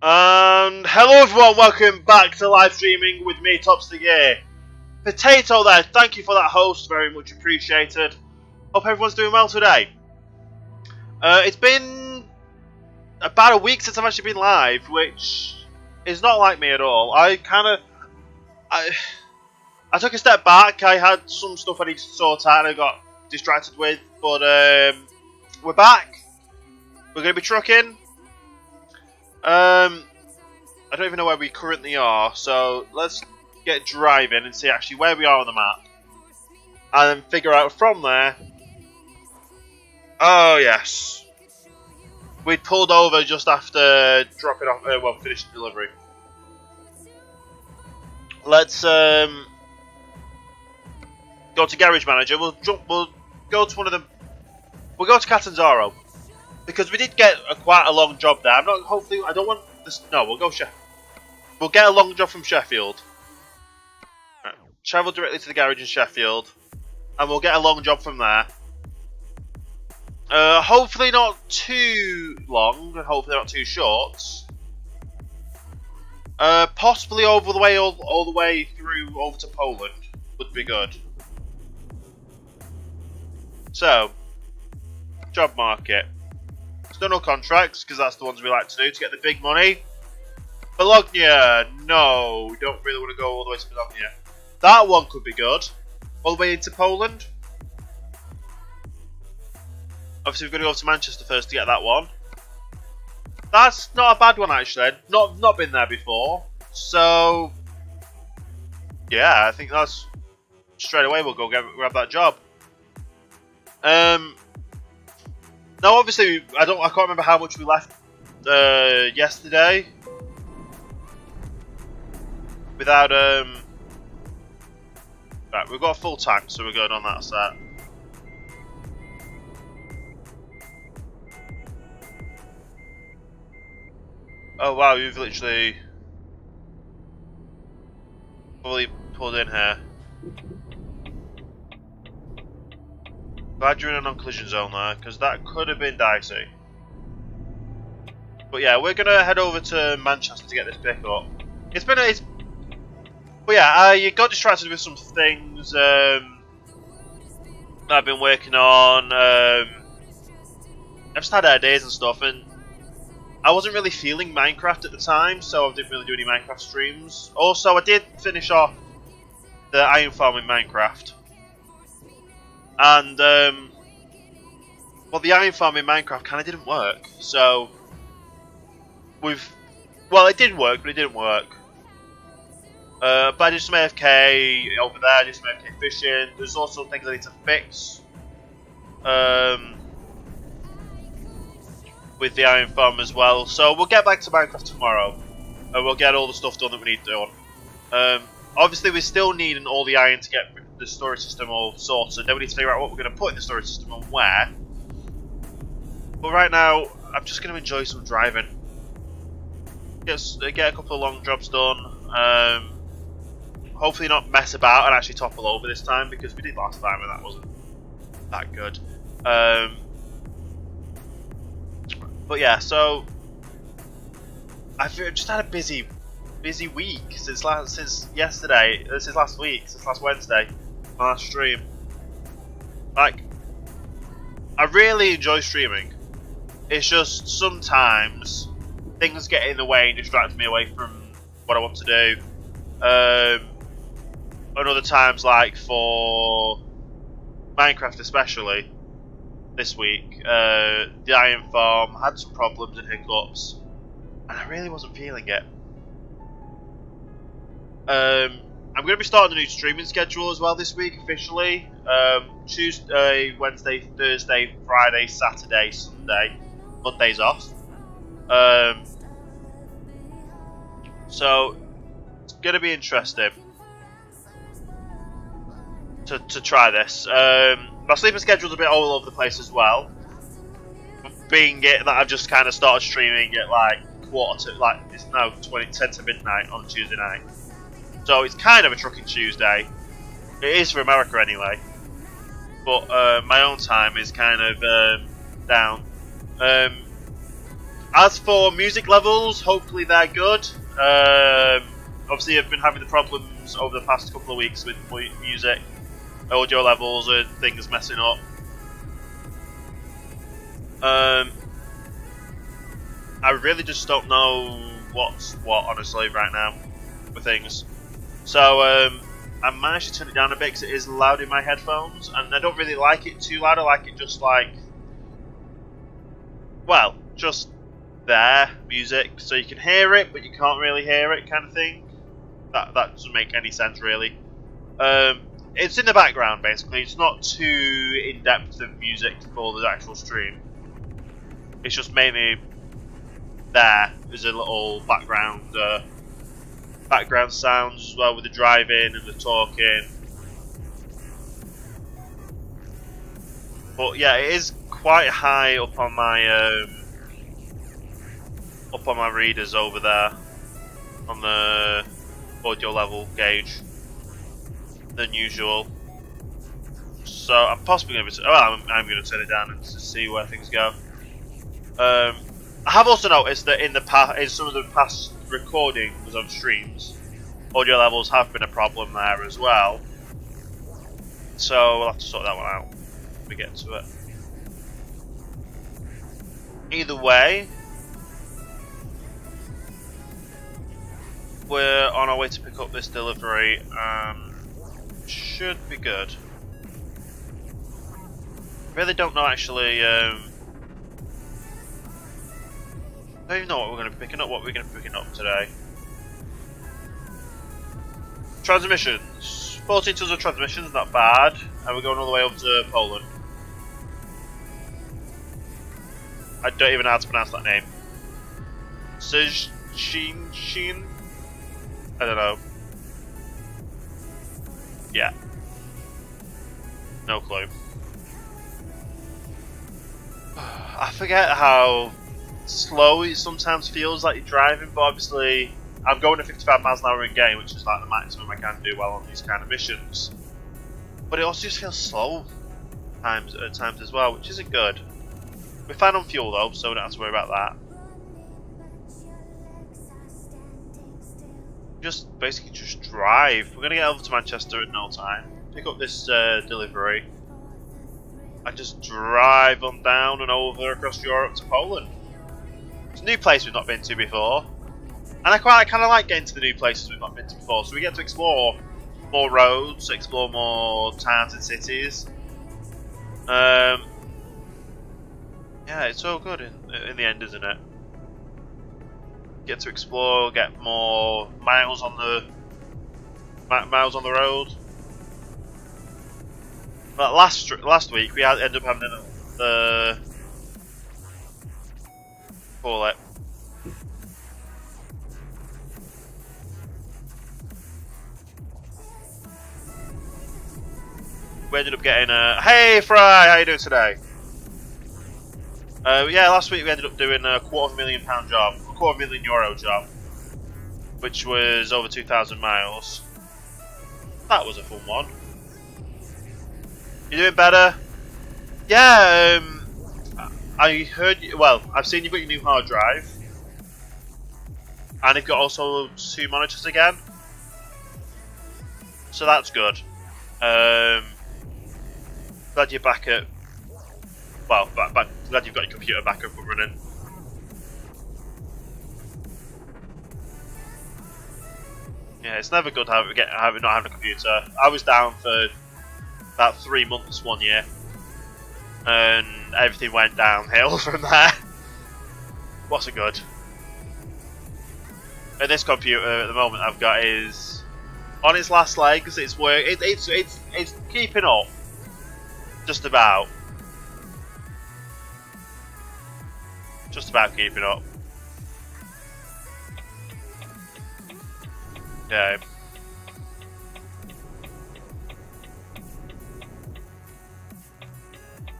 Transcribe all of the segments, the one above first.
Hello everyone, welcome back to live streaming with me, Tops the Gear. Potato there, thank you for that host, very much appreciated. Hope everyone's doing well today. It's been about a week since I've actually been live, which is not like me at all. I took a step back, I had some stuff I needed to sort out and I got distracted with, but we're back. We're going to be trucking. I don't even know where we currently are, so let's get driving and see actually where we are on the map. And then figure out from there. Oh yes. We'd pulled over just after dropping off, finishing delivery. Let's go to Garage Manager. We'll go to one of them. We'll go to Catanzaro. Because we did get quite a long job there. Hopefully, I don't want this. No, we'll go Sheffield. We'll get a long job from Sheffield. Right. Travel directly to the garage in Sheffield. And we'll get a long job from there. Hopefully not too long. And hopefully not too short. Possibly all the way through over to Poland. Would be good. So. Job market. External contracts, because that's the ones we like to do to get the big money. Bologna, no, we don't really want to go all the way to Bologna. That one could be good. All the way into Poland. Obviously, we're going to go to Manchester first to get that one. That's not a bad one actually. Not been there before. So, yeah, I think that's straight away. We'll go grab that job. Now, obviously, I can't remember how much we left yesterday without Right, we've got a full tank, so we're good on that set. Oh wow, you've literally fully pulled in here. Glad you're in a non-collision zone there, because that could have been dicey. But yeah, we're gonna head over to Manchester to get this pickup. But yeah, you got distracted with some things that I've been working on. I've just had ideas and stuff, and I wasn't really feeling Minecraft at the time, so I didn't really do any Minecraft streams. Also, I did finish off the iron farm in Minecraft. And, well, the iron farm in Minecraft kind of didn't work, so well, it did work, but it didn't work. But I did some AFK over there, I did some AFK fishing. There's also things I need to fix with the iron farm as well. So we'll get back to Minecraft tomorrow, and we'll get all the stuff done that we need done. Obviously, we still need all the iron to get the storage system all sorted. Then we need to figure out what we're going to put in the storage system and where. But right now, I'm just going to enjoy some driving. Get a couple of long jobs done. Hopefully not mess about and actually topple over this time, because we did last time and that wasn't that good. But yeah, so I've just had a busy week since yesterday. This is last week, since last Wednesday, my last stream. Like, I really enjoy streaming. It's just sometimes things get in the way and distract me away from what I want to do. And other times, like for Minecraft especially, this week, the iron farm had some problems and hiccups, and I really wasn't feeling it. I'm going to be starting a new streaming schedule as well this week officially. Tuesday, Wednesday, Thursday, Friday, Saturday, Sunday. Monday's off. So it's going to be interesting to try this. My sleeping schedule's a bit all over the place as well. Being it that I've just kind of started streaming at like it's now 10 to midnight on Tuesday night. So it's kind of a trucking Tuesday. It is for America anyway. But my own time is kind of down. As for music levels, hopefully they're good. Obviously, I've been having the problems over the past couple of weeks with music, audio levels, and things messing up. I really just don't know what's what, honestly, right now with things. So I managed to turn it down a bit because it is loud in my headphones, and I don't really like it too loud. I like it just like, well, just there, music, so you can hear it, but you can't really hear it, kind of thing. That doesn't make any sense, really. It's in the background, basically. It's not too in-depth of music for the actual stream. It's just mainly there as a little background sounds as well, with the driving and the talking. But yeah, it is quite high up on my readers over there on the audio level gauge than usual. So I'm possibly going to. Well, I'm going to turn it down and see where things go. I have also noticed that in some of the past recordings of streams, audio levels have been a problem there as well. So we'll have to sort that one out when we get to it. Either way, we're on our way to pick up this delivery. Should be good. Really don't know actually. I don't even know what we're going to be picking up. What we're going to be picking up today. Transmissions. 14 tons of transmissions, not bad. And we're going all the way up to Poland. I don't even know how to pronounce that name. Szczecin? I don't know. Yeah. No clue. I forget how slow it sometimes feels like you're driving, but obviously I'm going at 55 miles an hour in game, which is like the maximum I can do while on these kind of missions. But it also just feels slow at times as well, which isn't good. We're fine on fuel though, so we don't have to worry about that. Basically just drive. We're going to get over to Manchester in no time, pick up this delivery, and just drive on down and over across Europe to Poland. It's a new place we've not been to before, and I kind of like getting to the new places we've not been to before, so we get to explore more roads, explore more towns and cities. Yeah, it's all good in the end, isn't it? Get to explore, get more miles on the road. But last week we ended up having the call it. We ended up getting a hey Fry, how you doing today? Yeah, last week we ended up doing a £250,000 job, a €250,000 job, which was over 2,000 miles. That was a fun one. You doing better? Yeah, I heard. Well, I've seen you've got your new hard drive, and you've got also 2 monitors again. So that's good. Glad you're back at. Well, glad you've got your computer back up and running. Yeah, it's never good not having a computer. I was down for about 3 months one year, and everything went downhill from there. Wasn't good. And this computer at the moment I've got is on its last legs. It's keeping up, just about. Just about keeping up. Yeah.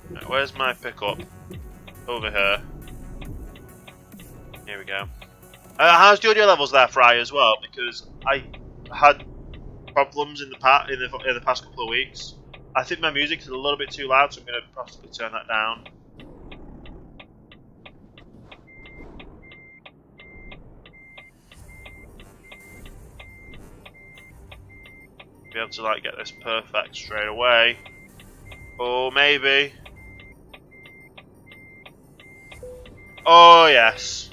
Right, where's my pickup? Over here. Here we go. How's the audio levels there, Fry, as well? Because I had problems in the past couple of weeks. I think my music is a little bit too loud, so I'm going to possibly turn that down. Be able to like get this perfect straight away. Or maybe. Oh yes.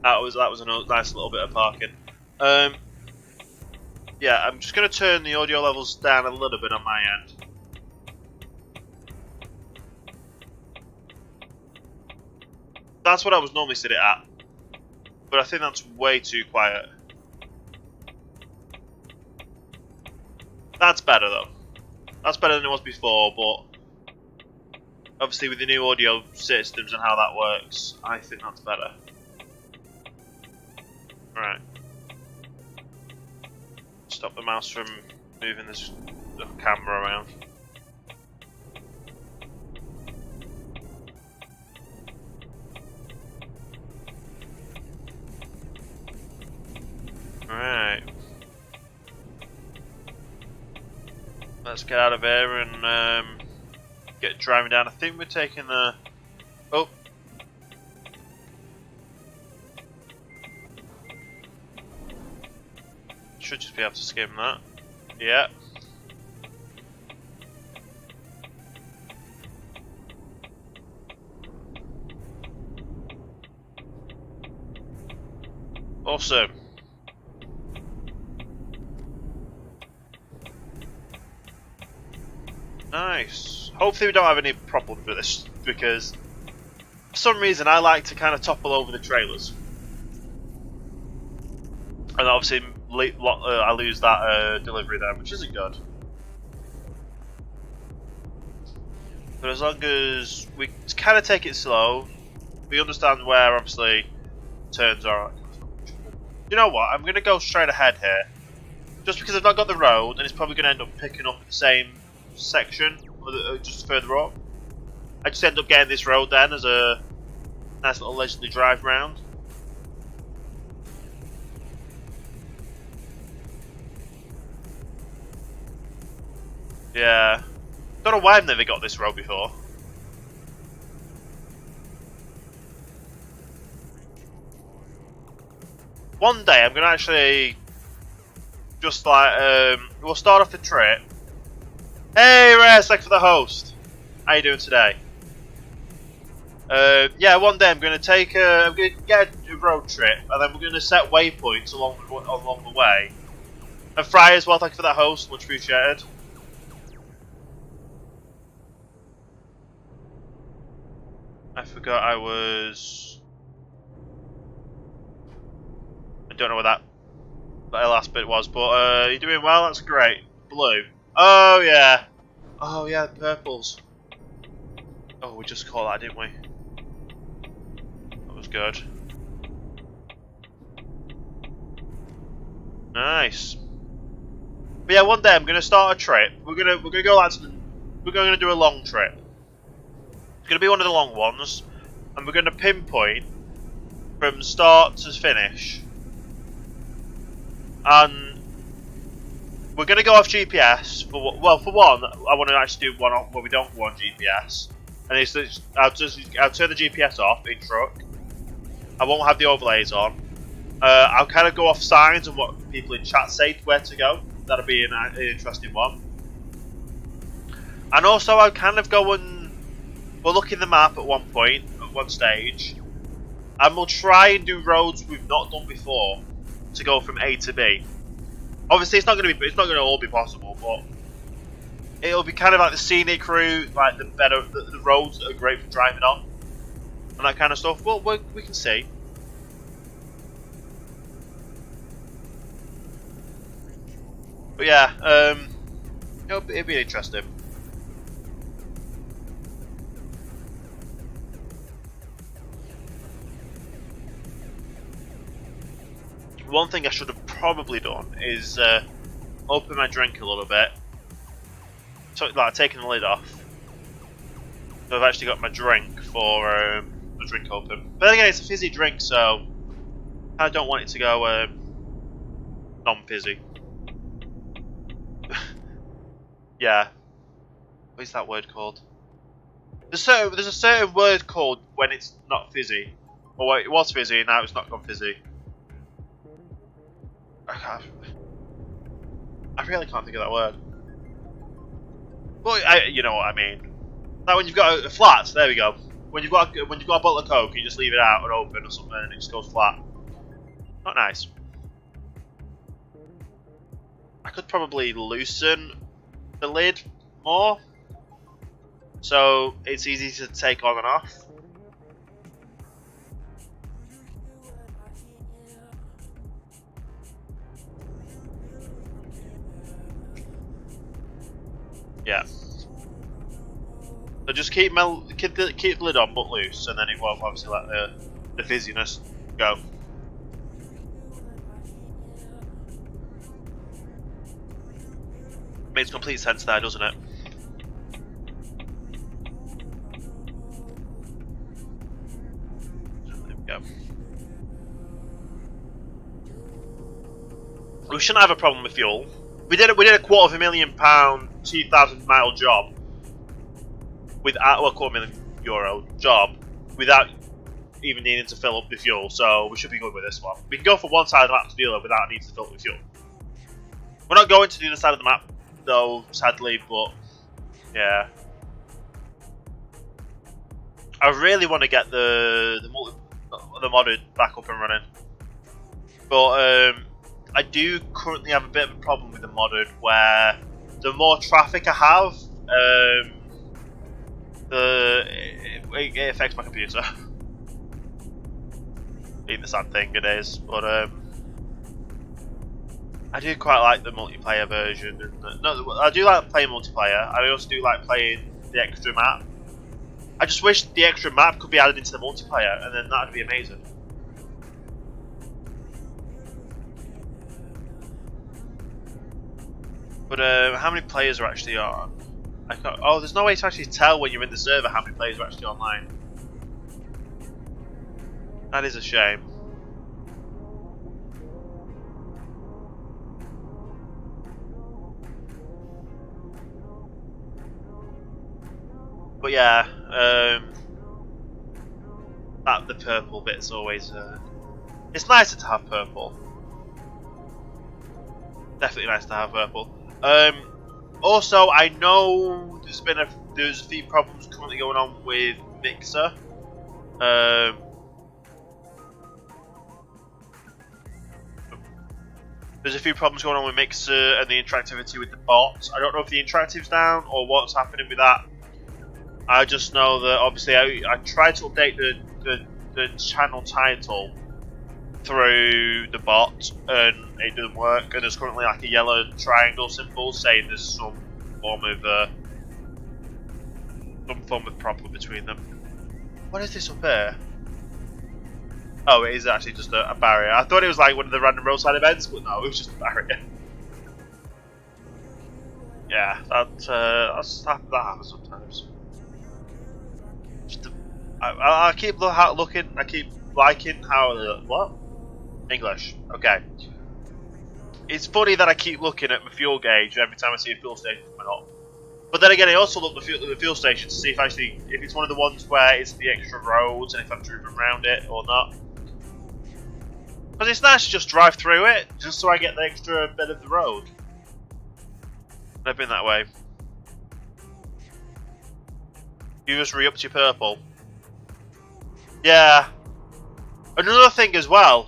That was a nice little bit of parking. Yeah, I'm just gonna turn the audio levels down a little bit on my end. That's what I was normally set it at, but I think that's way too quiet. That's better though. That's better than it was before, but obviously with the new audio systems and how that works, I think that's better. Right. Stop the mouse from moving the camera around. Right. Let's get out of here and get driving down. I think we're taking the... Oh. Should just be able to skim that. Yeah. Awesome. Nice. Hopefully we don't have any problems with this, because for some reason I like to kind of topple over the trailers. And obviously I lose that delivery there, which isn't good. But as long as we kind of take it slow, we understand where obviously turns are. You know what? I'm going to go straight ahead here. Just because I've not got the road, and it's probably going to end up picking up the same section, or just further up. I just end up getting this road then as a nice little leisurely drive round. Yeah. Don't know why I've never got this road before. One day I'm gonna actually just like we'll start off the trip. Hey Res, thanks for the host. How you doing today? Yeah, one day I'm gonna take I'm gonna get a road trip, and then we're gonna set waypoints along the way. And Fry as well, thank you for that host, much appreciated. I forgot I was. I don't know what that last bit was, but you're doing well. That's great. Blue. Oh yeah. Oh yeah, purples. Oh, we just caught that, didn't we? That was good. Nice. But yeah, one day I'm gonna start a trip. We're gonna go out to we're gonna do a long trip. It's going to be one of the long ones, and we're going to pinpoint from start to finish. And we're going to go off GPS. For one, I want to actually do one where we don't go on GPS. And I'll turn the GPS off in truck. I won't have the overlays on. I'll kind of go off signs and what people in chat say where to go. That'll be an interesting one. And also I'll kind of go and we'll look in the map at one point, at one stage, and we'll try and do roads we've not done before to go from A to B. Obviously, it's not going to all be possible, but it'll be kind of like the scenic route, like the roads that are great for driving on, and that kind of stuff. Well, we can see. But yeah, it'll be interesting. One thing I should have probably done is open my drink a little bit. So, like taking the lid off. So I've actually got my drink for the drink open. But then again, it's a fizzy drink, so I don't want it to go non-fizzy. Yeah. What is that word called? There's a certain word called when it's not fizzy. Or it was fizzy and now it's not gone fizzy. I really can't think of that word. Well, you know what I mean. Like when you've got a flat, there we go. When you've got a bottle of Coke, you just leave it out and open or something, and it just goes flat. Not nice. I could probably loosen the lid more, so it's easy to take on and off. Yeah. So just keep the lid on but loose, and then it won't obviously let the fizziness go. Makes complete sense there, doesn't it? There we go. We shouldn't have a problem with fuel. We did a £250,000 2,000-mile job without well, €250,000 job without even needing to fill up the fuel, so we should be good with this one. We can go from one side of the map to the other without needing to fill up the fuel. We're not going to the other side of the map though, sadly, but yeah. I really want to get the modded back up and running, but I do currently have a bit of a problem with the modded, where the more traffic I have, it affects my computer. Being the sad thing it is, but I do quite like the multiplayer version. And I do like playing multiplayer. I also do like playing the extra map. I just wish the extra map could be added into the multiplayer, and then that would be amazing. But how many players are actually on? Oh, there's no way to actually tell when you're in the server how many players are actually online. That is a shame. But yeah, the purple bit's always. It's nicer to have purple. Definitely nice to have purple. Also, I know there's a few problems currently going on with Mixer. There's a few problems going on with Mixer and the interactivity with the bots. I don't know if the interactive's down or what's happening with that. I just know that obviously I tried to update the channel title through the bot and it doesn't work, and there's currently like a yellow triangle symbol saying there's some form of problem between them. What is this up here? Oh, it is actually just a barrier. I thought it was like one of the random roadside events, but no, it was just a barrier. Yeah, that happens sometimes. I keep looking. I keep liking how what? English. Okay. It's funny that I keep looking at my fuel gauge every time I see a fuel station coming up. But then again, I also look at the fuel station to see if it's one of the ones where it's the extra roads and if I'm driven around it or not. Because it's nice to just drive through it, just so I get the extra bit of the road. I've been that way. You just re-upped your purple. Yeah. Another thing as well.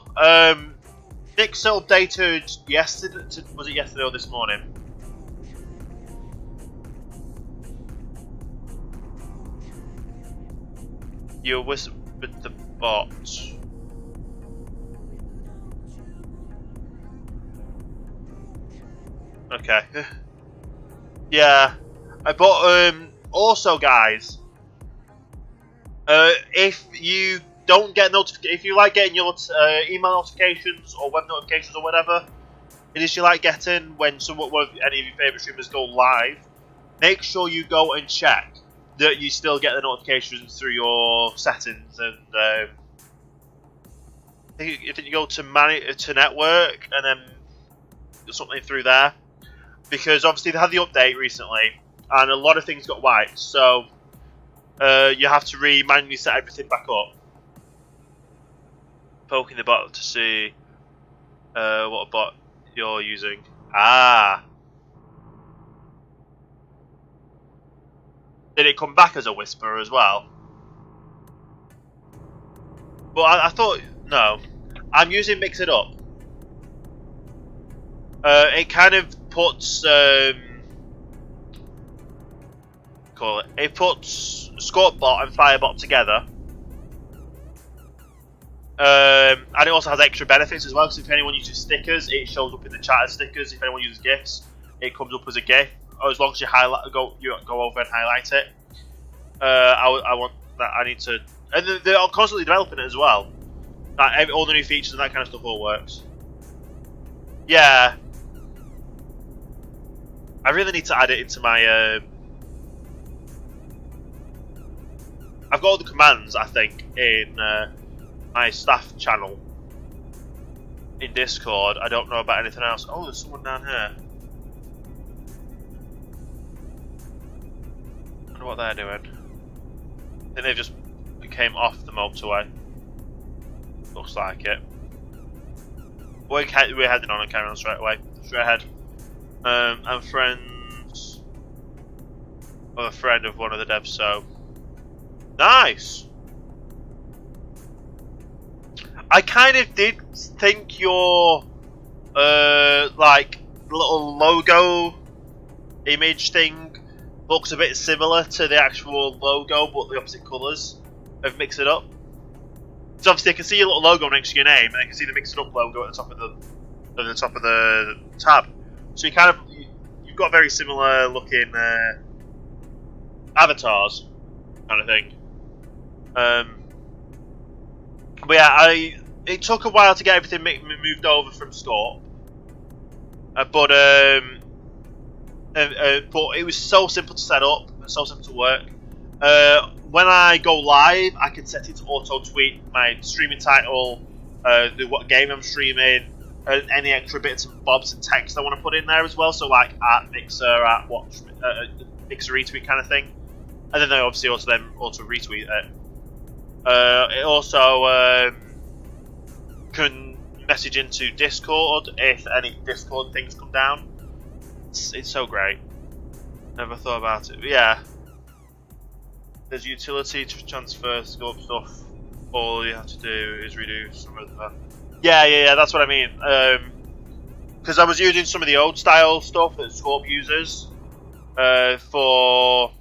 Mixer updated yesterday. Was it yesterday or this morning? You're with the bot. Okay. Yeah. But also, guys, if you don't get if you like getting your email notifications or web notifications or whatever it is you like getting when any of your favourite streamers go live, make sure you go and check that you still get the notifications through your settings, and I think you go to network and then something through there, because obviously they had the update recently and a lot of things got wiped, so you have to manually set everything back up. Poking the bot to see what a bot you're using. Ah. Did it come back as a whisper as well? But I thought no. I'm using Mix It Up. It kind of puts call it. It puts Scorpbot and Firebot together. And it also has extra benefits as well. So if anyone uses stickers, it shows up in the chat as stickers. If anyone uses GIFs, it comes up as a GIF. Or as long as you go over and highlight it. I want that. I need to, and they're constantly developing it as well. Like all the new features and that kind of stuff all works. Yeah, I really need to add it into my. I've got all the commands, I think, in my staff channel in Discord. I don't know about anything else. Oh, there's someone down here. I wonder what they're doing. I think they've just came off the motorway. Looks like it. We're heading on and carrying on straight away. Straight ahead. I'm friends of a friend of one of the devs, so nice. I kind of did think your like little logo image thing looks a bit similar to the actual logo, but the opposite colours of Mix It Up. So obviously, I can see your little logo next to your name, and I can see the Mix It Up logo at the top of the tab. So you've got very similar looking avatars, kind of thing. But yeah, it took a while to get everything moved over from Scorp, but it was so simple to set up, so simple to work. When I go live, I can set it to auto-tweet my streaming title, what game I'm streaming, and any extra bits and bobs and text I want to put in there as well. So like at Mixer, at watch, Mixer retweet kind of thing, and then they obviously also retweet it. It also can message into Discord if any Discord things come down. It's so great. Never thought about it. But yeah. There's utility to transfer scope stuff. All you have to do is redo some of the. Yeah. That's what I mean. Because I was using some of the old style stuff that Scorp uses for.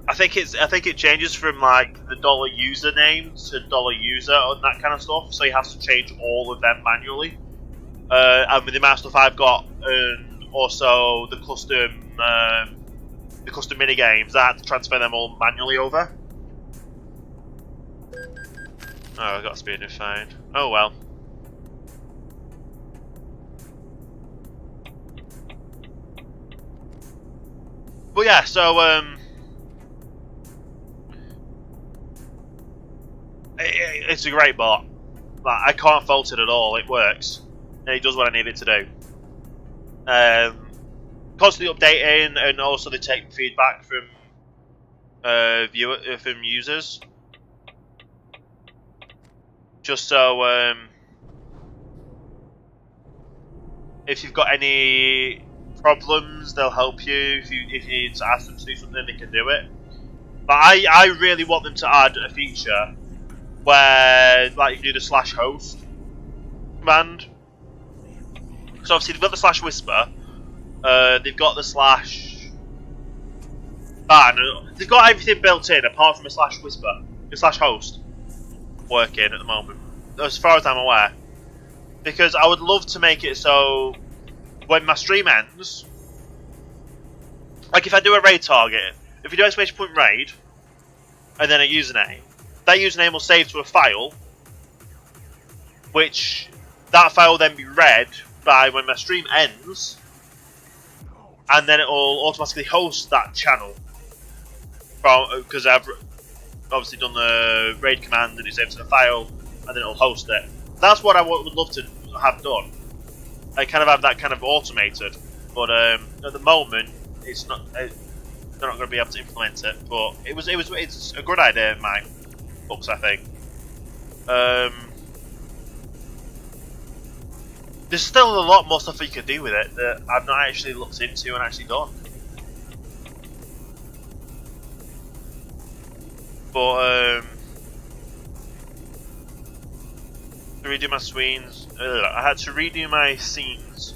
I think it changes from like the $username to $user and that kind of stuff. So you have to change all of them manually. And with the amount of stuff I've got, and also the custom mini games, I had to transfer them all manually over. Oh, I got speeding fine. Oh well. But yeah, so it's a great bot. Like, I can't fault it at all. It works, and it does what I need it to do. Constantly updating, and also they take feedback from from users. Just so if you've got any problems, they'll help you. If you need to ask them to do something, they can do it. But I really want them to add a feature where like you can do the /host command. So obviously they've got the /whisper. They've got the no, they've got everything built in apart from a /whisper, the /host working at the moment, as far as I'm aware. Because I would love to make it so when my stream ends, like if I do a raid target, if you do exclamation point raid and then a username, that username will save to a file, which that file will then be read by when my stream ends, and then it will automatically host that channel because I've obviously done the raid command and it saves to the file, and then it'll host it. That's what I would love to have done. I kind of have that kind of automated, but at the moment it's not. They're not going to be able to implement it. But it's a good idea in my books, I think. there's still a lot more stuff you could do with it that I've not actually looked into and actually done. But to redo my scenes, I had to redo my scenes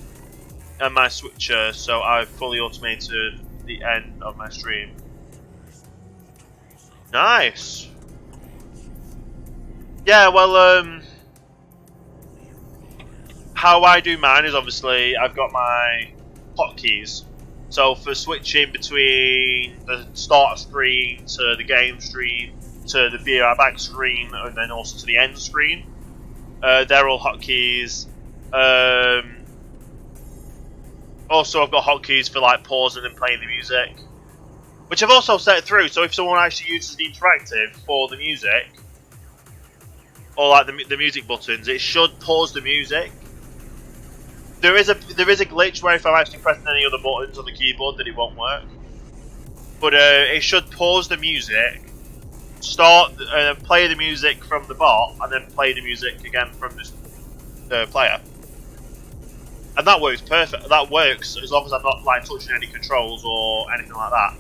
and my switcher, so I fully automated the end of my stream. Nice. Yeah, well, how I do mine is obviously I've got my hotkeys. So for switching between the start screen to the game screen to the be right back screen and then also to the end screen, they're all hotkeys. Also, I've got hotkeys for like pausing and playing the music, which I've also set through. So if someone actually uses the interactive for the music, or like the music buttons, it should pause the music. There is a glitch where if I'm actually pressing any other buttons on the keyboard, that it won't work. But it should pause the music, start play the music from the bot, and then play the music again from the player. And that works perfect. That works as long as I'm not like touching any controls or anything like that.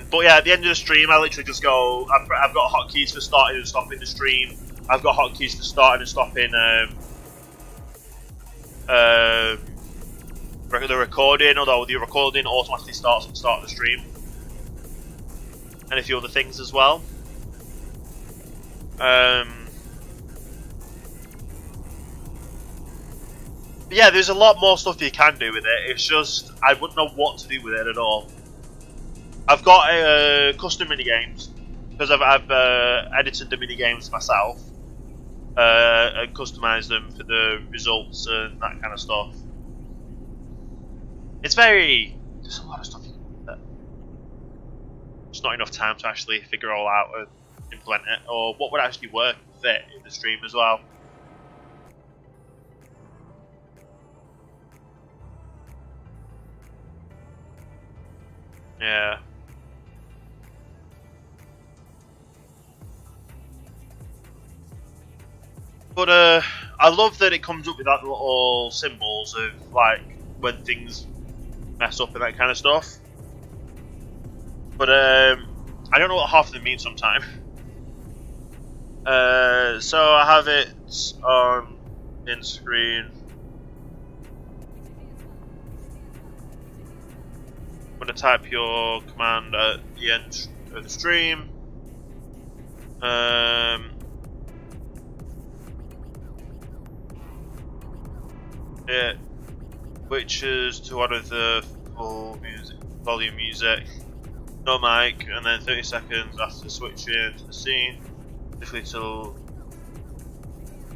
But yeah, at the end of the stream, I literally just go. I've got hotkeys for starting and stopping the stream. I've got hotkeys for starting and stopping the recording, although the recording automatically starts at the start of the stream, and a few other things as well. But yeah, there's a lot more stuff you can do with it. It's just I wouldn't know what to do with it at all. I've got custom minigames because I've edited the minigames myself. And customize them for the results and that kind of stuff. There's a lot of stuff you can do with it. There's not enough time to actually figure all out and implement it, or what would actually work and fit in the stream as well. Yeah. But I love that it comes up with that little symbols of like when things mess up and that kind of stuff. But I don't know what half of them mean sometimes. So I have it on in screen. I'm gonna type your command at the end of the stream. It switches to one of the full volume music, no mic, and then 30 seconds after switching to the scene, typically till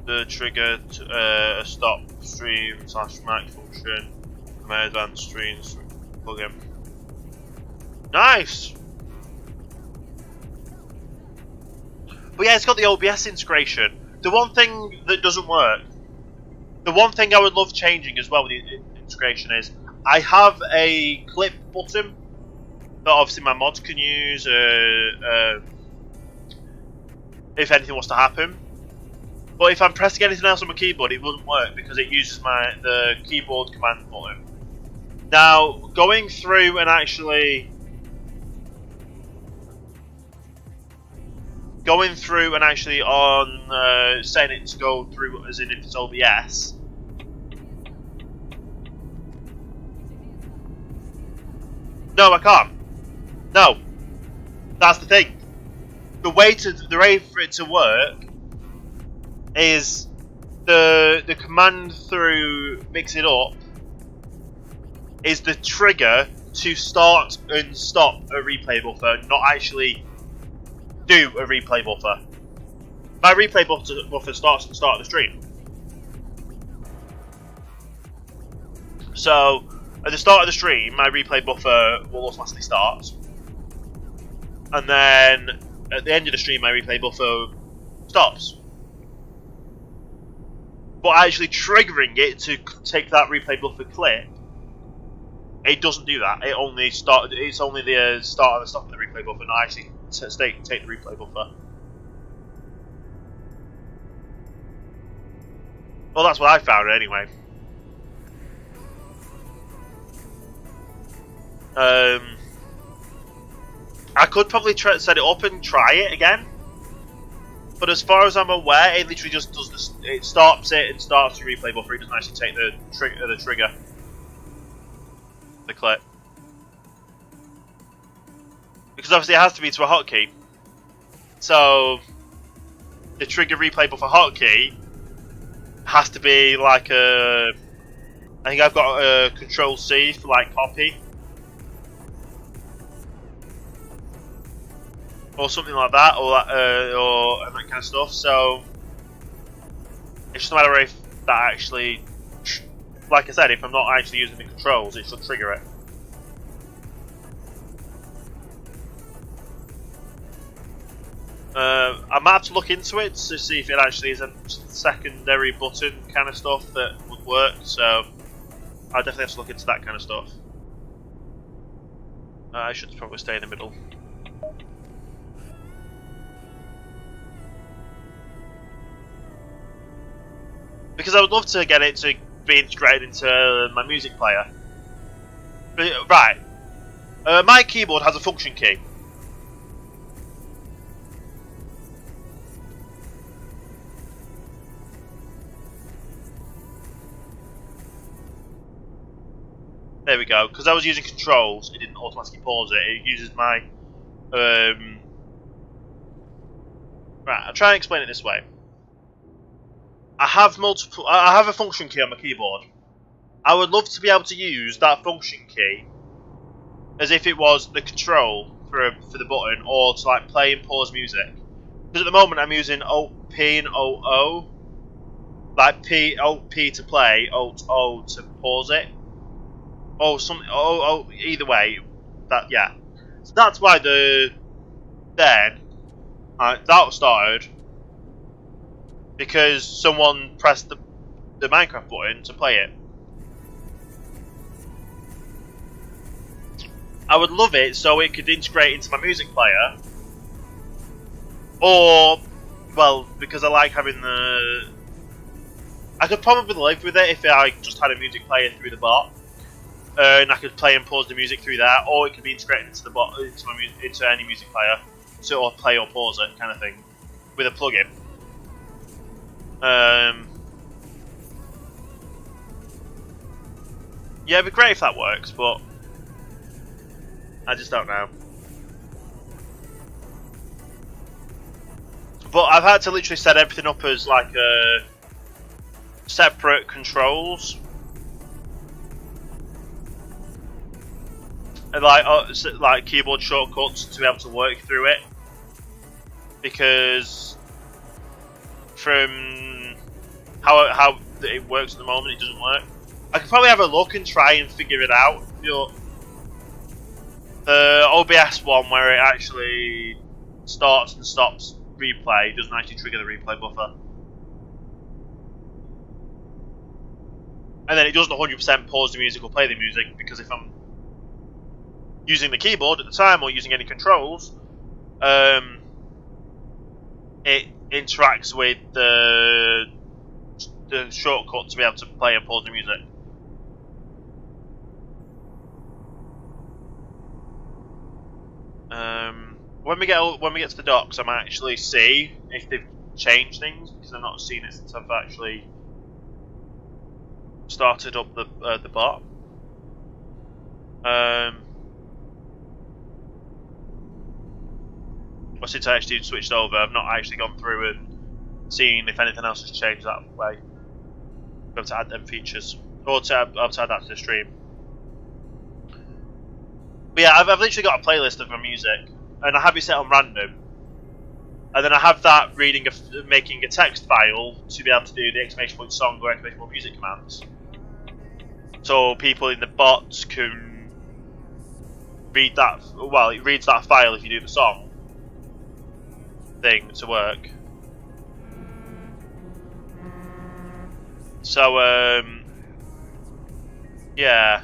the trigger to a stop stream / mic function from my advanced streams plugin. Nice! But yeah, it's got the OBS integration. The one thing that doesn't work, the one thing I would love changing as well with the integration is I have a clip button that obviously my mods can use if anything was to happen. But if I'm pressing anything else on my keyboard, it wouldn't work because it uses the keyboard command button. Now, going through and actually on setting it to go through as in if it's OBS. No, I can't. No, that's the thing. The way for it to work is the command through mix it up is the trigger to start and stop a replay buffer, not actually do a replay buffer. My replay buffer starts at the start of the stream. So at the start of the stream, my replay buffer will automatically start, and then at the end of the stream, my replay buffer stops. But actually triggering it to take that replay buffer clip, it doesn't do that. It's only the start and the stop of the replay buffer, not actually take the replay buffer. Well, that's what I found anyway. I could probably set it up and try it again. But as far as I'm aware, it literally just does this. It stops it and starts the replay buffer. It doesn't actually take the trigger, the clip, because obviously it has to be to a hotkey. So the trigger replay buffer hotkey has to be like a. I think I've got a Control C for like copy. Or something like that, or that kind of stuff. So it's just a matter if that actually, like I said, if I'm not actually using the controls, it should trigger it. I might have to look into it to see if it actually is a secondary button kind of stuff that would work. So I definitely have to look into that kind of stuff. I should probably stay in the middle. Because I would love to get it to be integrated into my music player. But, right. My keyboard has a function key. There we go. Because I was using controls, it didn't automatically pause it. It uses my... Right, I'll try and explain it this way. I have a function key on my keyboard. I would love to be able to use that function key as if it was the control for the button, or to like play and pause music. Because at the moment I'm using Alt P and Alt O, like Alt P to play, Alt O to pause it, or something. Either way, yeah. So that's why that started. Because someone pressed the Minecraft button to play it. I would love it so it could integrate into my music player. Or, well, because I like having the... I could probably live with it if I just had a music player through the bot. And I could play and pause the music through that. Or it could be integrated into the bot, into any music player. So, or play or pause it kind of thing. With a plugin. Yeah, it'd be great if that works, but I just don't know. But I've had to literally set everything up as like separate controls, and like keyboard shortcuts to be able to work through it, because from how it works at the moment, it doesn't work. I could probably have a look and try and figure it out. The OBS one where it actually starts and stops replay doesn't actually trigger the replay buffer, and then it doesn't 100% pause the music or play the music, because if I'm using the keyboard at the time or using any controls, it interacts with the shortcut to be able to play and pause the music. When we get to the docks, I might actually see if they've changed things, because I've not seen it since I've actually started up the bot. Well, since I actually switched over, I've not actually gone through and seen if anything else has changed that way. Be able to add them features, or to add that to the stream. But yeah, I've literally got a playlist of my music, and I have it set on random, and then I have that making a text file to be able to do the exclamation point song or exclamation point music commands, so people in the bots can read that. Well, it reads that file if you do the song thing to work. So yeah.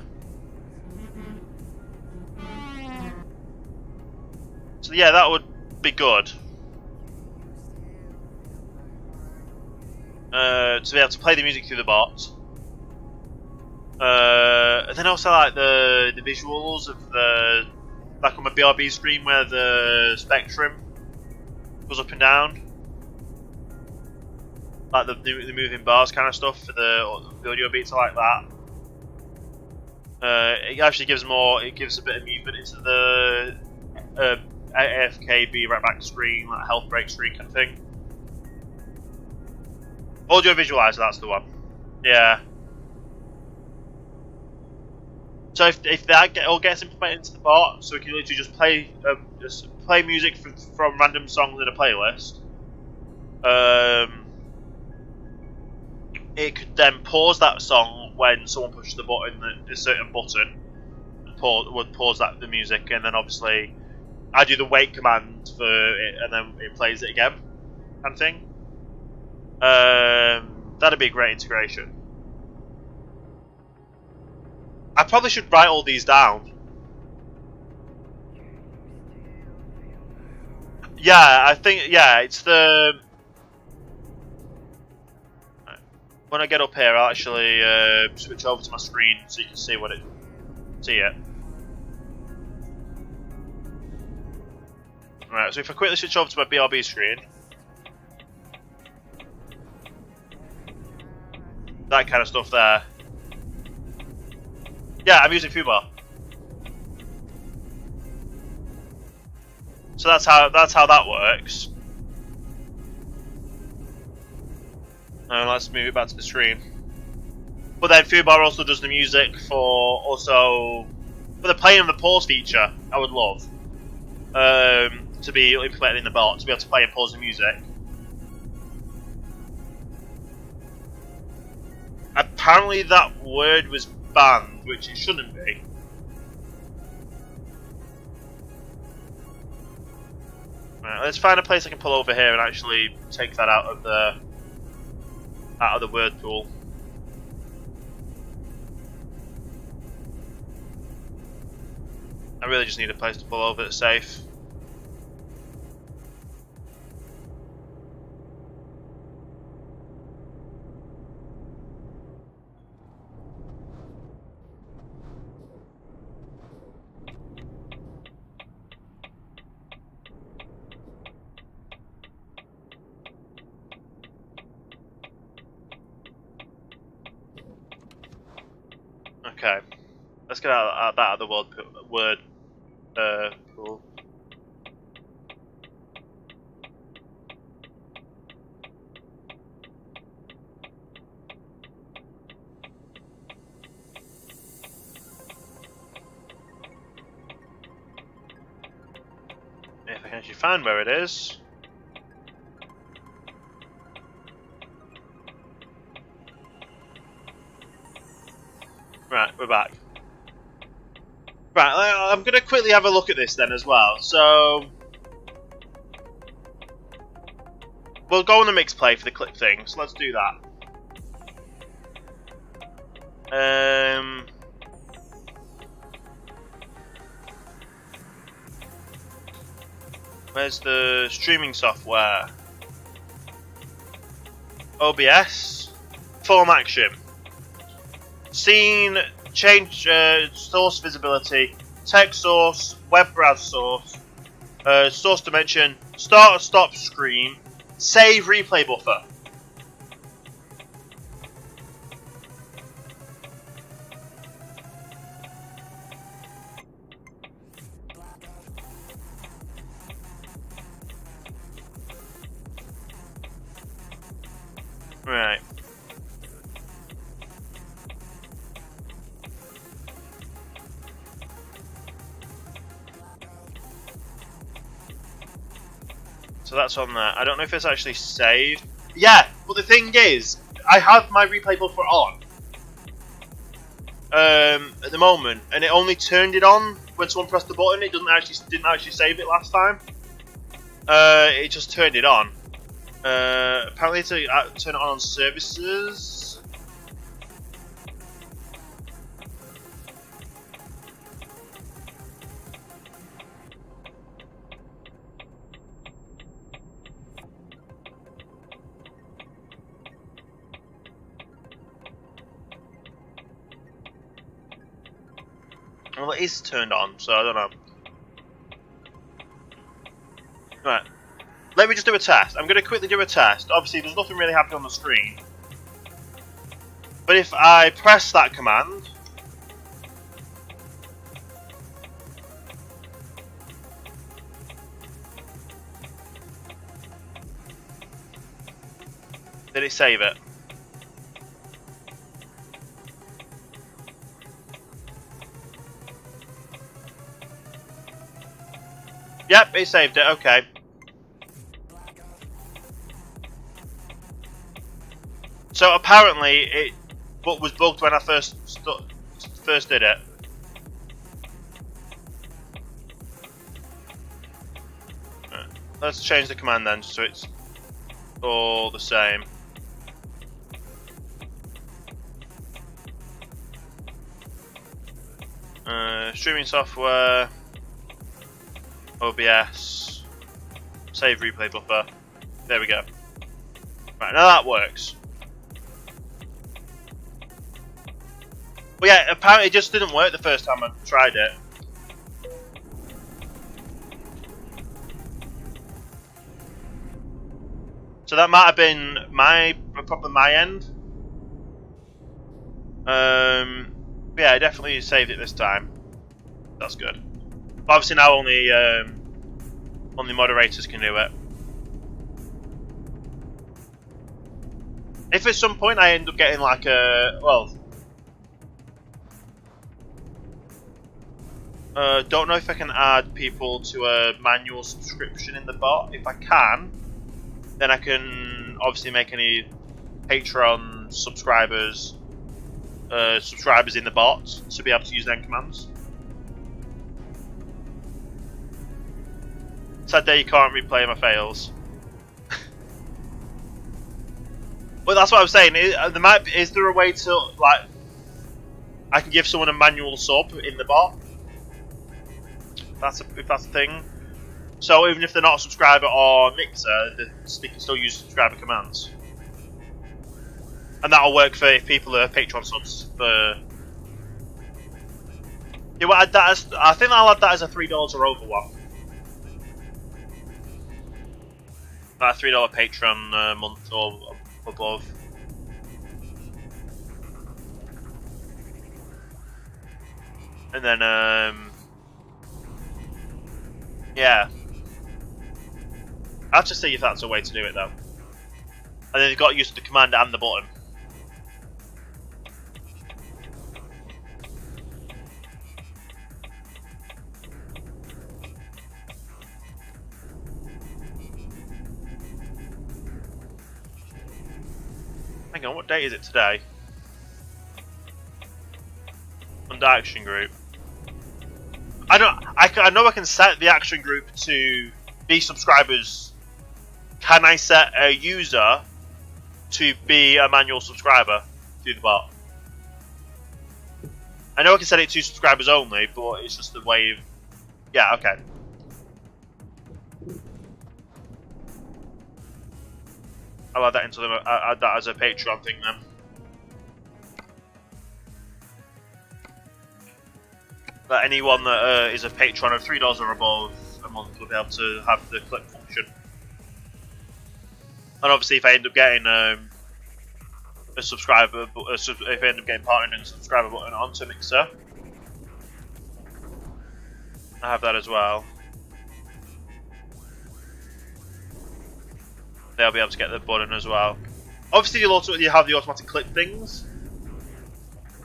So yeah, that would be good. to be able to play the music through the bot. And then also like the visuals of the, like on my BRB screen where the spectrum goes up and down, like the moving bars kind of stuff for the audio beats. I like that. It actually gives more. It gives a bit of movement into the AFK be right back screen, like health break screen kind of thing. Audio visualizer, that's the one. Yeah. So if that all gets implemented into the bot, so we can literally just play music from random songs in a playlist. It could then pause that song when someone pushes the button, a certain button, would pause the music, and then obviously I do the wait command for it, and then it plays it again, kind of thing. That'd be a great integration. I probably should write all these down. Yeah, I think, yeah, it's the... When I get up here, I'll actually switch over to my screen so you can see it. Right, so if I quickly switch over to my BRB screen, that kind of stuff there. Yeah, I'm using Fubar. So that's how that works. Let's move it back to the screen. But then Fubar also does the music for the playing of the pause feature. I would love to be implemented in the bot, to be able to play and pause the music. Apparently that word was banned, which it shouldn't be. Right, let's find a place I can pull over here and actually take that out of the word pool. I really just need a place to pull over that's safe. Okay, let's get out of the word pool. If I can actually find where it is. Right, we're back. Right, I'm going to quickly have a look at this then as well. So, we'll go on the mix play for the clip thing, so let's do that. Where's the streaming software? OBS, form action. Scene, change source visibility, text source, web browse source, source dimension, start or stop screen, save replay buffer. Right. So that's on there. I don't know if it's actually saved. Yeah, but the thing is, I have my replay buffer on at the moment, and it only turned it on when someone pressed the button. It didn't actually save it last time. It just turned it on. Apparently to turn it on services. Well, it is turned on, so I don't know. Right. Let me just do a test. I'm going to quickly do a test. Obviously, there's nothing really happening on the screen. But if I press that command... Did it save it? Yep, it saved it, okay. So apparently it was bugged when I first did it. Right. Let's change the command then so it's all the same. Streaming software, OBS, save replay buffer. There we go. Right, now that works. But yeah, apparently it just didn't work the first time I tried it. So that might have been probably my end. Yeah, I definitely saved it this time. That's good. But obviously now only moderators can do it. If at some point I end up getting like a don't know if I can add people to a manual subscription in the bot. If I can, then I can obviously make any Patreon subscribers in the bot to be able to use them commands. Sad day you can't replay my fails. But that's what I was saying. Is there a way to like I can give someone a manual sub in the bot? If that's a thing. So even if they're not a subscriber or Mixer, they can still use subscriber commands. And that'll work for if people are Patreon subs for... Yeah, well, I think I'll add that as a $3 or over one. That $3 Patreon month or above. And then, yeah. I have to see if that's a way to do it though. And then you've got used to the command and the button. Hang on, what date is it today? Under action group. I know I can set the action group to be subscribers. Can I set a user to be a manual subscriber through the bot? I know I can set it to subscribers only, but it's just the way of... Yeah, okay. I'll add that into add that as a Patreon thing then. That anyone that is a patron of $3 or above a month will be able to have the clip function. And obviously, if I end up getting a subscriber, if I end up getting partnered in a subscriber button onto Mixer, I have that as well. They'll be able to get the button as well. Obviously, you have the automatic clip things.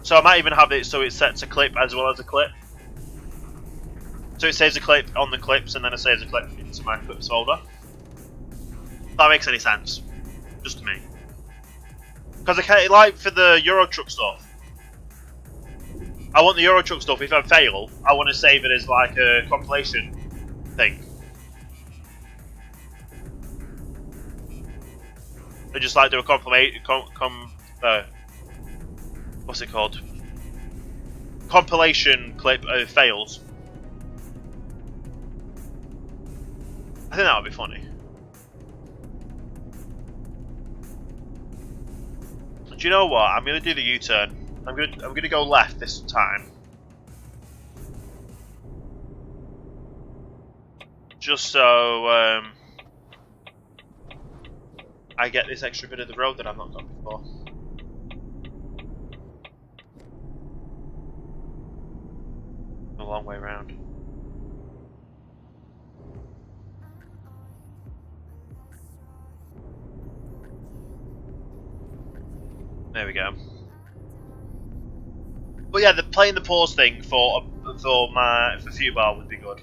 So I might even have it so it's set to clip as well as a clip. So it saves a clip on the clips and then it saves a clip into my clips folder. If that makes any sense. Just to me. Because I can't, like for the Euro Truck stuff, I want the Euro Truck stuff, if I fail, I want to save it as like a compilation thing. I just like do a what's it called? Compilation clip of fails. I think that would be funny. Do you know what? I'm gonna do the U-turn. I'm gonna go left this time. just so I get this extra bit of the road that I've not got before. A long way round. There we go. But yeah, playing the pause thing for Fubart would be good.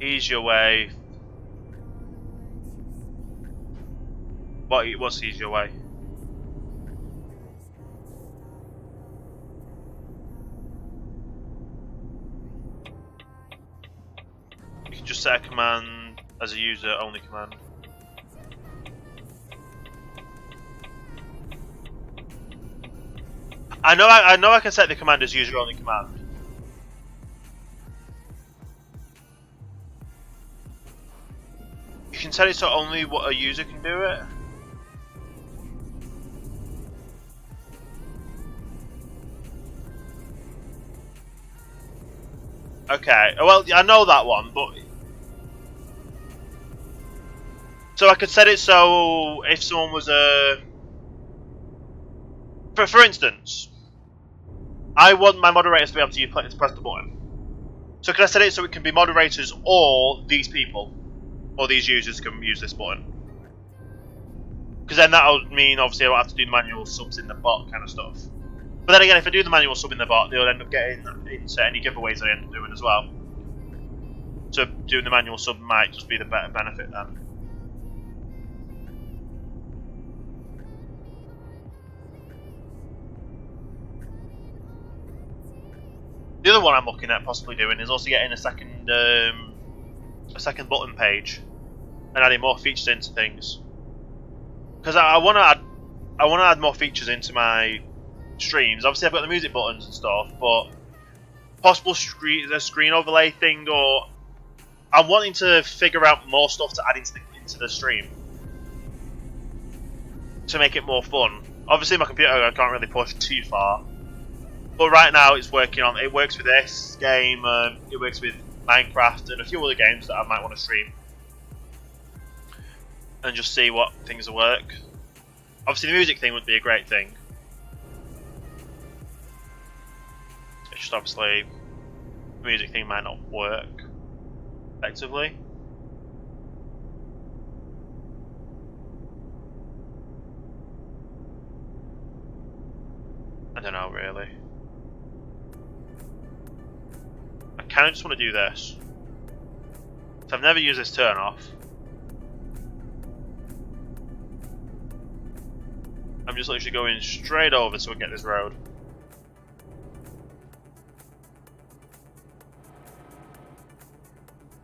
Ease your way. What's ease your way? You can just set a command as a user only command. I know I can set the command as user only command. You can set it so only what a user can do it. Okay, well I know that one, but so I could set it so if someone was for instance, I want my moderators to be able to press the button. So can I set it so it can be moderators or these people, or these users can use this button? Because then that'll mean obviously I don't have to do manual subs in the bot kind of stuff. But then again, if I do the manual sub in the bot, they'll end up getting into any giveaways I end up doing as well. So doing the manual sub might just be the better benefit then. The other one I'm looking at possibly doing is also getting a second button page and adding more features into things. Because I want to add more features into my streams. Obviously, I've got the music buttons and stuff, but possible screen overlay thing, or I'm wanting to figure out more stuff to add into the stream to make it more fun. Obviously, my computer I can't really push too far. But right now it's working on. It works with this game. It works with Minecraft and a few other games that I might want to stream, and just see what things will work. Obviously, the music thing would be a great thing. It's just obviously the music thing might not work effectively. I don't know really. I kind of just want to do this. So I've never used this turn off. I'm just literally going straight over so I get this road.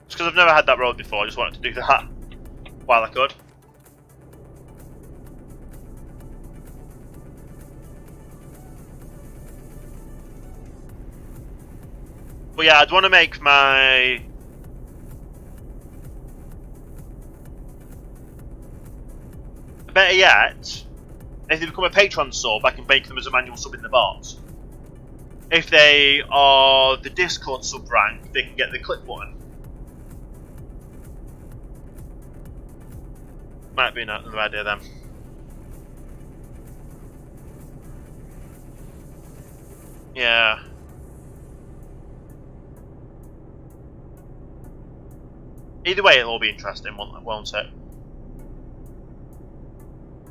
Just because I've never had that road before, I just wanted to do that while I could. But yeah, I'd want to make my... Better yet, if they become a Patreon sub, I can make them as a manual sub in the bot. If they are the Discord sub rank, they can get the click button. Might be another idea then. Yeah. Either way, it'll all be interesting, won't it?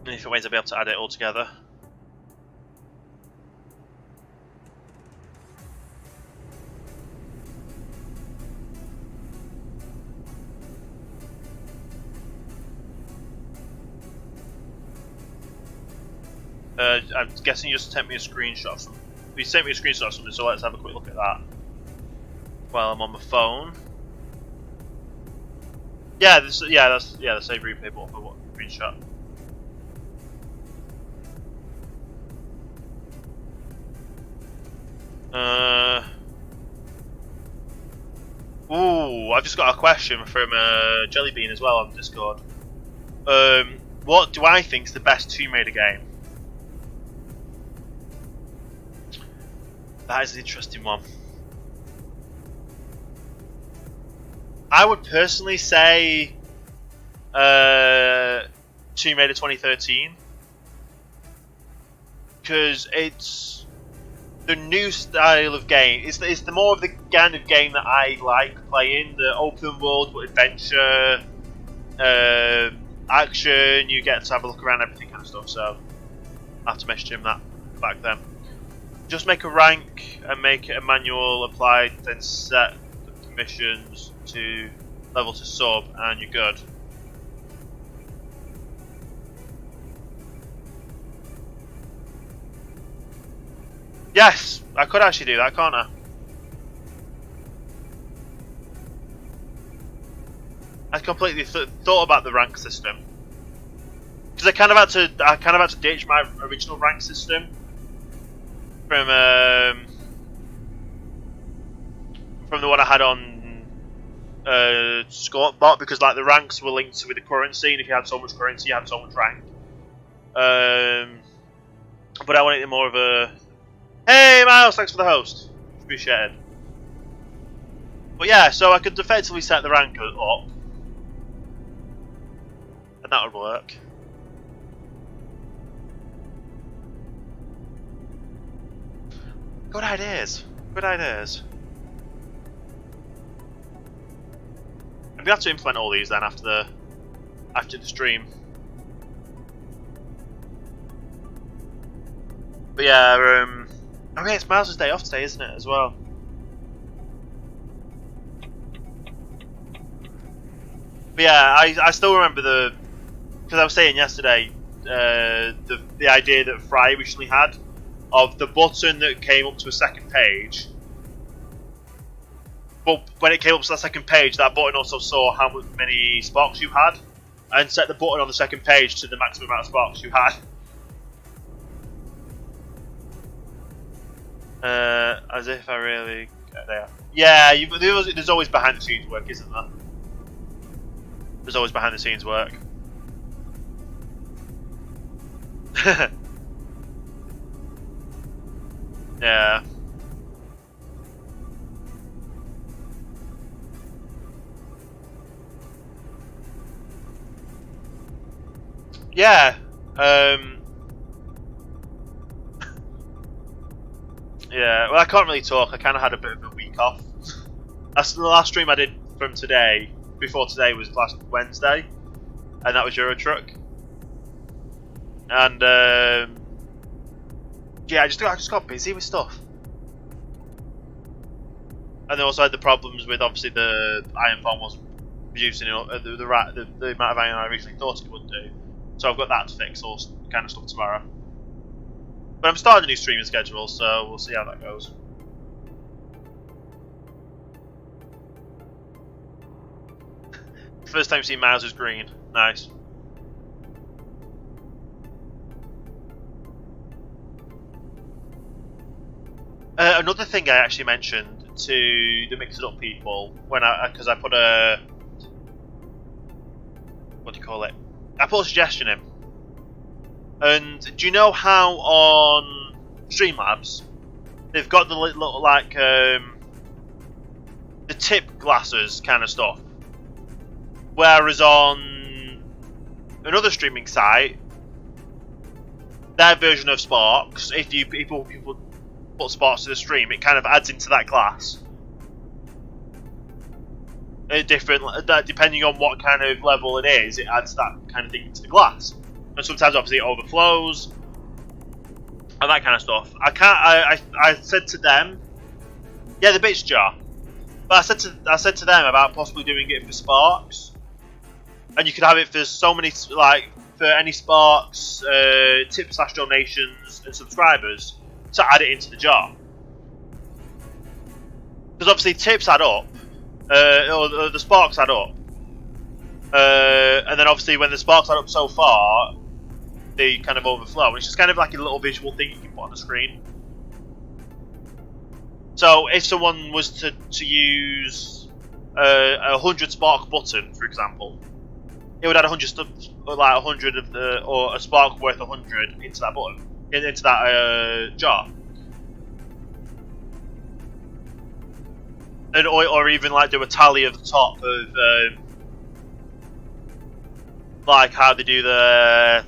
Different ways I'll be able to add it all together. I'm guessing you just sent me a screenshot of something. You sent me a screenshot of something, so let's have a quick look at that while I'm on my phone. Yeah, that's the save replay button for what screenshot. Ooh, I've just got a question from Jellybean as well on Discord. What do I think is the best Tomb Raider game? That is an interesting one. I would personally say Tomb Raider 2013, because it's the new style of game. It's the more of the kind of game that I like playing. The open world, but adventure, action. You get to have a look around everything kind of stuff. So I have to message him that back then. Just make a rank and make it a manual applied, then set the missions to level to sub, and you're good. Yes, I could actually do that, can't I? I completely thought about the rank system, because I kind of had to ditch my original rank system from the one I had on Scorpbot, because like the ranks were linked with the currency, and if you had so much currency, you had so much rank. But I wanted it more of a hey Miles, thanks for the host, appreciate it. But yeah, so I could effectively set the rank up, and that would work. Good ideas. Good ideas. I'm gonna have to implement all these then after the stream. But yeah, oh yeah, it's Miles' day off today, isn't it, as well? But yeah, I still remember because I was saying yesterday, the idea that Fry originally had of the button that came up to a second page. But when it came up to that second page, that button also saw how many sparks you had, and set the button on the second page to the maximum amount of sparks you had. As if I really... There. Yeah, there's always behind the scenes work, isn't there? There's always behind the scenes work. Yeah. Yeah. Yeah, well I can't really talk, I kind of had a bit of a week off. That's the last stream I did from today, before today was last Wednesday, and that was Euro Truck. And yeah, I just got busy with stuff. And they also had the problems with, obviously, the iron farm wasn't producing the amount of iron I originally thought it would do. So I've got that to fix, all kind of stuff tomorrow. But I'm starting a new streaming schedule, so we'll see how that goes. First time seeing Miles is green. Nice. Another thing I actually mentioned to the Mix It Up people, because I put a... what do you call it? I put a suggestion in. And do you know how on Streamlabs they've got the little like the tip glasses kind of stuff, whereas on another streaming site, their version of Sparks, if people put Sparks to the stream, it kind of adds into that glass. Depending on what kind of level it is, it adds that kind of thing into the glass. And sometimes, obviously, it overflows and that kind of stuff. I said to them, yeah, the bitch jar. But I said to them about possibly doing it for Sparks, and you could have it for so many, like for any Sparks, tip/donations and subscribers to add it into the jar. Because obviously tips add up, or the Sparks add up, and then obviously when the Sparks add up so far, they kind of overflow. It's just kind of like a little visual thing you can put on the screen. So if someone was to use a 100 Spark button, for example, it would add 100 of the, or a Spark worth 100 into that button, into that jar. and or even like do a tally of the top of like how they do the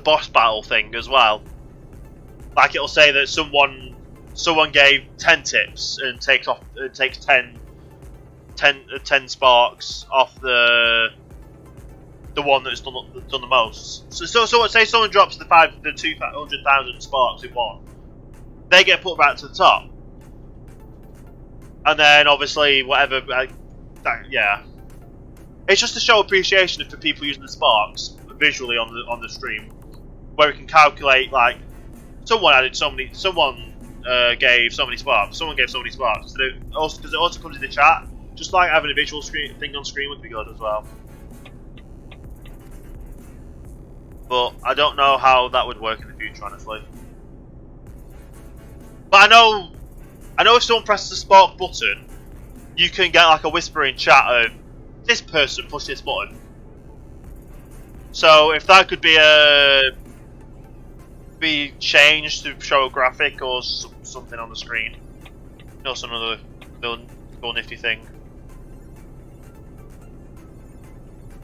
boss battle thing as well. Like it'll say that someone gave 10 tips and takes 10 sparks off the one that's done the most. So say someone drops the 200,000 sparks in one, they get put back to the top, and then obviously whatever. Yeah, it's just to show appreciation for people using the sparks visually on the stream, where we can calculate like someone gave so many sparks. Someone gave so many sparks. Also, because it also comes in the chat. Just like having a visual thing on screen would be good as well. But I don't know how that would work in the future, honestly. But I know if someone presses the spark button, you can get like a whisper in chat of this person pushed this button. So if that could be changed to show a graphic or something on the screen, some other little nifty thing.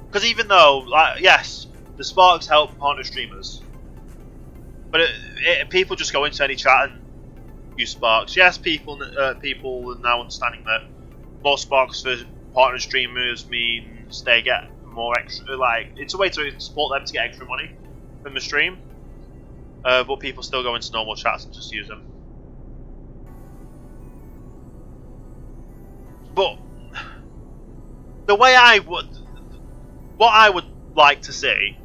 Because even though, like, yes, the sparks help partner streamers, but people just go into any chat and use sparks. Yes, people are now understanding that more sparks for partner streamers means they get more extra. Like, it's a way to support them to get extra money from the stream. But people still go into normal chats and just use them. But the way what I would like to see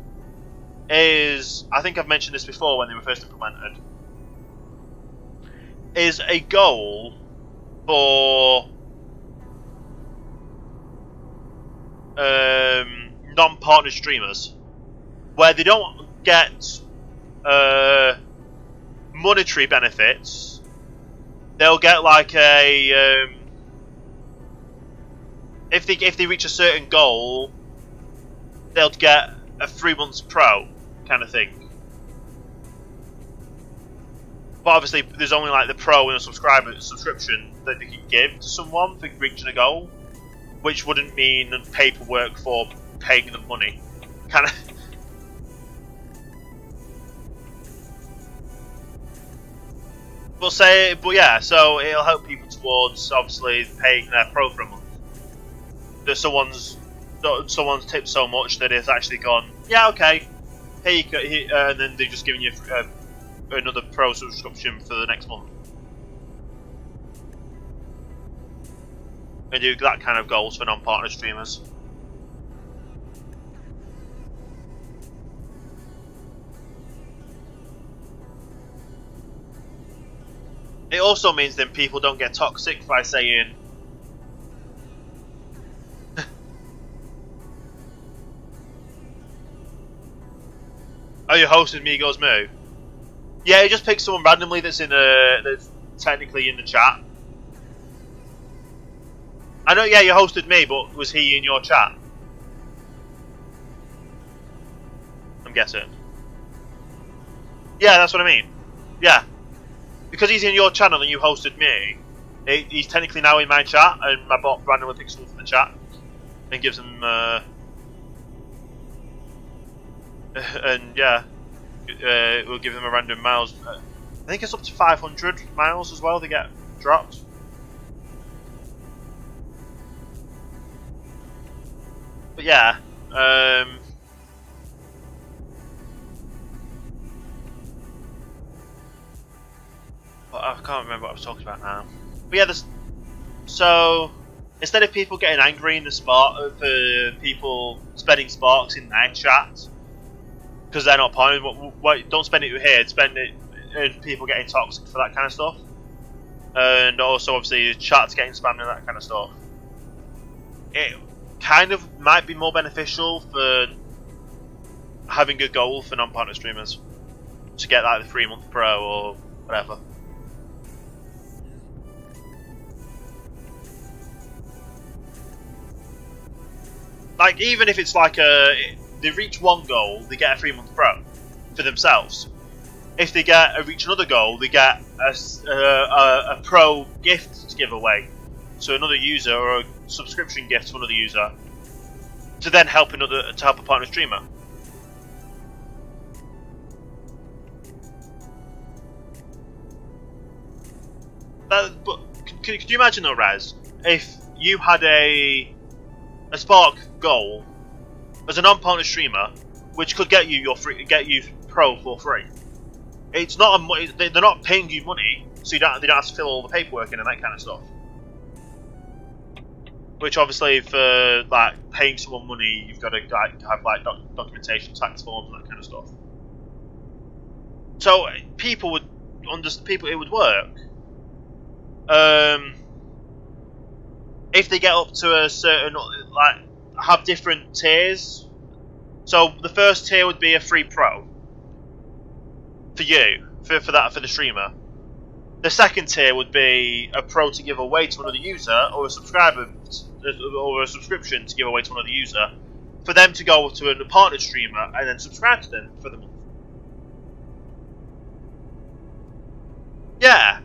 is, I think I've mentioned this before when they were first implemented, is a goal for non-partner streamers, where they don't get monetary benefits. They'll get like a if they reach a certain goal, they'll get a 3 months pro kind of thing. But obviously, there's only like the pro and a subscription that they can give to someone for reaching a goal, which wouldn't mean paperwork for paying them money, kind of. But yeah, so it'll help people towards obviously paying their pro for a month. That someone's tipped so much that it's actually gone, yeah, okay, here you go, and then they're just giving you another pro subscription for the next month. And do that kind of goals for non-partner streamers. It also means then people don't get toxic by saying, "Oh, you hosted Migos Moo?" Yeah, he just picks someone randomly that's that's technically in the chat. I know, yeah, you hosted me, but was he in your chat? I'm guessing. Yeah, that's what I mean. Yeah. Because he's in your channel and you hosted me, he's technically now in my chat, and my bot randomly picks someone from the chat and gives them, and yeah, we'll give them a random miles. I think it's up to 500 miles as well they get dropped. But yeah, I can't remember what I was talking about now. But yeah, so instead of people getting angry in the spot for people spending sparks in their chat because they're not playing, don't spend it here. Spend it in people getting toxic for that kind of stuff, and also obviously chats getting spammed and that kind of stuff. It kind of might be more beneficial for having a goal for non-partner streamers to get like the 3 month pro or whatever. Like, even if it's like they reach one goal, they get a 3 month pro for themselves. If they reach another goal, they get a pro gift to give away to another user, or a subscription gift to another user, to then help a partner streamer. But could you imagine though, Raz, if you had a Spark goal as a non-partner streamer, which could get you pro for free? It's not they're not paying you money, so they don't have to fill all the paperwork in and that kind of stuff. Which obviously, for like paying someone money, you've got to have like documentation, tax forms, and that kind of stuff. So people would it would work. If they get up to a certain, like, have different tiers. So the first tier would be a free pro for you, for the streamer. The second tier would be a pro to give away to another user, or a subscriber, or a subscription to give away to another user, for them to go to a partner streamer and then subscribe to them for the month. Yeah.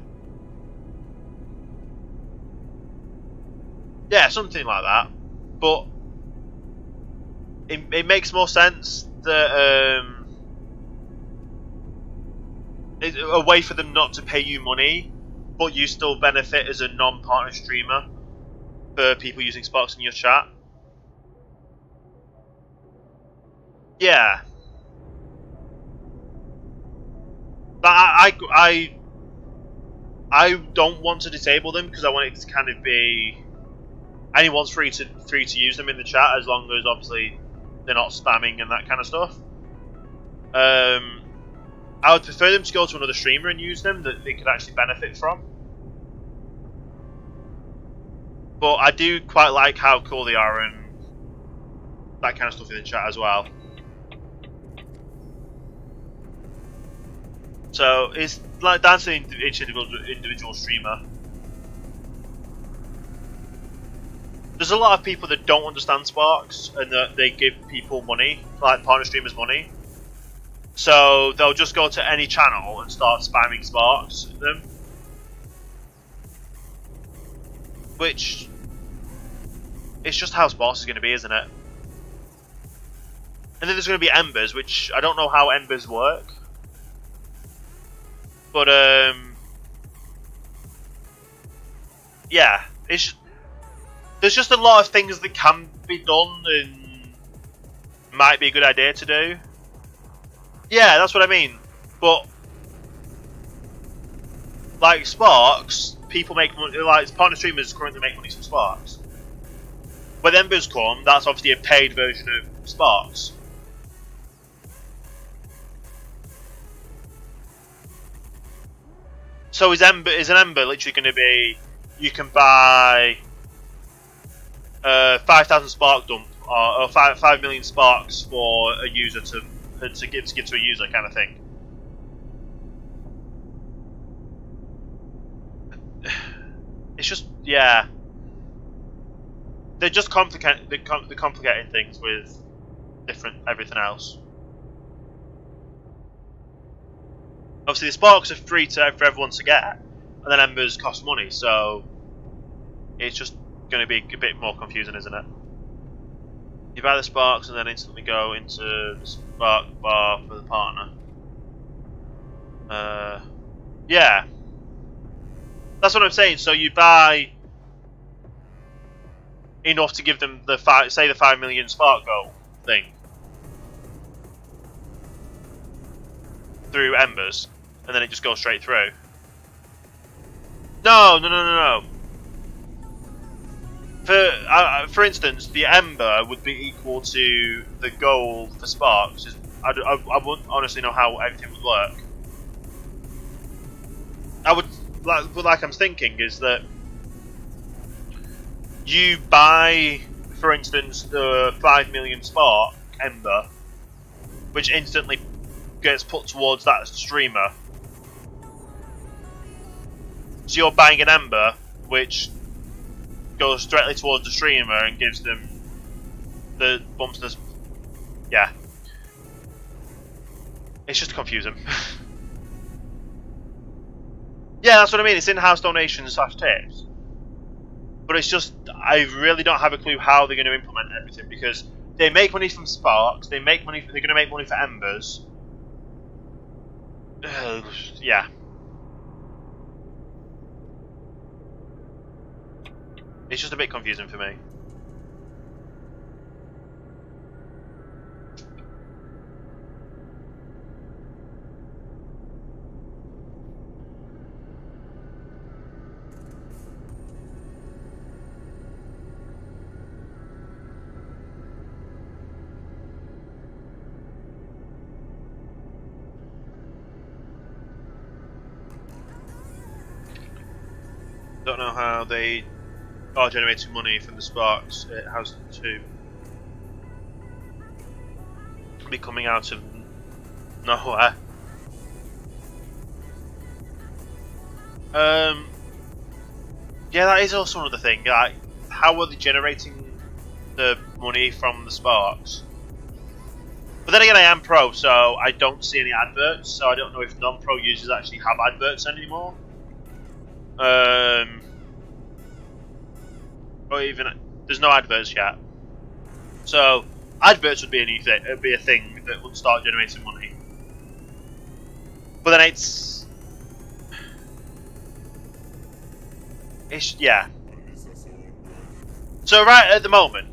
Yeah, something like that. But it makes more sense that a way for them not to pay you money, but you still benefit as a non-partner streamer for people using Sparks in your chat. Yeah. But I don't want to disable them, because I want it to kind of be anyone's free to use them in the chat, as long as obviously they're not spamming and that kind of stuff. I would prefer them to go to another streamer and use them that they could actually benefit from. But I do quite like how cool they are and that kind of stuff in the chat as well. So it's like dancing each individual streamer. There's a lot of people that don't understand Sparks and that they give people money, like partner streamers money. So they'll just go to any channel and start spamming Sparks at them. Which, it's just how Sparks is going to be, isn't it? And then there's going to be Embers, which I don't know how Embers work. But, yeah, there's just a lot of things that can be done and might be a good idea to do. Yeah, that's what I mean. But, like Sparks, people make money, like partner streamers currently make money from Sparks. When Embers come, that's obviously a paid version of Sparks. So is an Ember literally going to be, you can buy 5,000 Spark dump, or 5 million Sparks for a user to give to a user, kind of thing. It's just, yeah, they're just complicating things with everything else. Obviously, the Sparks are free for everyone to get, and then Embers cost money, so it's just going to be a bit more confusing, isn't it? You buy the Sparks and then instantly go into the Spark bar for the partner. Yeah. That's what I'm saying. So you buy enough to give them the 5 million Spark goal thing through Embers, and then it just goes straight through. No. For instance, the Ember would be equal to the goal for Sparks. I wouldn't honestly know how everything would work. Like I'm thinking is that you buy, for instance, the 5 million Spark Ember, which instantly gets put towards that streamer. So you're buying an Ember, which goes directly towards the streamer and gives them the bumps. Yeah, it's just confusing. Yeah, that's what I mean. It's in-house donations / tips. But it's just, I really don't have a clue how they're going to implement everything, because they make money from Sparks, they're going to make money for Embers. Yeah. It's just a bit confusing for me. Don't know how they are generating money from the Sparks. It has to be coming out of nowhere. Yeah, that is also another thing. Like, how are they generating the money from the Sparks? But then again, I am pro, so I don't see any adverts. So I don't know if non-pro users actually have adverts anymore. Or even there's no adverts yet. So adverts would be a new thing. It'd be a thing that would start generating money. But then it's yeah. So right at the moment,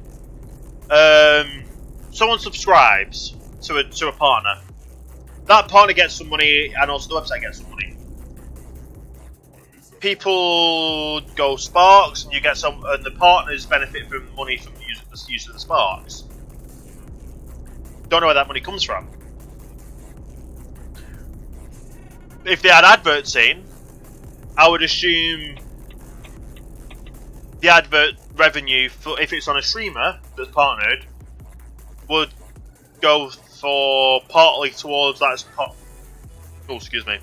someone subscribes to a partner. That partner gets some money, and also the website gets some money. People go Sparks, and you get some, and the partners benefit from money from the use of the Sparks. Don't know where that money comes from. If they had adverts in, I would assume the advert revenue for, if it's on a streamer that's partnered, would go for partly towards that. Oh, excuse me.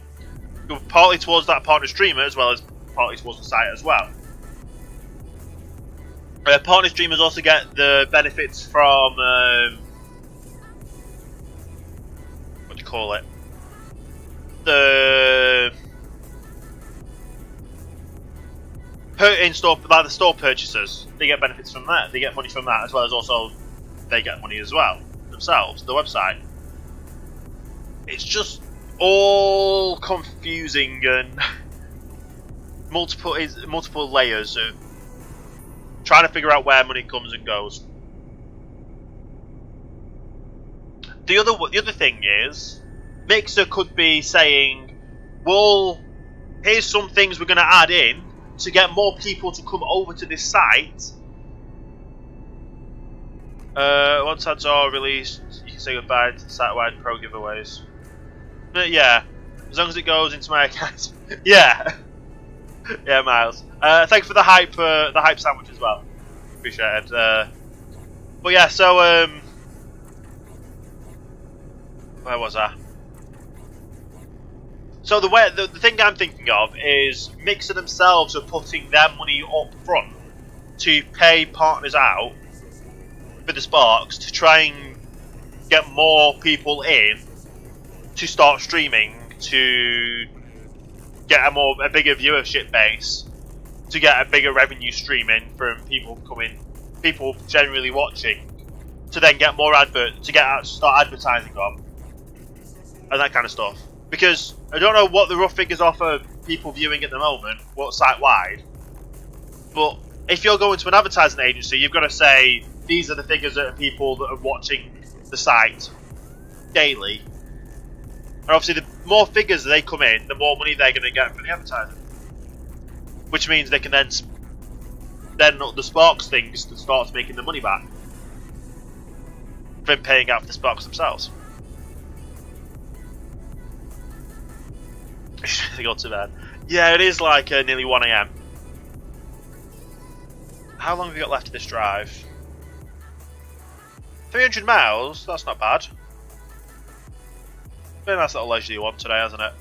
Go partly towards that partner streamer, as well as partly towards the site as well. Partner streamers also get the benefits from what do you call it? The in-store, like the store purchasers, they get benefits from that. They get money from that, as well as also they get money as well themselves. The website. It's just all confusing and multiple layers of trying to figure out where money comes and goes. The other thing is, Mixer could be saying, well, here's some things we're going to add in to get more people to come over to this site. Once ads are released, you can say goodbye to the site-wide pro giveaways. But yeah, as long as it goes into my account. Yeah. Yeah, Miles. Thanks for the hype sandwich as well. Appreciate it. But yeah, so where was I? So the thing I'm thinking of is Mixer themselves are putting their money up front to pay partners out for the Sparks to try and get more people in to start streaming, to get a bigger viewership base, to get a bigger revenue stream in from people generally watching, to then get more start advertising on and that kind of stuff. Because I don't know what the rough figures are for people viewing at the moment, what site wide, but if you're going to an advertising agency, you've got to say these are the figures of people that are watching the site daily. And obviously, the more figures they come in, the more money they're going to get from the advertising. Which means they can then the Sparks things starts making the money back from paying out for the Sparks themselves. They go to bed. Yeah, it is like nearly 1 AM. How long have we got left of this drive? 300 miles? That's not bad. Very nice little leisurely one today, hasn't it?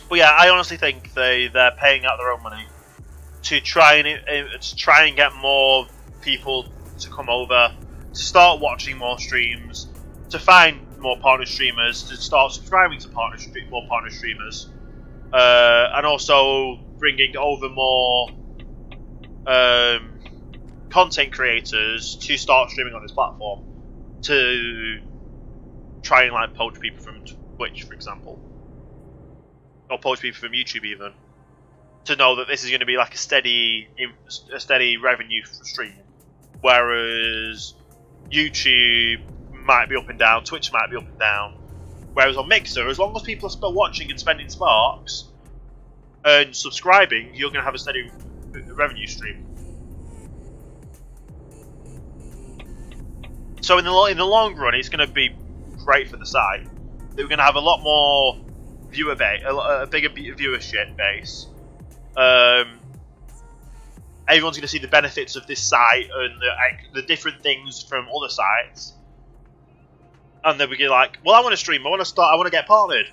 But yeah, I honestly think they're paying out their own money to try and get more people to come over, to start watching more streams, to find more partner streamers to start subscribing to more partner streamers, and also bringing over more content creators to start streaming on this platform to try and like poach people from Twitch, for example, or poach people from YouTube even, to know that this is going to be like a steady revenue stream, whereas YouTube might be up and down, Twitch might be up and down, whereas on Mixer, as long as people are still watching and spending sparks and subscribing, you're going to have a steady revenue stream. So in the long run, it's going to be great for the site. We're going to have a lot more viewer base, a bigger viewership base. Everyone's going to see the benefits of this site and the different things from other sites, and they'll be like, "Well, I want to stream. I want to get partnered.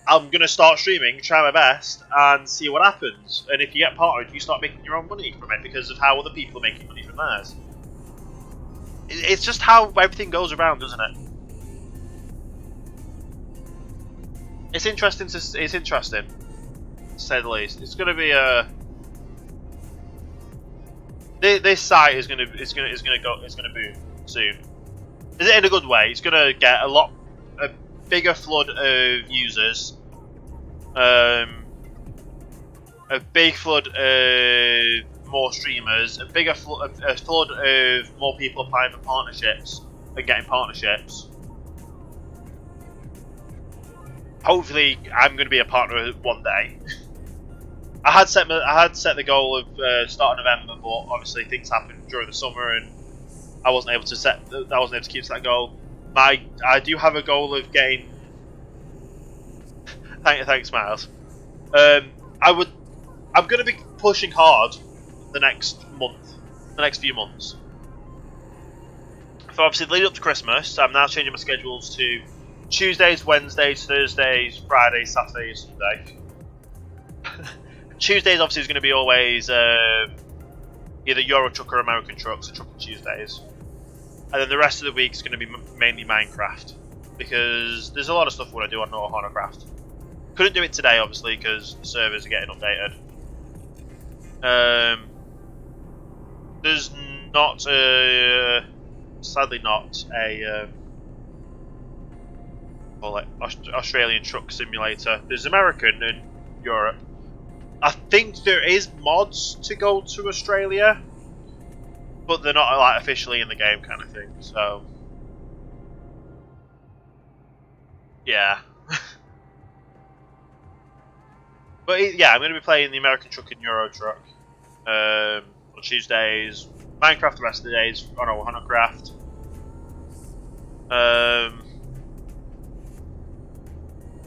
I'm going to start streaming, try my best, and see what happens. And if you get partnered, you start making your own money from it because of how other people are making money from theirs." It's just how everything goes around, doesn't it? It's interesting. To say the least. It's going to be a. This site is going to boom soon. Is it in a good way? It's going to get a bigger flood of users, a big flood of more streamers, a flood of more people applying for partnerships and getting partnerships. Hopefully, I'm going to be a partner one day. I had set the goal of start of November, but obviously things happened during the summer, and I wasn't able to keep that goal. I do have a goal of getting. Thanks, Miles. I'm going to be pushing hard the next few months. So obviously, leading up to Christmas, I'm now changing my schedules to Tuesdays, Wednesdays, Thursdays, Fridays, Saturdays, Sunday. Tuesdays obviously is going to be always either Euro Truck or American Truck, so Truck Tuesdays. And then the rest of the week is going to be mainly Minecraft, because there's a lot of stuff I want to do on Hornercraft. Couldn't do it today, obviously, because the servers are getting updated. There's not, sadly not, a Australian truck simulator. There's American in Europe. I think there is mods to go to Australia, but they're not like officially in the game, kind of thing. So, yeah. But yeah, I'm going to be playing the American Truck and Euro Truck on Tuesdays. Minecraft the rest of the days on Hornercraft.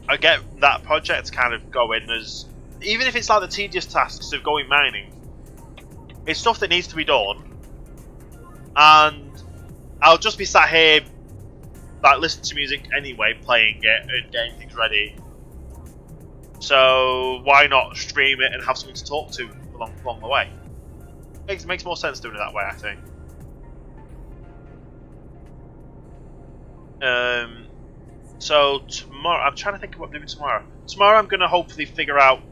I get that project kind of going as. Even if it's like the tedious tasks of going mining, it's stuff that needs to be done, and I'll just be sat here, like listening to music anyway, playing it and getting things ready. So why not stream it and have something to talk to along the way? Makes more sense doing it that way, I think. So tomorrow, I'm trying to think of what I'm doing tomorrow. Tomorrow I'm going to hopefully figure out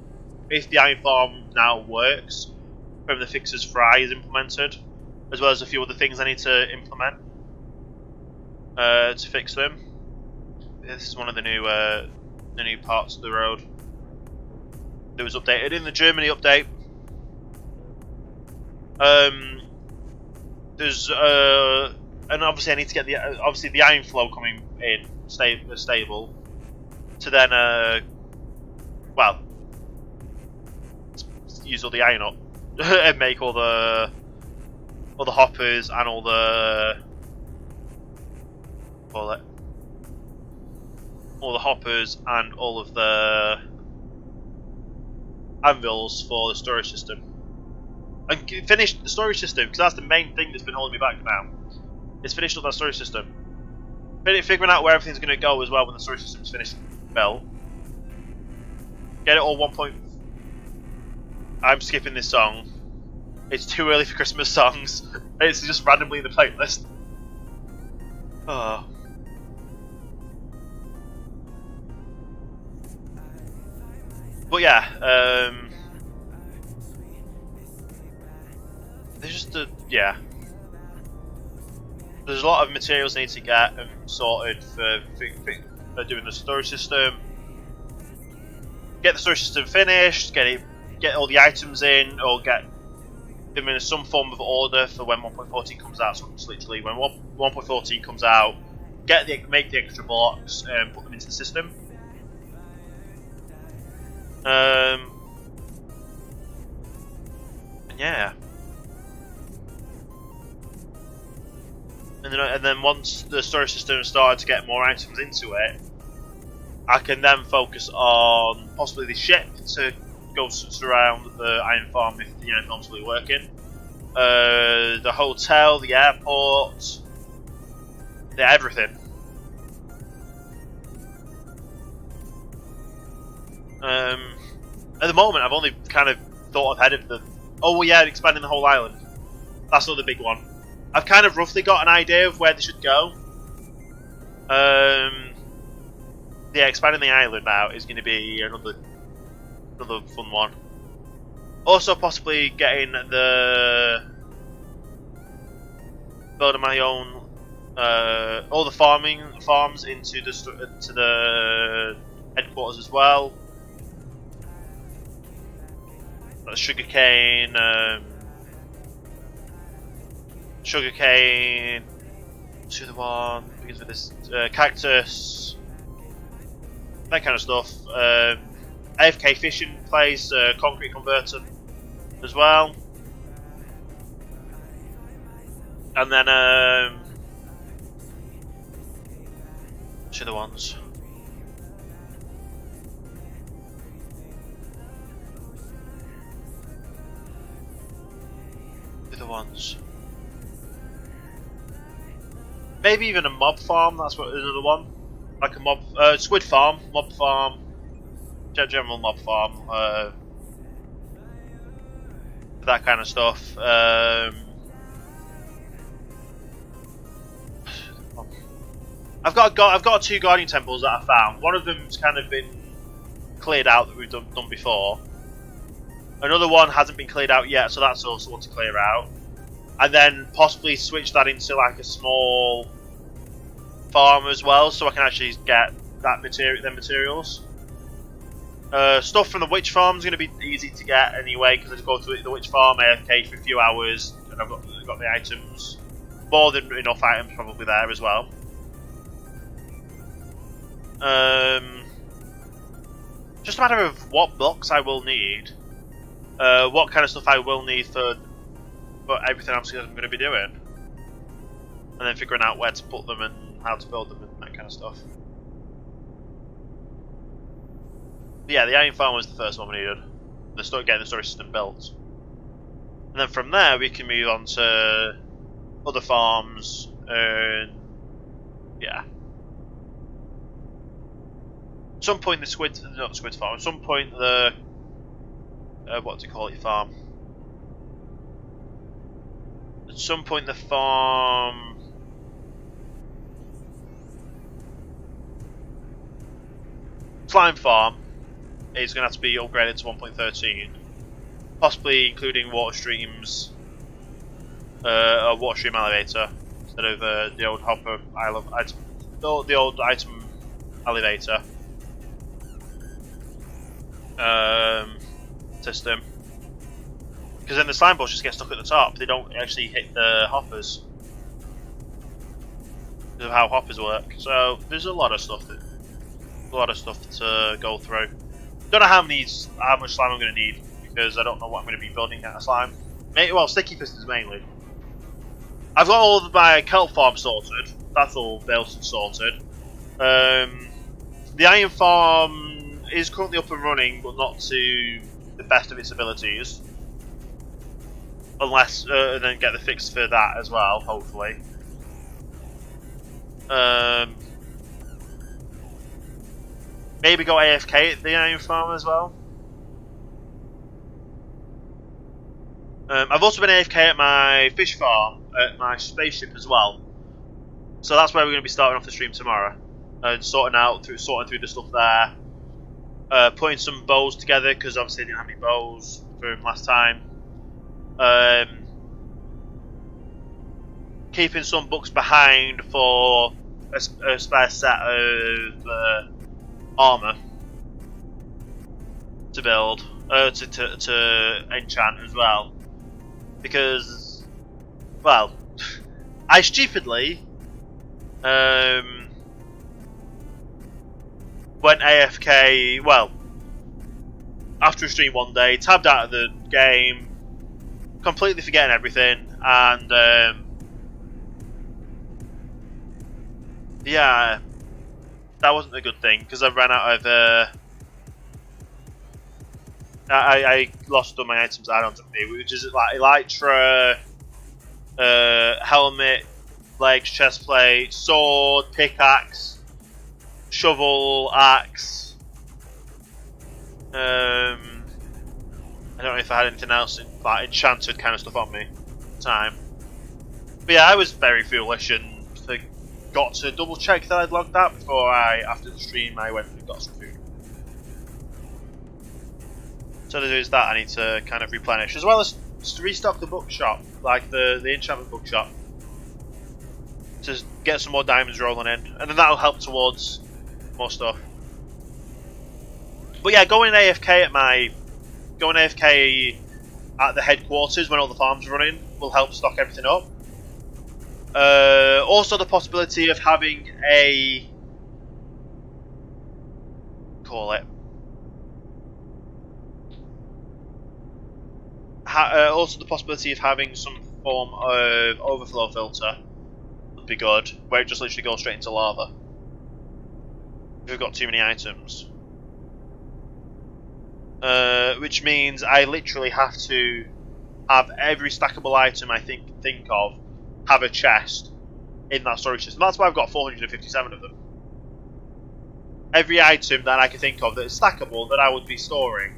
if the iron farm now works, whether the fixes fry is implemented, as well as a few other things I need to implement to fix them. This is one of the new parts of the road that was updated in the Germany update. There's and obviously I need to get the iron flow coming in stable to then use all the iron up and make all the hoppers and all the hoppers and all of the anvils for the storage system, and finish the storage system, because that's the main thing that's been holding me back now. It's finished up that storage system, figuring out where everything's going to go as well when the storage system's finished built. Get it all 1. I'm skipping this song. It's too early for Christmas songs. It's just randomly in the playlist. Oh. But yeah, there's just yeah. There's a lot of materials I need to get sorted for doing the storage system. Get the storage system finished, get all the items in, or get them in some form of order for when 1.14 comes out. So it's literally when 1.14 comes out, make the extra blocks and put them into the system. And yeah. And then once the storage system started to get more items into it, I can then focus on possibly the ship to go surround the iron farm if the iron farm's fully working. The hotel, the airport, everything. At the moment, I've only kind of thought ahead of the. Oh yeah, expanding the whole island. That's another big one. I've kind of roughly got an idea of where they should go. Yeah, expanding the island out is going to be another fun one. Also, possibly getting building my own all the farms into the headquarters as well. That's sugarcane. Sugarcane, to the one because of this cactus, that kind of stuff. AFK fishing place, concrete converter as well, and then to the ones. The ones. Maybe even a mob farm. That's what another one, like a mob, squid farm, mob farm, general mob farm, that kind of stuff. I've got 2 guardian temples that I found. One of them's kind of been cleared out that we've done before. Another one hasn't been cleared out yet, so that's also one to clear out. And then possibly switch that into like a small farm as well, so I can actually get that materials. Stuff from the witch farm is going to be easy to get anyway, because I just go to the witch farm, AFK for a few hours, and I've got the items. More than enough items probably there as well. Just a matter of what blocks I will need, what kind of stuff I will need for everything else I'm going to be doing, and then figuring out where to put them and how to build them and that kind of stuff. But yeah, the iron farm was the first one we needed. Getting the storage system built, and then from there we can move on to other farms and yeah. At some point not the squid farm. At some point the what do you call it, farm? At some point the farm slime farm is going to have to be upgraded to 1.13, possibly including water streams, a water stream elevator instead of the old hopper the old item elevator system. Because then the slime balls just get stuck at the top. They don't actually hit the hoppers because of how hoppers work. So there's a lot of stuff to go through. Don't know how much slime I'm going to need, because I don't know what I'm going to be building out of slime. Well, sticky pistons mainly. I've got all of my kelp farm sorted. That's all built and sorted. The iron farm is currently up and running, but not to the best of its abilities. Unless, and then get the fix for that as well, hopefully. Maybe go AFK at the iron farm as well. I've also been AFK at my fish farm, at my spaceship as well. So that's where we're going to be starting off the stream tomorrow. And sorting through the stuff there. Putting some bows together, because obviously I didn't have any bows from last time. Keeping some books behind for a spare set of armour to build, to enchant as well. Because, well, I stupidly went AFK, well, after a stream one day, tabbed out of the game, completely forgetting everything, and yeah, that wasn't a good thing, because I ran out of, I lost all my items add-on to me, which is like Elytra, helmet, legs, chest plate, sword, pickaxe, shovel, axe. I don't know if I had anything else like enchanted kind of stuff on me at the time. But yeah, I was very foolish and got to double check that I'd logged that before after the stream, I went and got some food. So there's that I need to kind of replenish, as well as restock the bookshop, like the enchantment bookshop, to get some more diamonds rolling in, and then that'll help towards more stuff. But yeah, going AFK at the headquarters when all the farms are running will help stock everything up. Also, the possibility of having also the possibility of having some form of overflow filter would be good, where it just literally goes straight into lava if we've got too many items. Which means I literally have to have every stackable item I think of have a chest in that storage system. That's why I've got 457 of them. Every item that I can think of that is stackable that I would be storing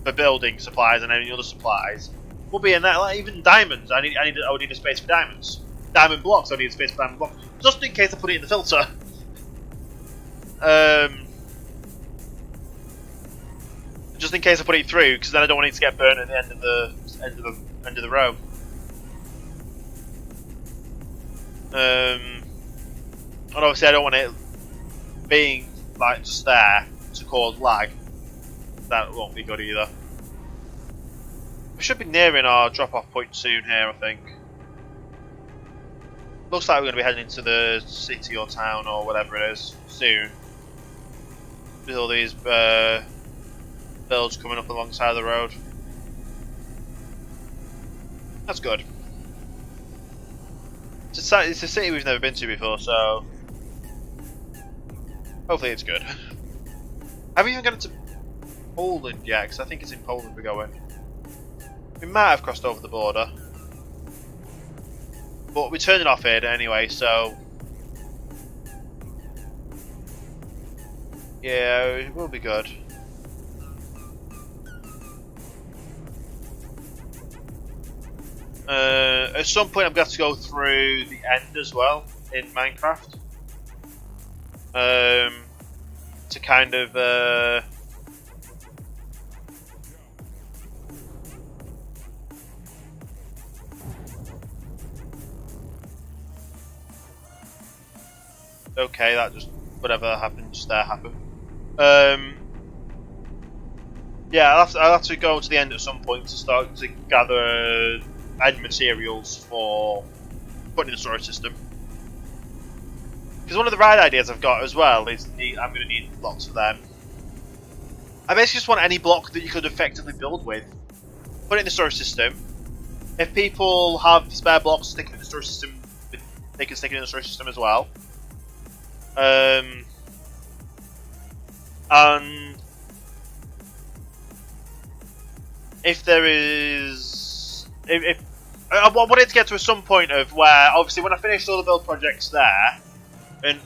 for building supplies and any other supplies will be in there. Like even diamonds, I would need a space for diamonds. Diamond blocks, I need a space for diamond blocks, just in case I put it in the filter. Just in case I put it through, because then I don't want it to get burnt at the end of the row. And obviously I don't want it being like just there to cause lag. That won't be good either. We should be nearing our drop-off point soon here, I think. Looks like we're going to be heading into the city or town or whatever it is soon. With all these builds coming up alongside the road. That's good. It's a city we've never been to before, so hopefully it's good. Have we even got into Poland yet? Because I think it's in Poland we're going. We might have crossed over the border, but we're turning off here anyway, so yeah, it will be good. At some point I'm going to have to go through the end as well in Minecraft to kind of okay, that just whatever happened just there happened. Yeah, I'll have to go to the end at some point to start to gather end materials for putting in the storage system. Because one of the right ideas I've got as well is I'm going to need blocks of them. I basically just want any block that you could effectively build with. Put it in the storage system. If people have spare blocks, stick it in the storage system. They can stick it in the storage system as well. And if there is, if I wanted to get to some point of where, obviously, when I finished all the build projects there, and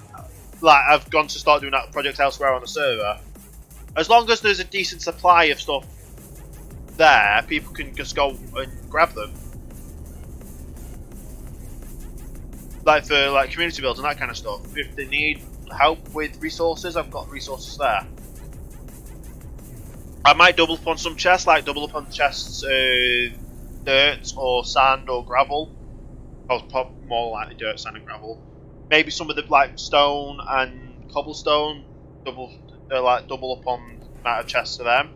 like I've gone to start doing that project elsewhere on the server, as long as there's a decent supply of stuff there, people can just go and grab them. Like for like community builds and that kind of stuff. If they need help with resources, I've got resources there. I might double up on some chests, like double up on chests, dirt or sand or gravel. Or more likely dirt, sand and gravel. Maybe some of the like stone and cobblestone. Double up on the amount of chests for them.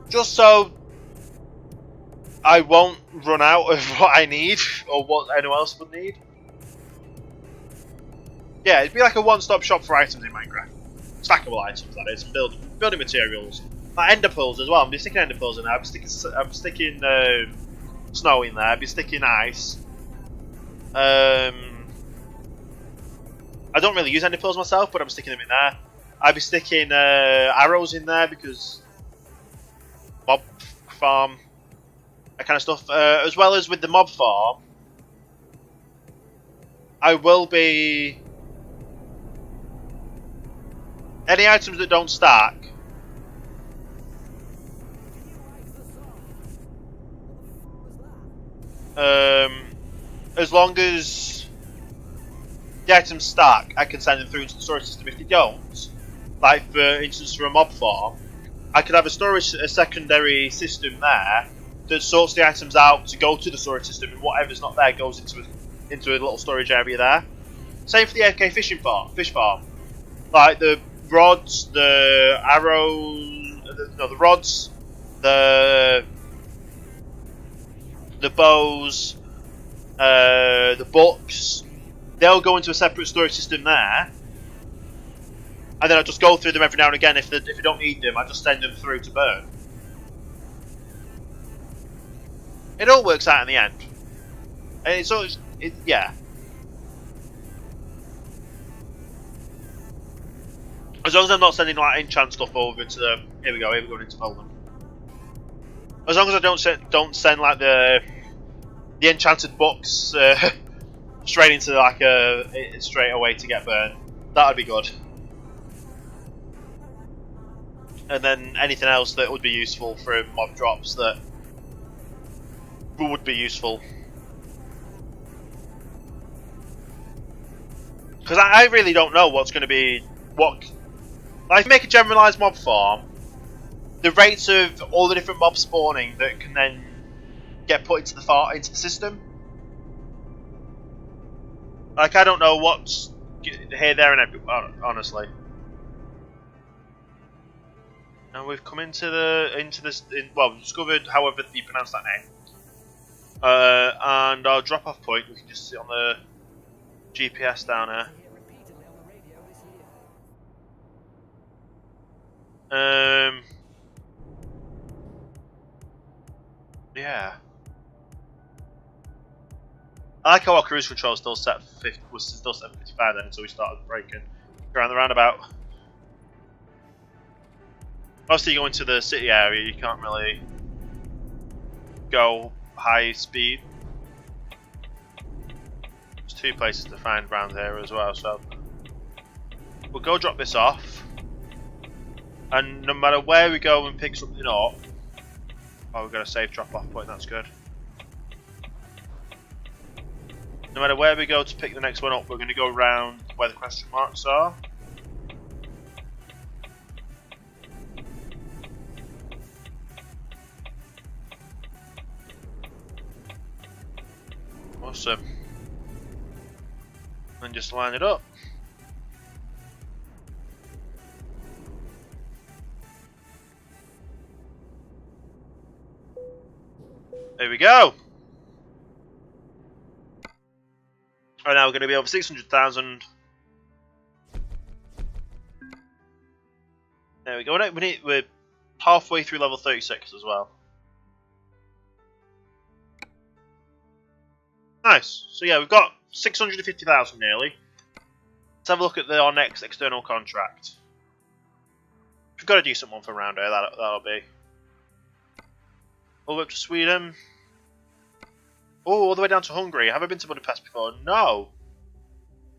Just so I won't run out of what I need or what anyone else would need. Yeah, it'd be like a one-stop shop for items in Minecraft. Stackable items, that is, and building materials. Like ender pearls as well. I'm be sticking ender pearls in there. I'm sticking snow in there. I'd be sticking ice. I don't really use ender pearls myself, but I'm sticking them in there. I'd be sticking arrows in there because mob farm, that kind of stuff. As well as with the mob farm, I will be any items that don't stack. As long as the items stack, I can send them through into the storage system. If they don't, like for instance for a mob farm, I could have a secondary system there that sorts the items out to go to the storage system, and whatever's not there goes into a little storage area there. Same for the AFK fish farm. Like the rods, the arrows, the rods, the bows, the books, they'll go into a separate storage system there, and then I'll just go through them every now and again. If I don't need them, I just send them through to burn. It all works out in the end, and it's always yeah. As long as I'm not sending like enchant stuff over into the here we go into Poland. As long as I don't send like the enchanted books straight into like straight away to get burned, that would be good. And then anything else that would be useful for mob drops that would be useful. Because I really don't know what's going to be what. Like, if you make a generalised mob farm, the rates of all the different mobs spawning that can then get put into the system. Like, I don't know what's here, there, and everywhere, honestly. And we've come into this. Well, we've discovered, however you pronounce that name. And our drop-off point, we can just see on the GPS down here. Yeah. I like how our cruise control was still set 55 then until we started braking around the roundabout. Obviously, you go into the city area, you can't really go high speed. There's two places to find around here as well, so we'll go drop this off. And no matter where we go and pick something up, oh, we've got a safe drop-off point, that's good. No matter where we go to pick the next one up, we're going to go around where the question marks are. Awesome. And just line it up. There we go. Right now we're going to be over 600,000. There we go. We're halfway through level 36 as well. Nice. So yeah, we've got 650,000 nearly. Let's have a look at our next external contract. We've got a decent one for around here. That'll be. All the way up to Sweden. Oh, all the way down to Hungary. Have I been to Budapest before? No.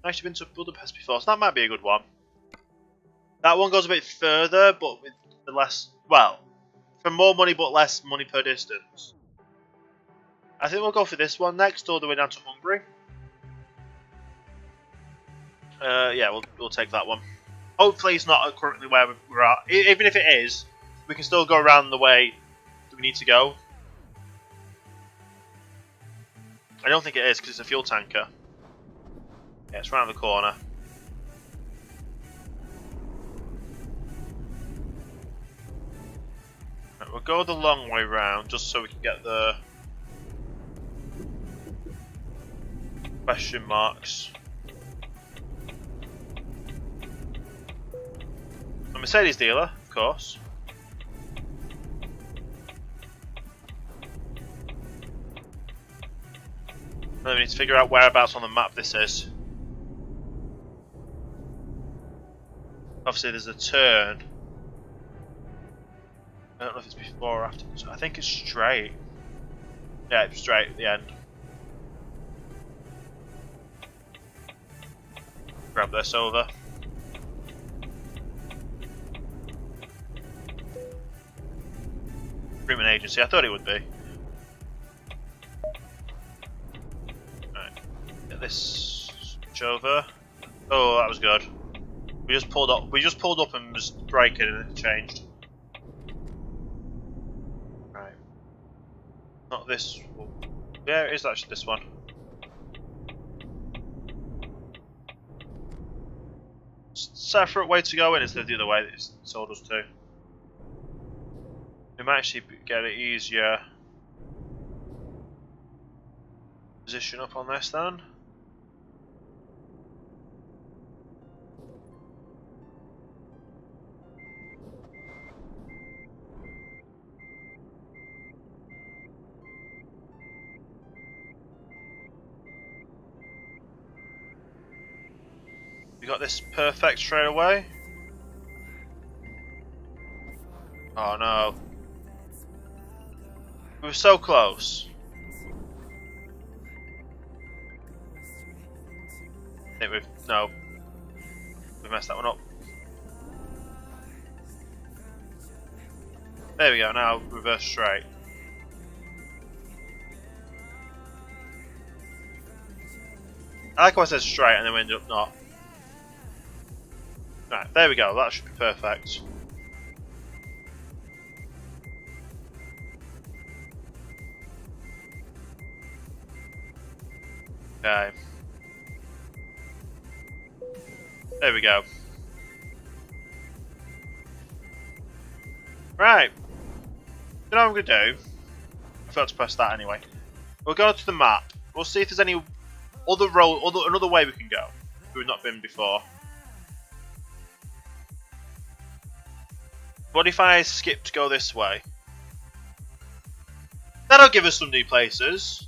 I've actually been to Budapest before, so that might be a good one. That one goes a bit further, but with the less, well, for more money but less money per distance. I think we'll go for this one next, all the way down to Hungary. Yeah, we'll take that one. Hopefully it's not currently where we're at. Even if it is, we can still go around the way that we need to go. I don't think it is because it's a fuel tanker. Yeah, it's round the corner. Right, we'll go the long way round just so we can get the question marks. A Mercedes dealer, of course. And then we need to figure out whereabouts on the map this is. Obviously there's a turn. I don't know if it's before or after. I think it's straight. Yeah, it's straight at the end. Grab this over. Recruitment agency, I thought it would be. Right, get this switch over. Oh, that was good. We just pulled up and was braking and it changed. Right. Not this. Yeah, it is actually this one. Separate way to go in instead of the other way that it's told us to. We might actually get it easier. Position up on this then. We got this perfect straight away. Oh no. We were so close. I think we've messed that one up. There we go, now reverse straight. I like how I said straight and then we ended up not. Right, there we go, that should be perfect. Okay. There we go. Right. You know what I'm going to do? I forgot to press that anyway. We'll go to the map. We'll see if there's any other road, another way we can go. We've not been before. What if I skip to go this way? That'll give us some new places.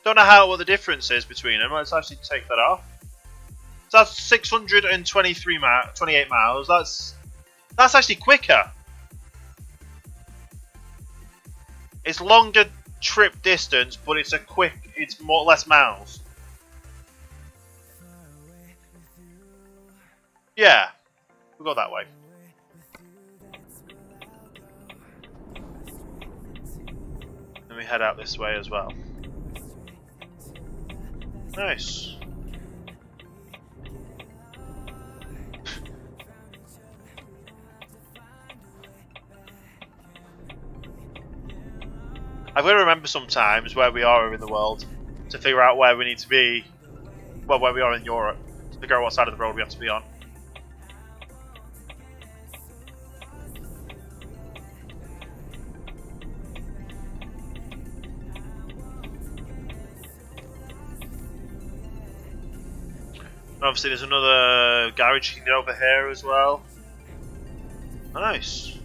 Don't know what the difference is between them. Let's actually take that off. So that's 28 miles. That's actually quicker. It's longer trip distance, but it's less miles. Yeah, we'll go that way. Then we head out this way as well. Nice. I've got to remember sometimes where we are in the world to figure out where we need to be. Well, where we are in Europe to figure out what side of the road we have to be on. Obviously there's another garage you can get over here as well. Nice.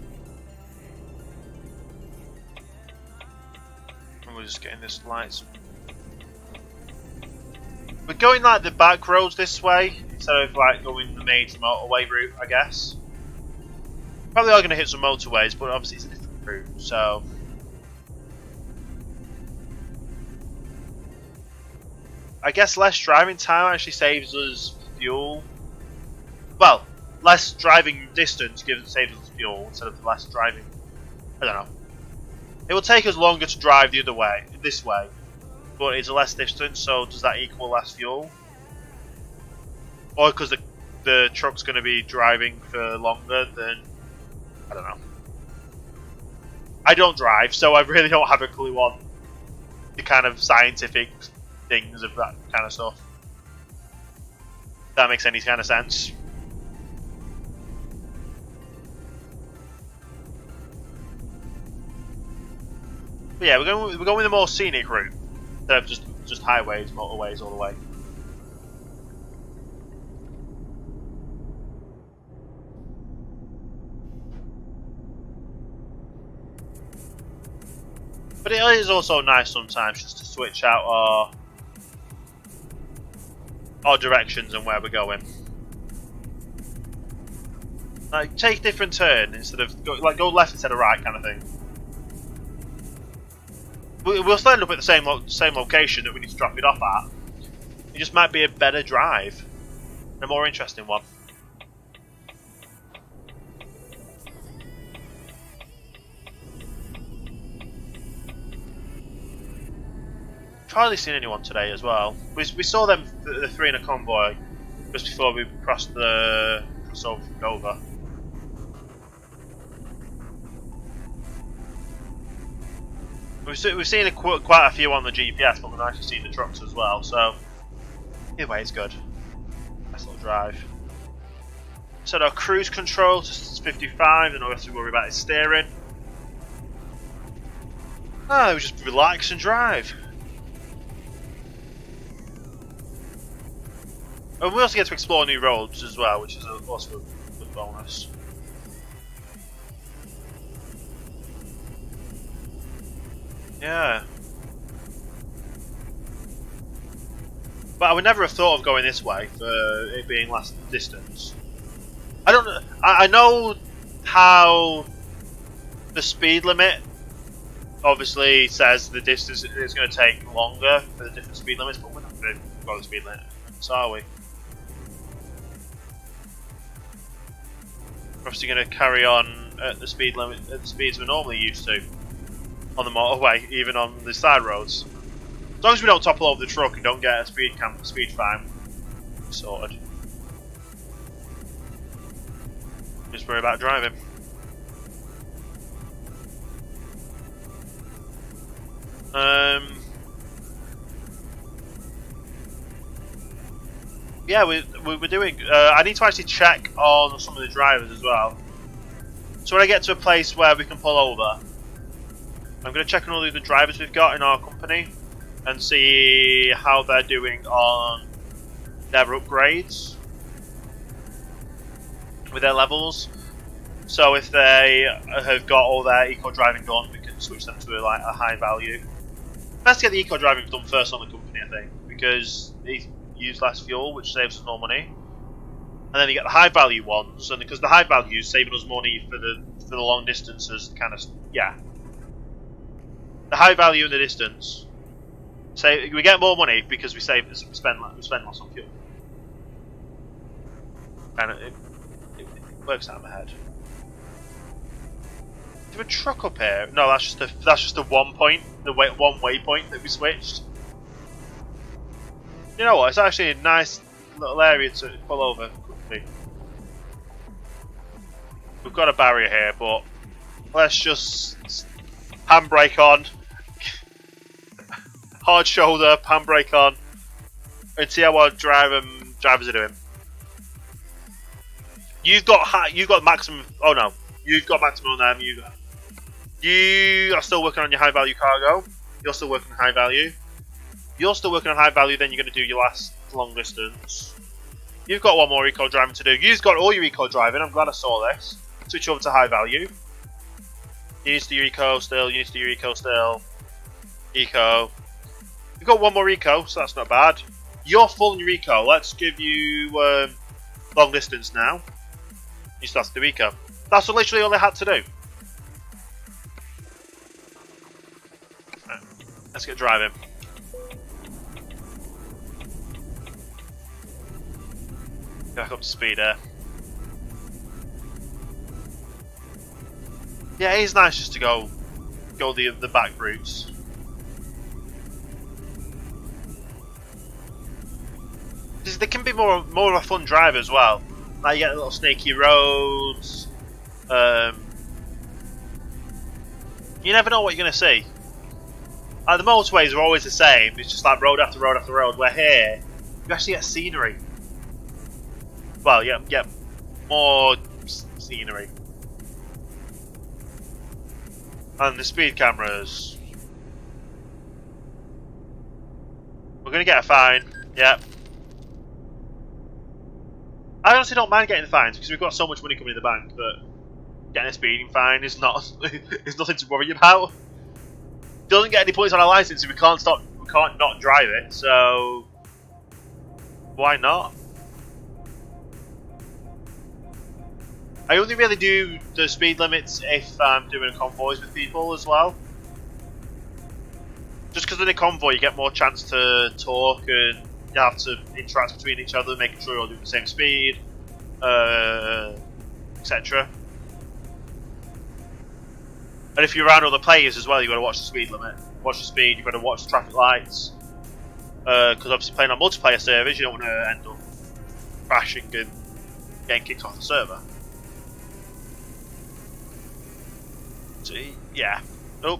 And we're just getting this lights. We're going like the back roads this way instead of like going the main motorway route, I guess. Probably are going to hit some motorways, but obviously it's a different route, so. I guess less driving time actually saves us fuel. Well, less driving distance saves us fuel instead of less driving. I don't know. It will take us longer to drive the other way, this way, but it's a less distance. So does that equal less fuel? or because the truck's going to be driving for longer than, I don't know. I don't drive, so I really don't have a clue on the kind of scientific things of that kind of stuff. If that makes any kind of sense. But yeah, we're going with the more scenic route instead of just highways, motorways all the way. But it is also nice sometimes just to switch out our directions and where we're going. Like take different turn instead of go left instead of right kind of thing. We'll still end up at the same location that we need to drop it off at. It just might be a better drive, and a more interesting one. Hardly seen anyone today as well. We saw them the three in a convoy just before we crossed over from Dover. We've seen quite a few on the GPS, but we've actually seen the trucks as well. So either way, it's good. Nice little drive. Set our cruise control to 55, and all we have to worry about is steering. We just relax and drive. And we also get to explore new roads as well, which is also a good bonus. Yeah. But I would never have thought of going this way for it being last distance. I don't know. I know how the speed limit obviously says the distance is going to take longer for the different speed limits, but we're not going to go the speed limit, are we? We're obviously going to carry on at the speed limit, at the speeds we're normally used to on the motorway, even on the side roads. As long as we don't topple over the truck and don't get a speed fine, we're sorted. Just worry about driving. Yeah, we're doing. I need to actually check on some of the drivers as well. So when I get to a place where we can pull over, I'm going to check on all the other drivers we've got in our company and see how they're doing on their upgrades with their levels. So if they have got all their eco driving done, we can switch them to a high value. Best to get the eco driving done first on the company, I think, because they use less fuel, which saves us more money. And then you get the high value ones, and because the high value is saving us money for the long distances, kind of the high value in the distance. We get more money because we spend less on fuel. And it works out in my head. Is there a truck up here? No, that's just a one point, one waypoint that we switched. You know what? It's actually a nice little area to pull over quickly. We've got a barrier here, but let's just handbrake on, hard shoulder, handbrake on, and see how our drivers are doing. You've got maximum. Oh no, you've got maximum on them. You are still working on your high value cargo. You're still working on high value. You're still working on high value. Then you're going to do your last long distance. You've got one more eco driving to do. You've got all your eco driving. I'm glad I saw this. Switch over to high value. You need to do your eco still. You need to do your eco still. Eco. You've got one more eco, so that's not bad. You're full in your eco. Let's give you long distance now. You still have to do eco. That's literally all I had to do. Right, let's get driving. Back up to speed here. Yeah, it is nice just to go the back routes. They can be more of a fun drive as well. Like you get little snaky roads. You never know what you're going to see. Like the motorways are always the same. It's just like road after road after road. Where here, you actually get scenery. Well, yeah, get more scenery. And the speed cameras. We're going to get a fine. Yep. I honestly don't mind getting the fines because we've got so much money coming in the bank that getting a speeding fine is not is nothing to worry about. Doesn't get any points on our license and we can't not drive it, so why not? I only really do the speed limits if I'm doing convoys with people as well. Just because in a convoy you get more chance to talk and you have to interact between each other, making sure you're all doing the same speed, etc. And if you're around other players as well, you've got to watch the speed limit, watch the speed, you've got to watch the traffic lights. Because obviously playing on multiplayer servers, you don't want to end up crashing and getting kicked off the server. So, yeah. Oh.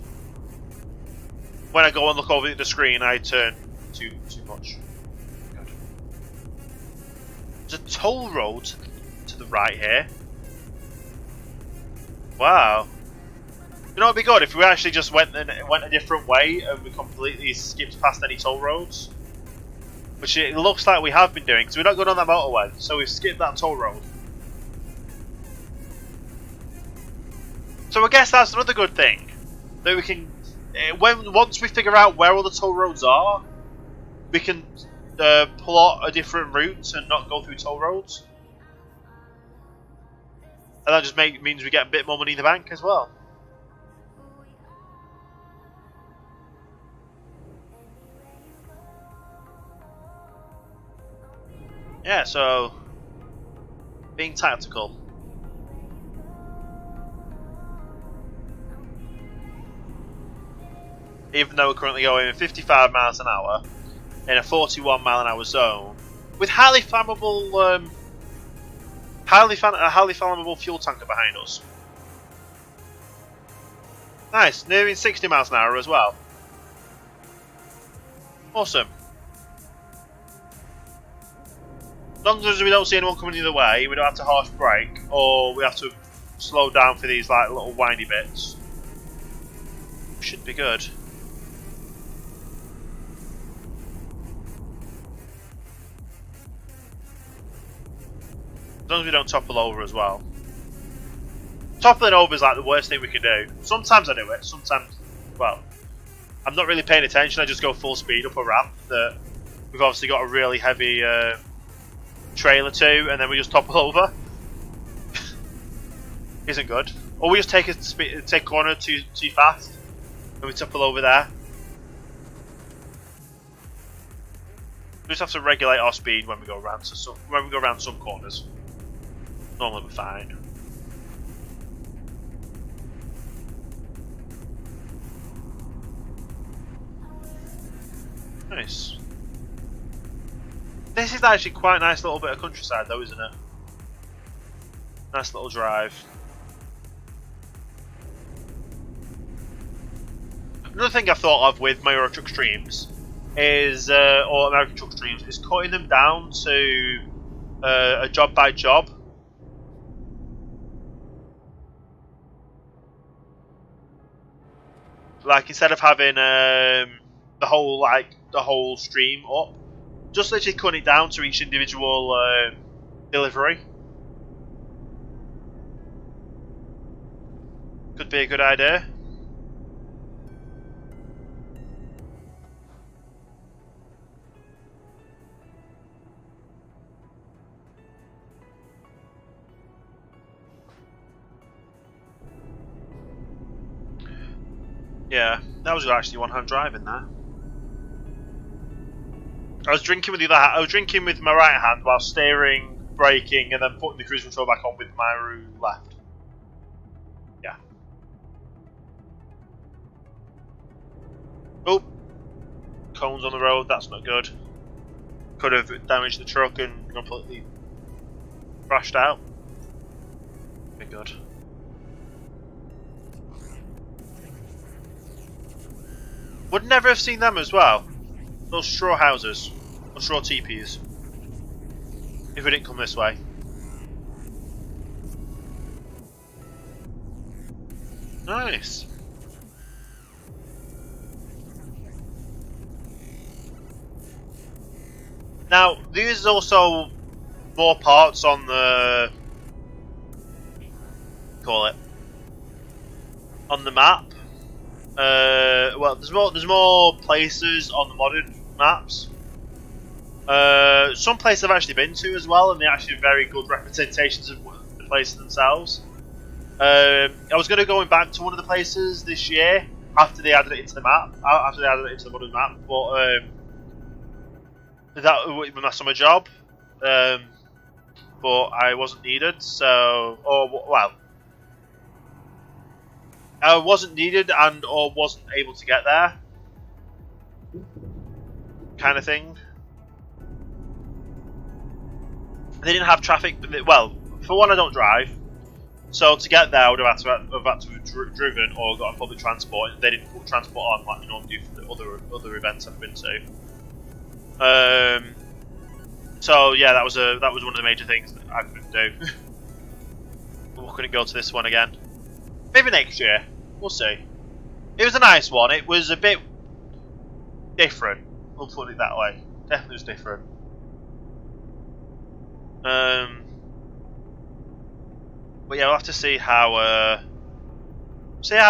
When I go and look over the screen, I turn too much. Good. There's a toll road to the right here. Wow. You know, it'd be good if we actually just went a different way and we completely skipped past any toll roads. Which it looks like we have been doing, because we're not going on that motorway, so we've skipped that toll road. So I guess that's another good thing. That we can, once we figure out where all the toll roads are, we can plot a different route and not go through toll roads. And that just means we get a bit more money in the bank as well. Yeah, so being tactical. Even though we're currently going 55 miles an hour in a 41 mile an hour zone with highly flammable fuel tanker behind us. Nice, nearing 60 miles an hour as well. Awesome. As long as we don't see anyone coming either way, we don't have to harsh brake, or we have to slow down for these like little windy bits. Should be good. As long as we don't topple over as well. Toppling over is like the worst thing we can do. Sometimes I do it, sometimes, well, I'm not really paying attention, I just go full speed up a ramp that we've obviously got a really heavy trailer to, and then we just topple over. Isn't good. Or we just take a corner too fast, and we topple over there. We just have to regulate our speed when we go around some corners. Normally we're fine. Nice. This is actually quite a nice little bit of countryside though, isn't it? Nice little drive. Another thing I've thought of with my Euro Truck streams is, or American Truck streams, is cutting them down to a job by job. Like instead of having the whole stream up, just literally cutting it down to each individual delivery. Could be a good idea. Yeah, that was actually one-hand driving there. I was drinking with the other hand. I was drinking with my right hand while steering, braking, and then putting the cruise control back on with my left. Yeah. Oh, cones on the road. That's not good. could have damaged the truck and completely crashed out. Very good. Would never have seen them as well. Those straw houses. Or straw teepees. If we didn't come this way. Nice. Now, there's also more parts on the on the map. Well, there's more places on the modern maps. Some places I've actually been to as well, and they're actually very good representations of the places themselves. I was going to go back to one of the places this year after they added it into the map, after they added it into the modern map, but that was my summer job, but I wasn't needed, so, well, I wasn't needed and or wasn't able to get there, kind of thing. They didn't have traffic, well, for one I don't drive, so to get there I would have had to have driven or got on public transport. They didn't put transport on like they normally do for the other events I've been to. So yeah, that was one of the major things that I couldn't do. We couldn't go to this one again. Maybe next year. We'll see. It was a nice one. It was a bit different. We'll put it that way. Definitely was different. But yeah, we'll have to see how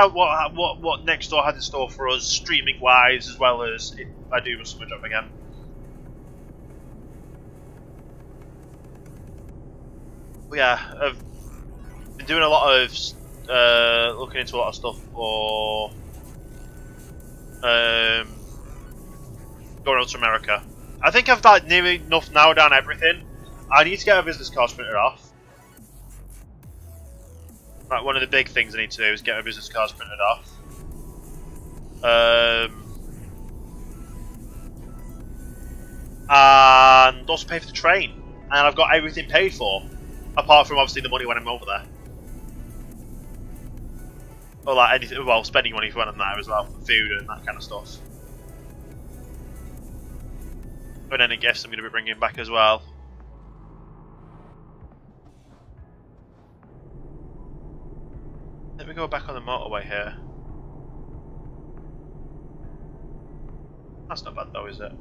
what next door had in store for us, streaming wise, as well as if I do my summer job again. But yeah, I've been doing a lot of looking into a lot of stuff for going out to America. I think I've like nearly enough narrowed down everything. I need to get a business card printed off. Like one of the big things I need to do is get my business cards printed off. And also pay for the train. And I've got everything paid for. Apart from obviously the money when I'm over there. Or like anything, well, spending money for when I'm there as well, for food and that kind of stuff. And any gifts I'm going to be bringing back as well. Let me go back on the motorway here. That's not bad though, is it?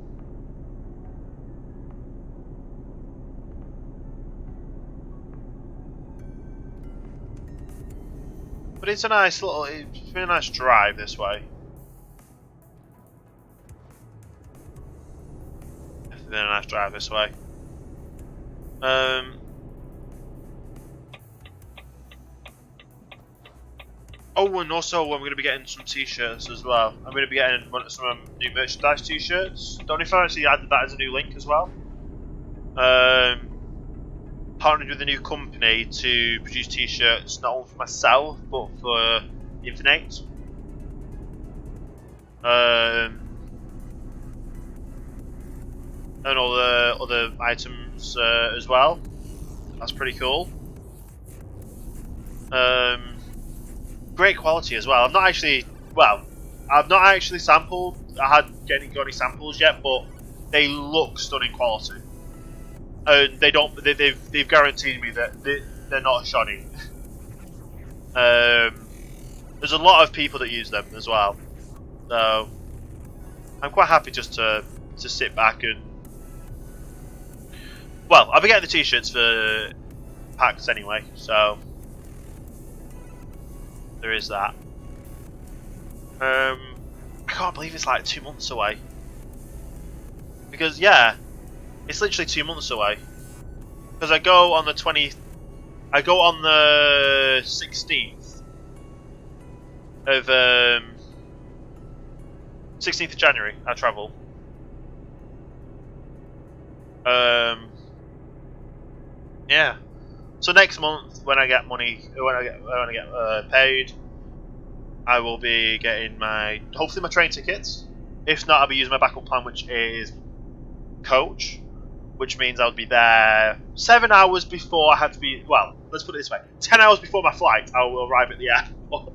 But it's a nice little, it's been a nice drive this way. It's been a nice drive this way. Oh, and also I'm going to be getting some t-shirts as well. I'm going to be getting some new merchandise t-shirts. Don't know if I actually added that as a new link as well. Partnered with a new company to produce t-shirts not only for myself but for Infinite. And all the other items as well. That's pretty cool. Great quality as well. I've not actually sampled. I hadn't got any samples yet, but they look stunning quality. And they've guaranteed me that they're not shoddy. There's a lot of people that use them as well, so I'm quite happy just to sit back and, well, I'll be getting the t-shirts for PAX anyway, so there is that. I can't believe it's like 2 months away, because yeah, it's literally 2 months away. Because I go on the 16th of 16th of January. I travel. Yeah. So next month, when I get money, when I get paid, I will be getting hopefully my train tickets. If not, I'll be using my backup plan, which is coach. which means I'll be there 7 hours before I had to be. Well, let's put it this way: 10 hours before my flight, I will arrive at the airport.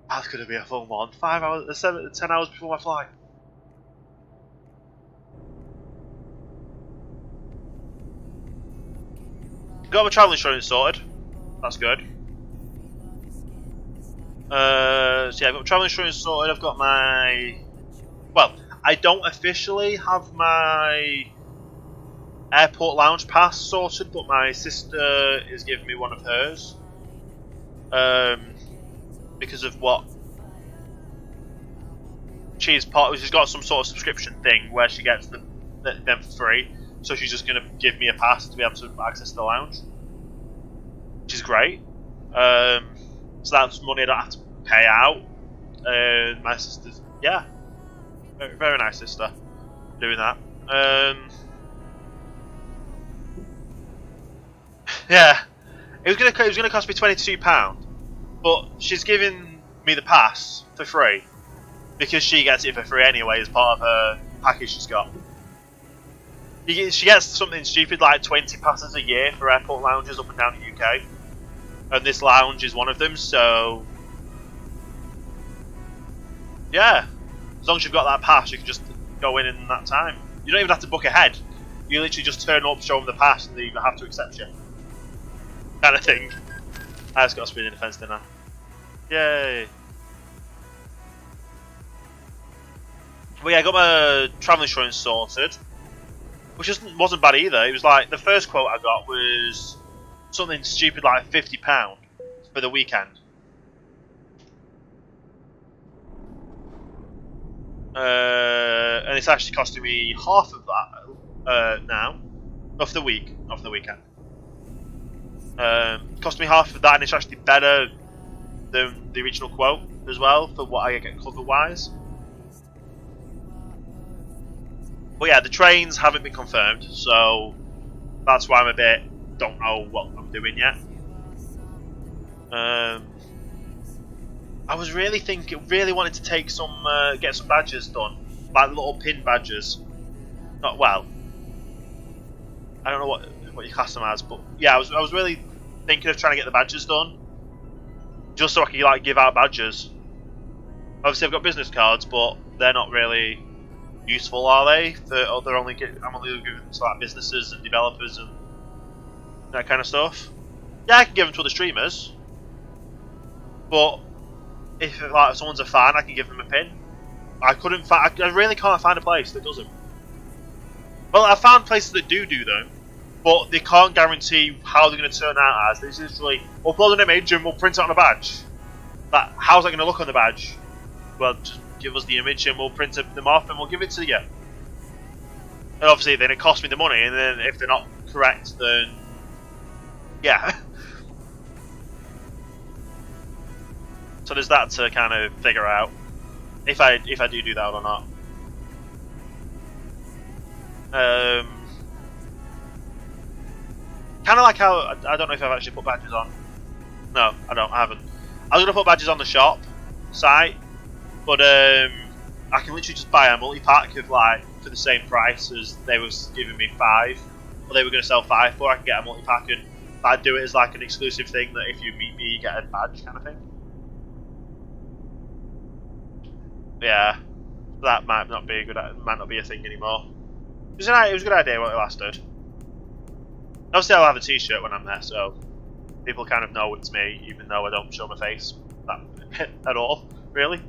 That's gonna be a fun one. 5 hours, 10 hours before my flight. Got my travel insurance sorted. That's good. So yeah, I've got my travel insurance sorted. I've got my. Well, I don't officially have my airport lounge pass sorted, but my sister is giving me one of hers. Because of what she's got some sort of subscription thing where she gets them for free. So she's just gonna give me a pass to be able to access the lounge, which is great. So that's money I don't have to pay out. My sister's very, very nice sister doing that. Yeah, it was gonna cost me £22, but she's giving me the pass for free because she gets it for free anyway as part of her package she's got. She gets something stupid like 20 passes a year for airport lounges up and down the UK, and this lounge is one of them. So yeah, as long as you've got that pass, you can just go in that time. You don't even have to book ahead. You literally just turn up, show them the pass, and they even have to accept you. Kind of thing. I just got a speed in the fence, didn't I? Yay! But yeah, I got my travel insurance sorted, which wasn't bad either. It was like the first quote I got was something stupid like £50 for the weekend. And it's actually costing me half of that now, not for the week, not for the weekend. Cost me half of that, and it's actually better than the original quote as well for what I get cover wise. But yeah, the trains haven't been confirmed, so that's why I'm a bit don't know what I'm doing yet. I was really wanted to take some get some badges done, like little pin badges. Not well. I don't know what you class them as, but yeah, I was really thinking of trying to get the badges done, just so I could like give out badges. Obviously, I've got business cards, but they're not really useful, are they? I'm only giving them to like businesses and developers and that kind of stuff. Yeah, I can give them to other streamers, but if like someone's a fan, I can give them a pin. I really can't find a place that does them. Well, I found places that do them, but they can't guarantee how they're going to turn out as. They usually upload an image and we'll print it on a badge. How's that going to look on the badge? Well, just give us the image and we'll print them off and we'll give it to you. And obviously then it costs me the money, and then if they're not correct, then yeah. So there's that to kind of figure out if I do that or not. Kind of like how I don't know if I've actually put badges on. No, I haven't. I was gonna put badges on the shop site, but I can literally just buy a multi-pack of like for the same price as they was giving me 5, or they were gonna sell 5 for. I can get a multi-pack, and I'd do it as like an exclusive thing that if you meet me, you get a badge kind of thing. Yeah, that might not be a thing anymore. It was a good idea while it lasted. Obviously, I'll have a T-shirt when I'm there, so people kind of know it's me, even though I don't show my face at all, really.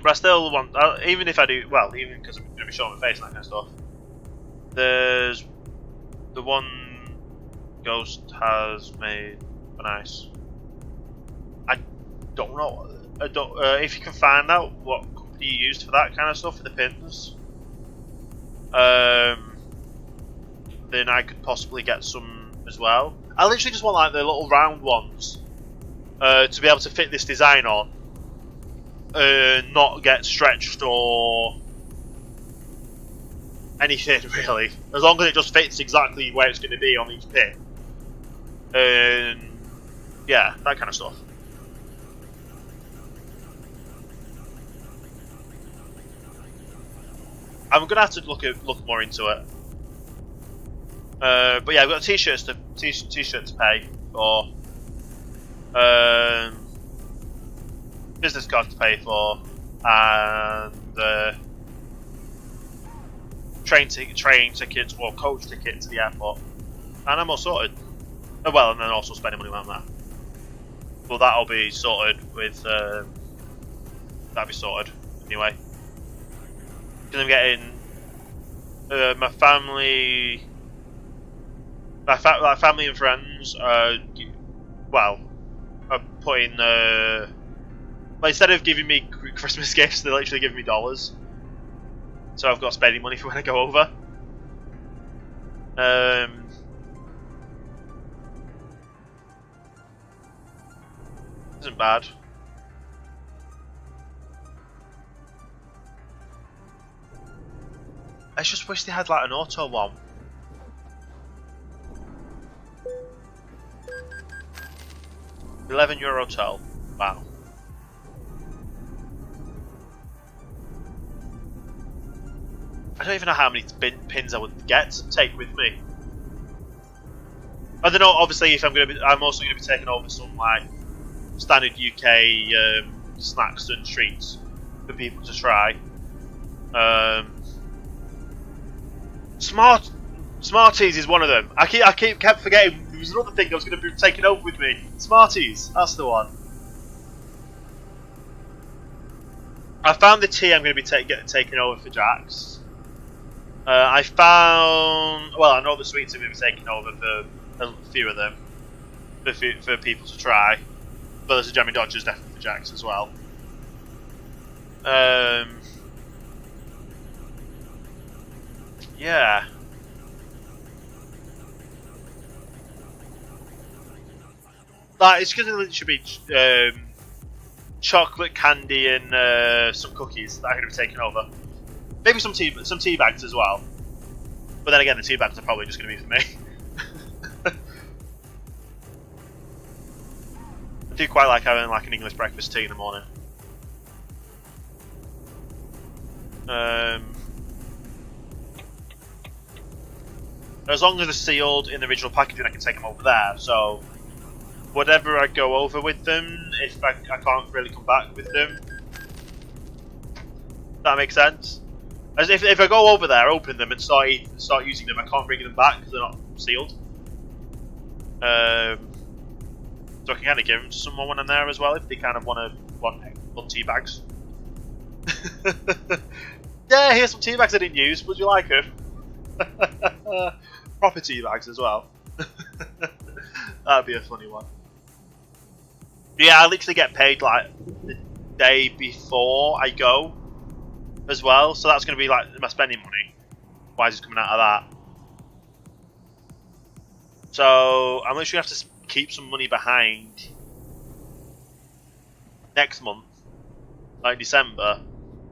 But I still want, even if I do, well, even because I'm going to be showing my face and that kind of stuff. There's the one Ghost has made nice. I don't know. If you can find out what company you used for that kind of stuff for the pins, then I could possibly get some as well. I literally just want like the little round ones to be able to fit this design on, not get stretched or anything really. As long as it just fits exactly where it's going to be on each pin. Yeah, that kind of stuff. I'm gonna have to look more into it. But yeah, I've got t-shirts to pay for, business cards to pay for, and train tickets or coach ticket to the airport, and I'm all sorted. Well, and then also spending money on that. Well, that'll be sorted with. That'll be sorted anyway. Because I'm getting my family. Like family and friends, well, are putting, well, instead of giving me Christmas gifts, they're literally giving me dollars. So I've got spending money for when I go over. Isn't bad. I just wish they had like an auto one. €11 toll. Wow. I don't even know how many pins I would get to take with me. I don't know. Obviously, if I'm also going to be taking over some like standard UK snacks and treats for people to try. Smarties is one of them. I kept forgetting. There was another thing I was going to be taking over with me. Smarties, that's the one. I found the tea I'm going to be taking over for Jax. I found, well, I know the sweets I'm going to be taking over for a few of them, for people to try. But there's a Jammy Dodgers definitely for Jax as well. Yeah. Like, it's because it should be chocolate candy and some cookies that I'm going to be taking over. Maybe some tea bags as well. But then again, the tea bags are probably just going to be for me. I do quite like having like an English breakfast tea in the morning. As long as they're sealed in the original packaging, I can take them over there. So whatever I go over with them, if I can't really come back with them, that makes sense. As if I go over there, open them and start using them, I can't bring them back because they're not sealed. So I can kind of give them to someone when I'm there as well if they kind of want tea bags. Yeah, here's some tea bags I didn't use. Would you like them? Proper tea bags as well. That'd be a funny one. Yeah, I literally get paid like the day before I go as well, so that's going to be like my spending money. Why is it coming out of that? So I'm literally going to have to keep some money behind next month, like December,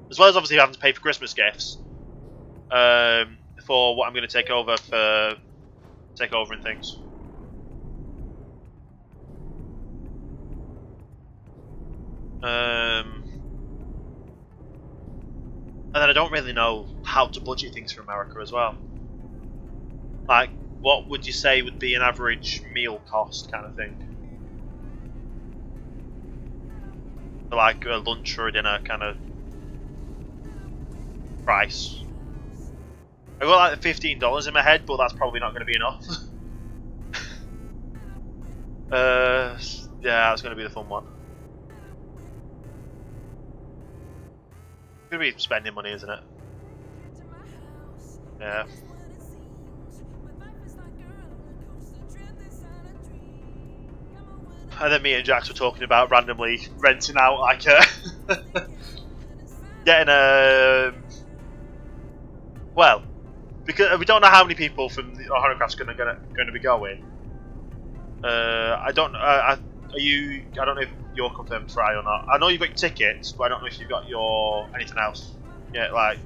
as well as obviously having to pay for Christmas gifts for what I'm going to take over and things. And then I don't really know how to budget things for America as well. Like, what would you say would be an average meal cost kind of thing? For like a lunch or a dinner kind of price. I got like $15 in my head, but that's probably not going to be enough. Yeah, that's going to be the fun one. It's going to be spending money, isn't it? Yeah. And then me and Jax were talking about randomly renting out like getting a well, because we don't know how many people from the Honocraft's going to be going. I don't know if you're confirmed Fry or not. I know you've got your tickets, but I don't know if you've got your anything else. Yeah, like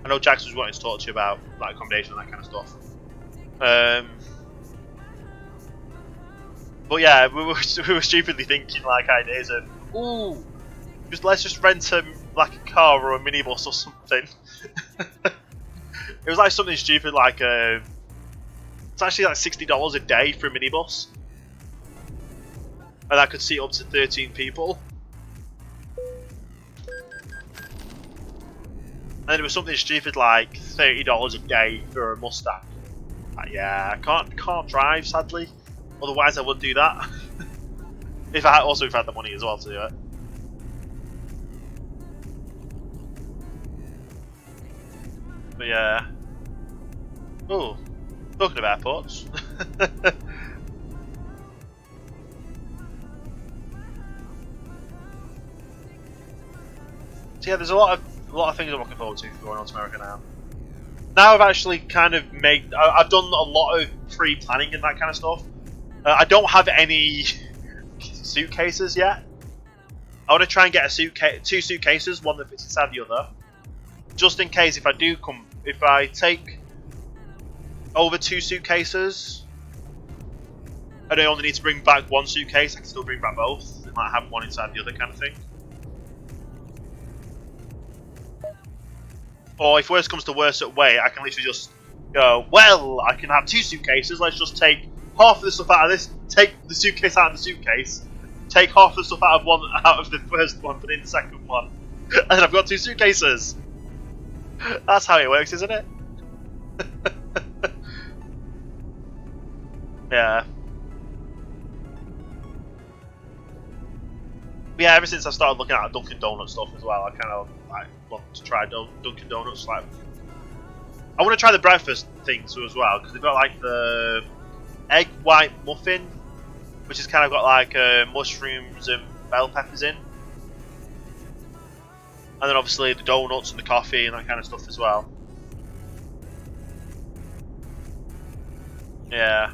I know Jax was wanting to talk to you about like accommodation and that kind of stuff. But yeah, we were stupidly thinking like ideas of, ooh, let's just rent like a car or a minibus or something. It was like something stupid like it's actually like $60 a day for a minibus, and that could seat up to 13 people. And it was something stupid like $30 a day for a Mustang. Yeah, I can't drive sadly. Otherwise, I would do that. if I had the money as well to do it. But yeah. Oh, talking of airports. So yeah, there's a lot of things I'm looking forward to for going on to America now. Now I've actually kind of I've done a lot of pre-planning and that kind of stuff. I don't have any suitcases yet. I want to try and get two suitcases, one that fits inside the other, just in case if I take over 2 suitcases, and I only need to bring back 1 suitcase, I can still bring back both. I might have one inside the other kind of thing. Or if worse comes to worse at way, I can literally just go, well, I can have 2 suitcases, let's just take half of the stuff out of this, take the suitcase out of the suitcase, take half of the stuff out of the first one, put in the second one, and then I've got 2 suitcases. That's how it works, isn't it? Yeah. But yeah, ever since I started looking at Dunkin' Donuts stuff as well, I kind of want to try Dunkin' Donuts. Like, I want to try the breakfast things as well, because they've got like the egg white muffin, which has kind of got like mushrooms and bell peppers in, and then obviously the donuts and the coffee and that kind of stuff as well. Yeah.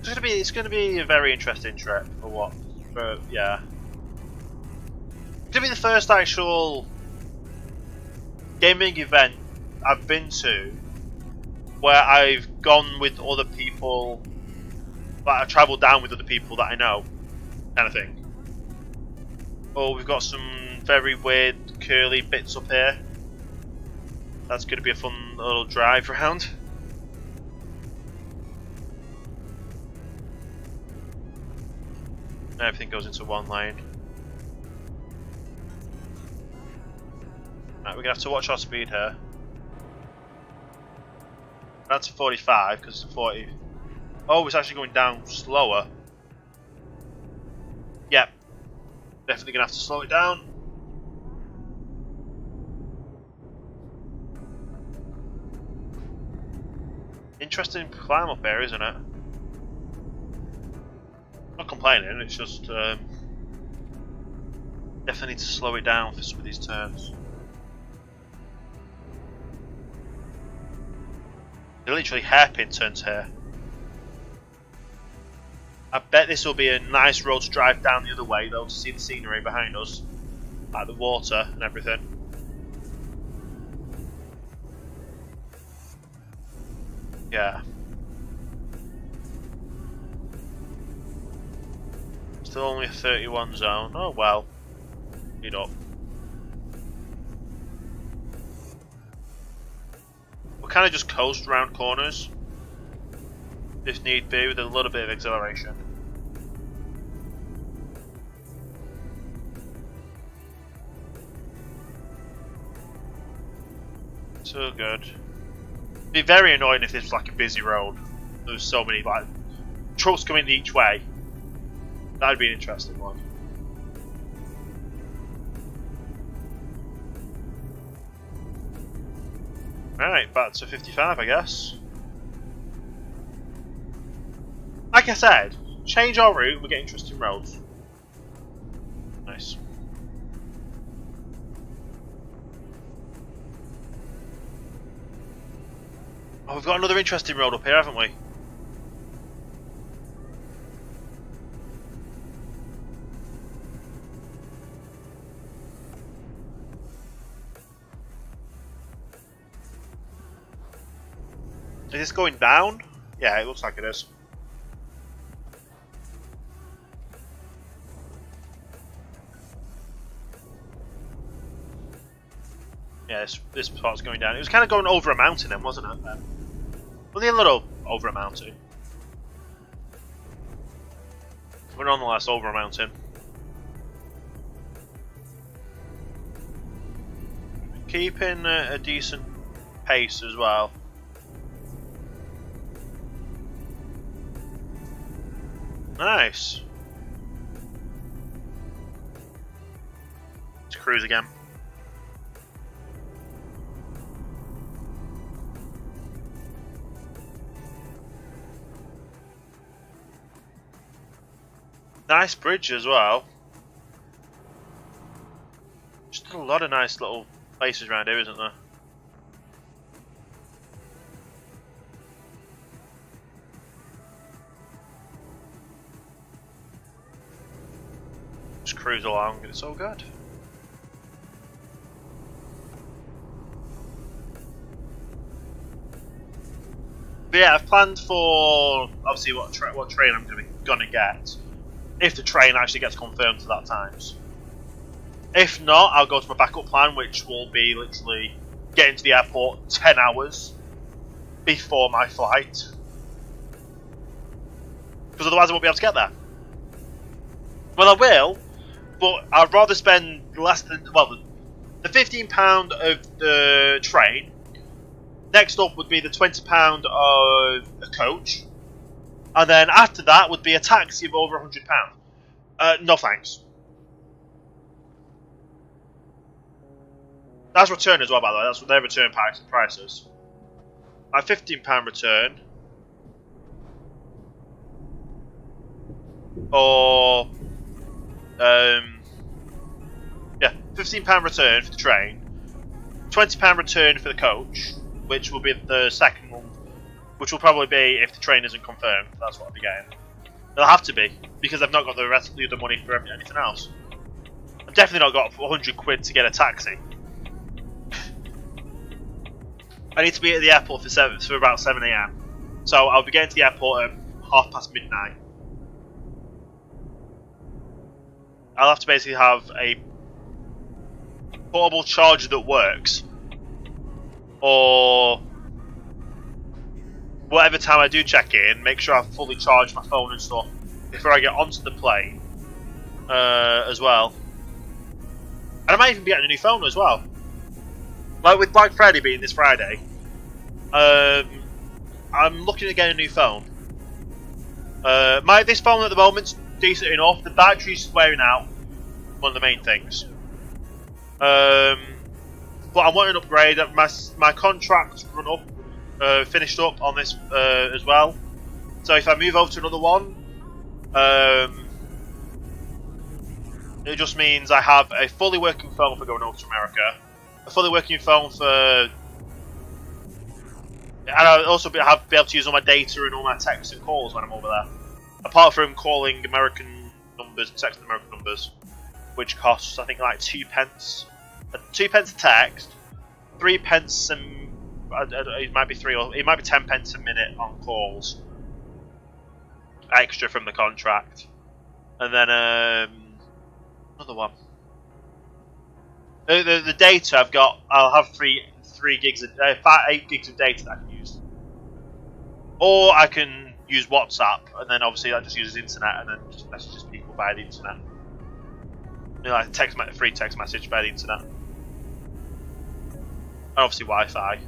It's gonna be a very interesting trip yeah. It's gonna be the first actual gaming event I've been to where I've gone with other people, like I've travelled down with other people that I know, kind of thing. Oh, we've got some very weird curly bits up here. That's gonna be a fun little drive around. Everything goes into one lane. Right, we're gonna have to watch our speed here. That's 45 because it's a 40. Oh, it's actually going down slower. Yep. Definitely gonna have to slow it down. Interesting climb up here, isn't it? Not complaining, it's just definitely need to slow it down for some of these turns. They're literally hairpin turns here. I bet this will be a nice road to drive down the other way though, to see the scenery behind us, like the water and everything. Yeah. Still only a 31 zone. Oh well. Speed up. We'll kind of just coast around corners, if need be, with a little bit of acceleration. So good. It'd be very annoying if this was like a busy road. There was so many like trucks coming each way. That'd be an interesting one. Right, back to 55, I guess. Like I said, change our route, we get interesting roads. Nice. Oh, we've got another interesting road up here, haven't we? Is this going down? Yeah, it looks like it is. Yeah, this part's going down. It was kind of going over a mountain then, wasn't it? Only a little over a mountain. We're nonetheless over a mountain. Keeping a decent pace as well. Nice. Let's cruise again. Nice bridge as well. Just a lot of nice little places around here, isn't there? Just cruise along and it's all good. But yeah, I've planned for obviously what train I'm gonna get, if the train actually gets confirmed to that times. If not, I'll go to my backup plan, which will be literally getting to the airport 10 hours before my flight, because otherwise I won't be able to get there. Well, I will, but I'd rather spend less than the £15 of the train. Next up would be the £20 of a coach, and then after that would be a taxi of over £100. No thanks. That's return as well, by the way. That's what their return prices. My £15 return, or yeah, £15 return for the train, £20 return for the coach, which will be the second one, which will probably be if the train isn't confirmed. That's what I'll be getting. It'll have to be, because I've not got the rest of the other money for anything else. I've definitely not got £100 to get a taxi. I need to be at the airport for about 7 AM. So I'll be getting to the airport at midnight. I'll have to basically have a portable charger that works, or whatever time I do check in, make sure I've fully charged my phone and stuff before I get onto the plane as well. And I might even be getting a new phone as well. Like with Black Friday being this Friday, I'm looking at getting a new phone. This phone at the moment's decent enough. The battery's wearing out, one of the main things. But I want an upgrade. My contract's run up, finished up on this as well. So if I move over to another one, it just means I have a fully working phone for going over to America, a fully working phone for, and I'll also be able to use all my data and all my texts and calls when I'm over there. Apart from calling American numbers, texting American numbers, which costs I think like 2 pence. 2 pence a text, 3 pence and it might be 10 pence a minute on calls, extra from the contract, and then another one. The data I've got, I'll have 8 gigs of data that I can use, or I can use WhatsApp, and then obviously that just uses internet, and then just messages people via the internet. You know, like free text message via the internet. And obviously Wi-Fi.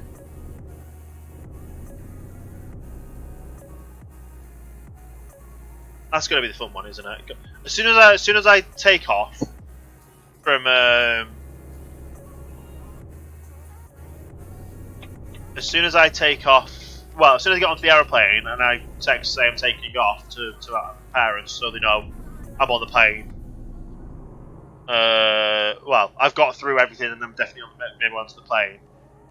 That's gonna be the fun one, isn't it? As soon as I take off from as soon as I get onto the aeroplane and I say I'm taking off to our parents so they know I'm on the plane. I've got through everything and I'm definitely maybe onto the plane.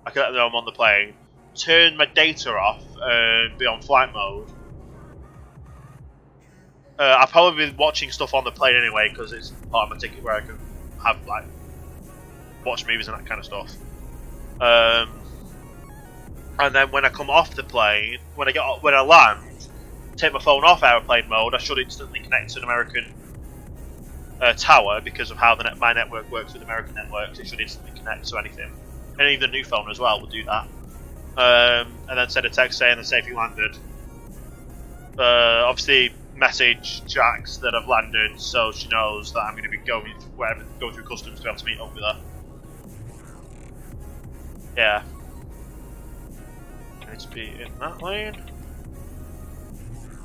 I can let them know I'm on the plane. Turn my data off and be on flight mode. I'll probably be watching stuff on the plane anyway because it's part of my ticket where I can have watch movies and that kind of stuff. And then when I come off the plane, when I land, take my phone off airplane mode, I should instantly connect to an American tower because of how my network works with American networks. It should instantly connect to anything. and even the new phone as well will do that. And then send a text saying the safety landed. Obviously, message Jax that I've landed, so she knows that I'm going to be going through customs to be able to meet up with her. Yeah. Need to be in that lane.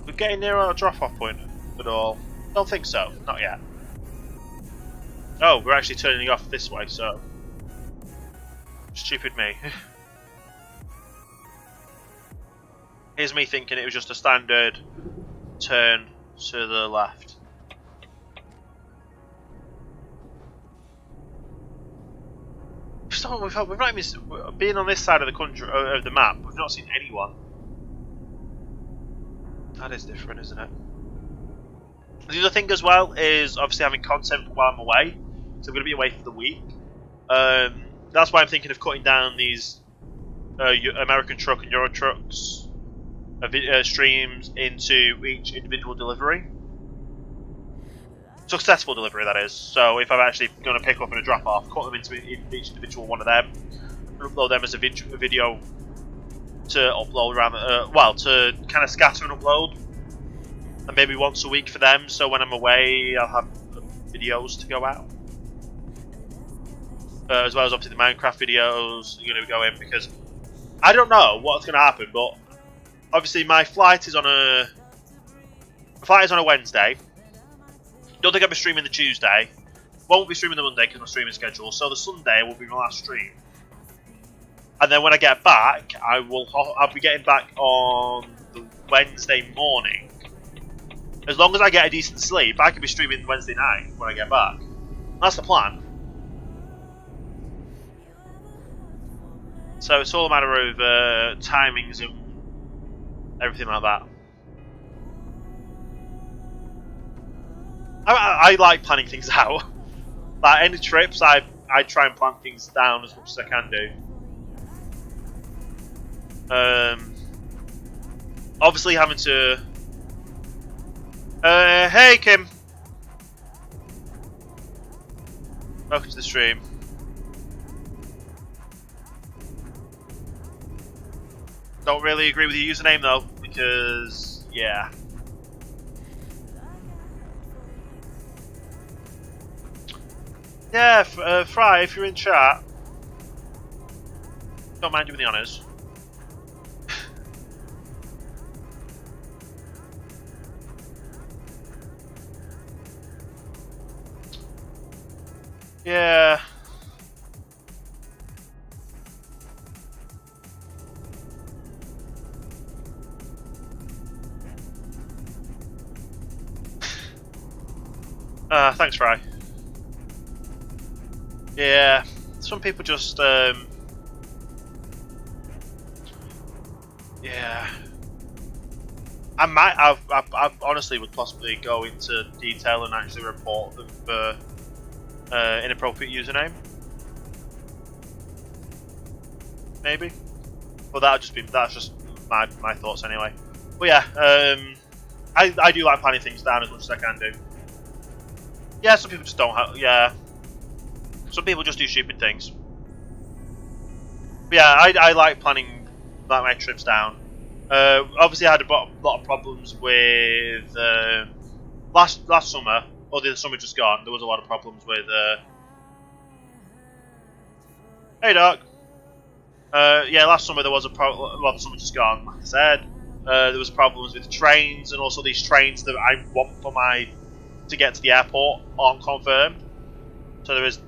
We're getting near our drop-off point at all. Don't think so. Not yet. Oh, we're actually turning off this way, so... Stupid me. Here's me thinking it was just a standard turn to the left. We've not even been on this side of the country of the map. We've not seen anyone. That is different, isn't it? The other thing as well is obviously having content while I'm away. So I'm going to be away for the week. That's why I'm thinking of cutting down these American Truck and Euro Trucks streams into each individual delivery. Successful delivery, that is. So if I'm actually going to pick up and a drop off, cut them into each individual one of them, upload them as a video to upload around, to kind of scatter and upload, and maybe once a week for them. So when I'm away, I'll have videos to go out, as well as obviously the Minecraft videos are going to go in, because I don't know what's going to happen, but obviously my flight is on a Wednesday. Don't think I'll be streaming the Tuesday. Won't be streaming the Monday because my streaming schedule. So the Sunday will be my last stream. And then when I get back, I'll be getting back on the Wednesday morning. As long as I get a decent sleep, I can be streaming Wednesday night when I get back. That's the plan. So it's all a matter of timings and everything like that. I like planning things out. Like any trips, I try and plan things down as much as I can do. Obviously having to... hey Kim! Welcome to the stream. Don't really agree with your username though, because, yeah. Yeah, Fry, if you're in chat, don't mind doing the honours. Yeah. Thanks, Fry. Yeah, some people just, yeah. I honestly would possibly go into detail and actually report them for inappropriate username. Maybe. But that's just my thoughts anyway. But yeah, I do like planning things down as much as I can do. Yeah, some people just don't have, yeah. Some people just do stupid things. But yeah, I like planning my trips down. Obviously, I had a lot of problems with last summer, or the summer just gone. There was a lot of problems with. Hey, Doc. Yeah, last summer there was well, the summer just gone. Like I said, there was problems with trains, and also these trains that I want to get to the airport aren't confirmed. So there is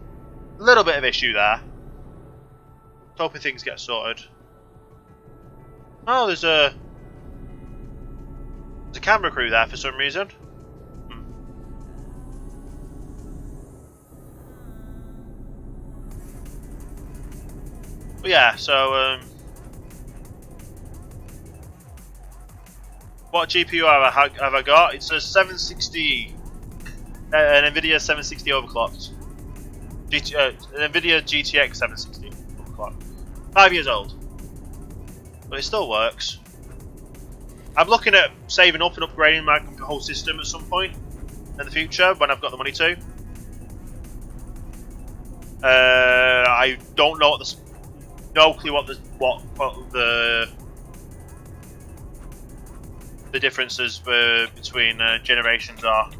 a little bit of issue there. Hoping things get sorted. Oh, there's a camera crew there for some reason. But yeah, so what GPU have I got? It's a 760, an Nvidia 760 overclocked. An Nvidia GTX 760 overclocked. 5 years old, but it still works. I'm looking at saving up and upgrading my whole system at some point in the future when I've got the money to. I don't know what no clue what the differences between generations are.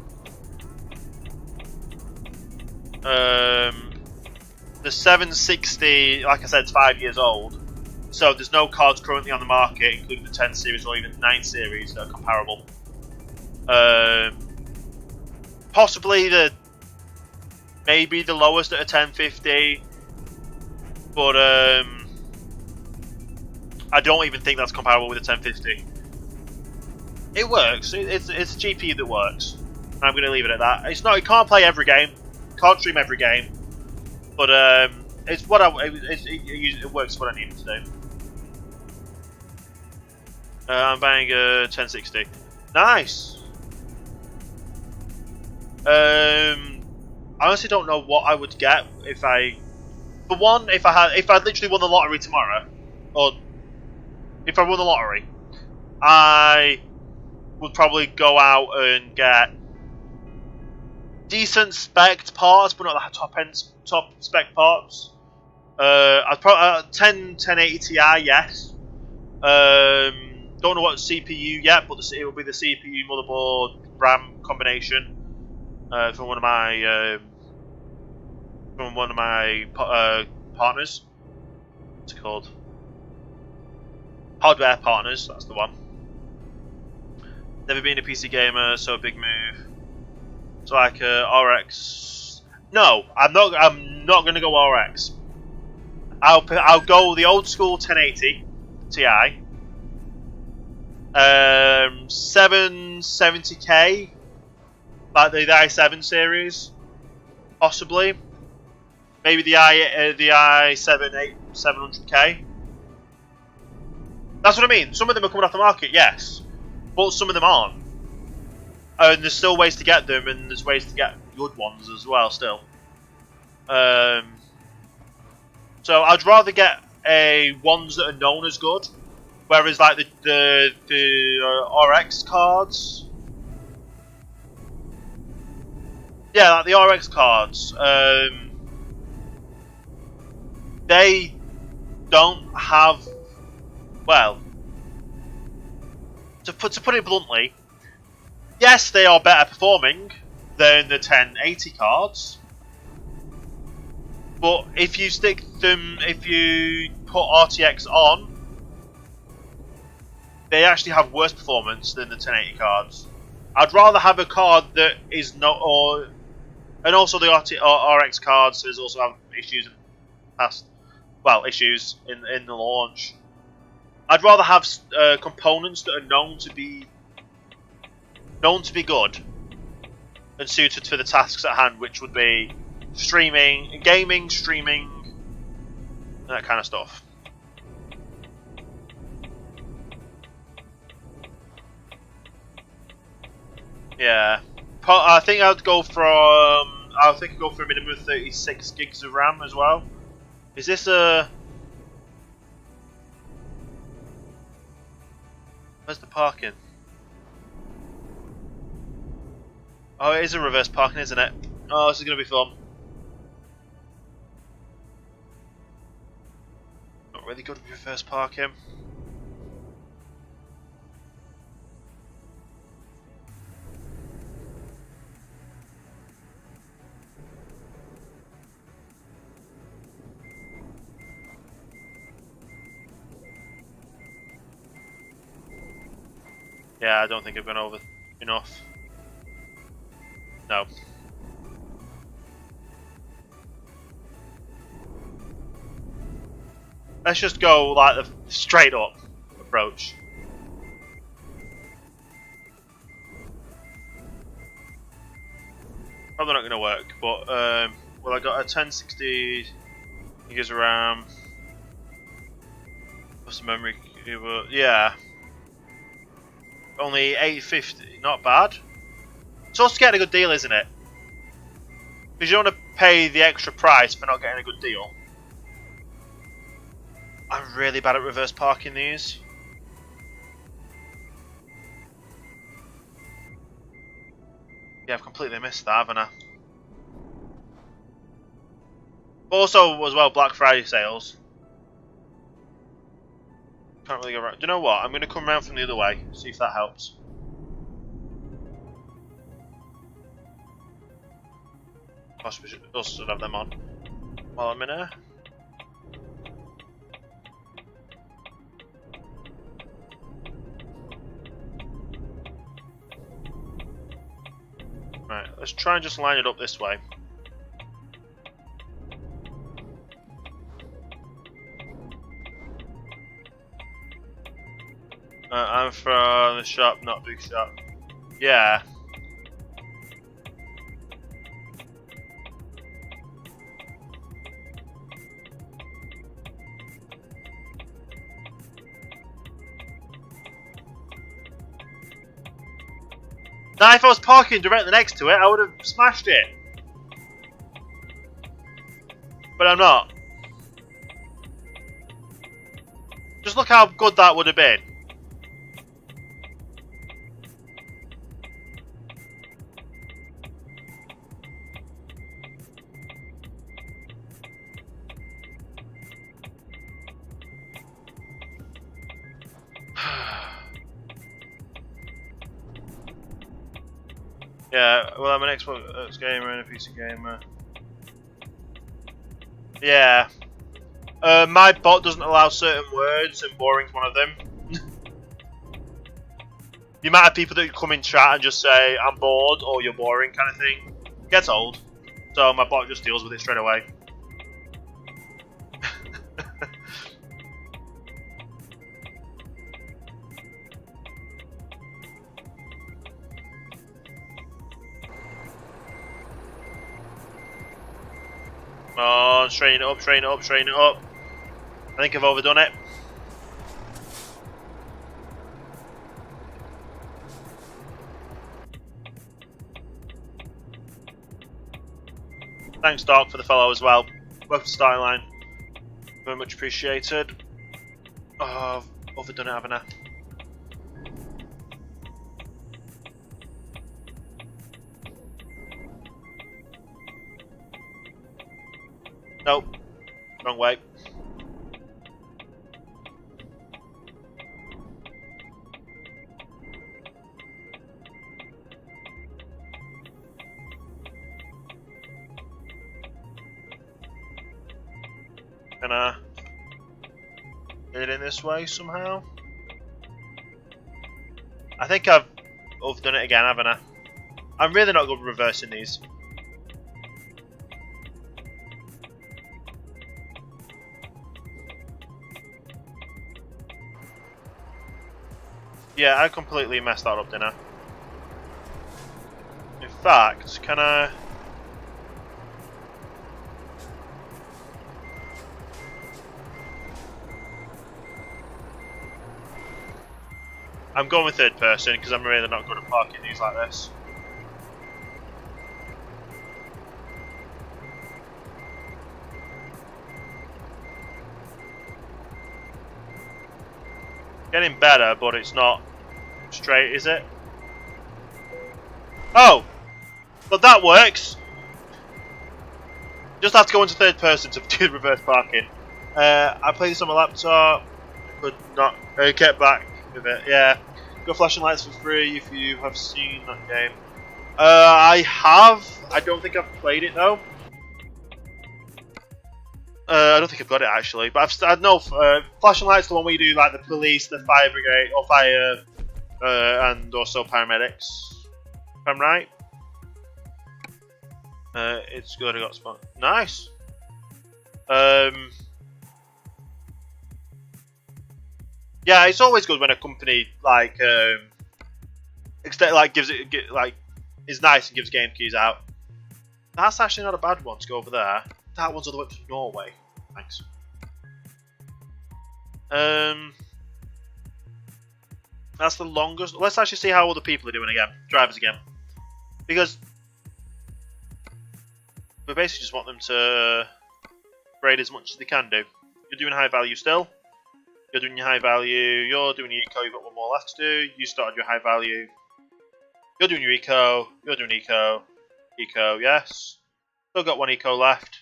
The 760, like I said, is 5 years old, so there's no cards currently on the market, including the 10 series or even the 9 series, that are comparable. Possibly maybe the lowest at a 1050, but I don't even think that's comparable with a 1050. It works. It's a GPU that works. I'm going to leave it at that. It's not. It can't play every game. Can't stream every game. But it's what it works for what I need it to do. I'm buying a 1060. Nice. I honestly don't know what I would get if I. For one, if I literally won the lottery tomorrow, or if I won the lottery, I would probably go out and get decent spec parts, but not the top spec parts. I'd probably 1080 Ti, yes. Don't know what CPU yet, but it will be the CPU, motherboard, RAM combination from one of my partners. What's it called? Hardware partners. That's the one. Never been a PC gamer, so a big move. So like RX. No, I'm not going to go RX. I'll go the old school 1080 Ti. 770K, like the i7 series, possibly. Maybe the i7 700K. That's what I mean. Some of them are coming off the market, yes, but some of them aren't. And there's still ways to get them, and there's ways to get good ones as well. Still, so I'd rather get ones that are known as good. Whereas like the RX cards, yeah, like the RX cards, they don't have, well, to put it bluntly, yes, they are better performing than the 1080 cards, but if you put RTX on, they actually have worse performance than the 1080 cards. I'd rather have a card that is not, and also the RX cards has also have issues in the past. Well, issues in the launch. I'd rather have components that are known to be good and suited for the tasks at hand, which would be gaming, streaming, that kind of stuff. Yeah, I think I'd go for a minimum of 36 gigs of RAM as well. Is this a? Where's the parking? Oh, it is a reverse parking, isn't it? Oh, this is gonna be fun. Not really good with reverse parking. Yeah, I don't think I've gone over enough. No. Let's just go like the straight up approach. Probably not going to work, but well, I got a 1060 gigs of RAM. What's the memory? Yeah. Only 850, not bad. It's also getting a good deal, isn't it? Because you don't want to pay the extra price for not getting a good deal. I'm really bad at reverse parking these. Yeah, I've completely missed that, haven't I? Also, as well, Black Friday sales. Can't really go around. Do you know what? I'm going to come around from the other way. See if that helps. Possibly should also have them on while I'm in here. Right, let's try and just line it up this way. I'm from the shop, not big shop. Yeah. Now, if I was parking directly next to it, I would have smashed it. But I'm not. Just look how good that would have been. Yeah, well, I'm an Xbox gamer and a PC gamer. Yeah. My bot doesn't allow certain words, and boring's one of them. The amount of people that come in chat and just say, I'm bored, or you're boring kind of thing, gets old. So my bot just deals with it straight away. Oh, straighten it up, straighten it up, straighten it up. I think I've overdone it. Thanks, Doc, for the follow as well. Welcome to Starting Line. Very much appreciated. Oh, I've overdone it, haven't I? Nope. Wrong way. Can I get it in this way somehow? I think I've overdone it again, haven't I? I'm really not good at reversing these. Yeah, I completely messed that up, didn't I? In fact, can I... I'm going with third person because I'm really not good at parking these like this. Getting better, but it's not straight, is it? Oh! But that works! Just have to go into third person to do reverse parking. I play this on my laptop. I could not get back with it. Yeah. Got flashing lights for free if you have seen that game. I have. I don't think I've played it though. I don't think I've got it actually, but I know flashing lights, the one where you do like the police, the fire brigade, or fire, and also paramedics. If I'm right. It's good. I got spot. Nice. Yeah, it's always good when a company like gives it is nice and gives game keys out. That's actually not a bad one to go over there. That one's all the way up to Norway. Thanks. That's the longest. Let's actually see how other people are doing again. Drivers again. Because we basically just want them to braid as much as they can do. You're doing high value still. You're doing your high value. You're doing your eco. You've got one more left to do. You started your high value. You're doing your eco. You're doing eco. Eco, yes. Still got one eco left.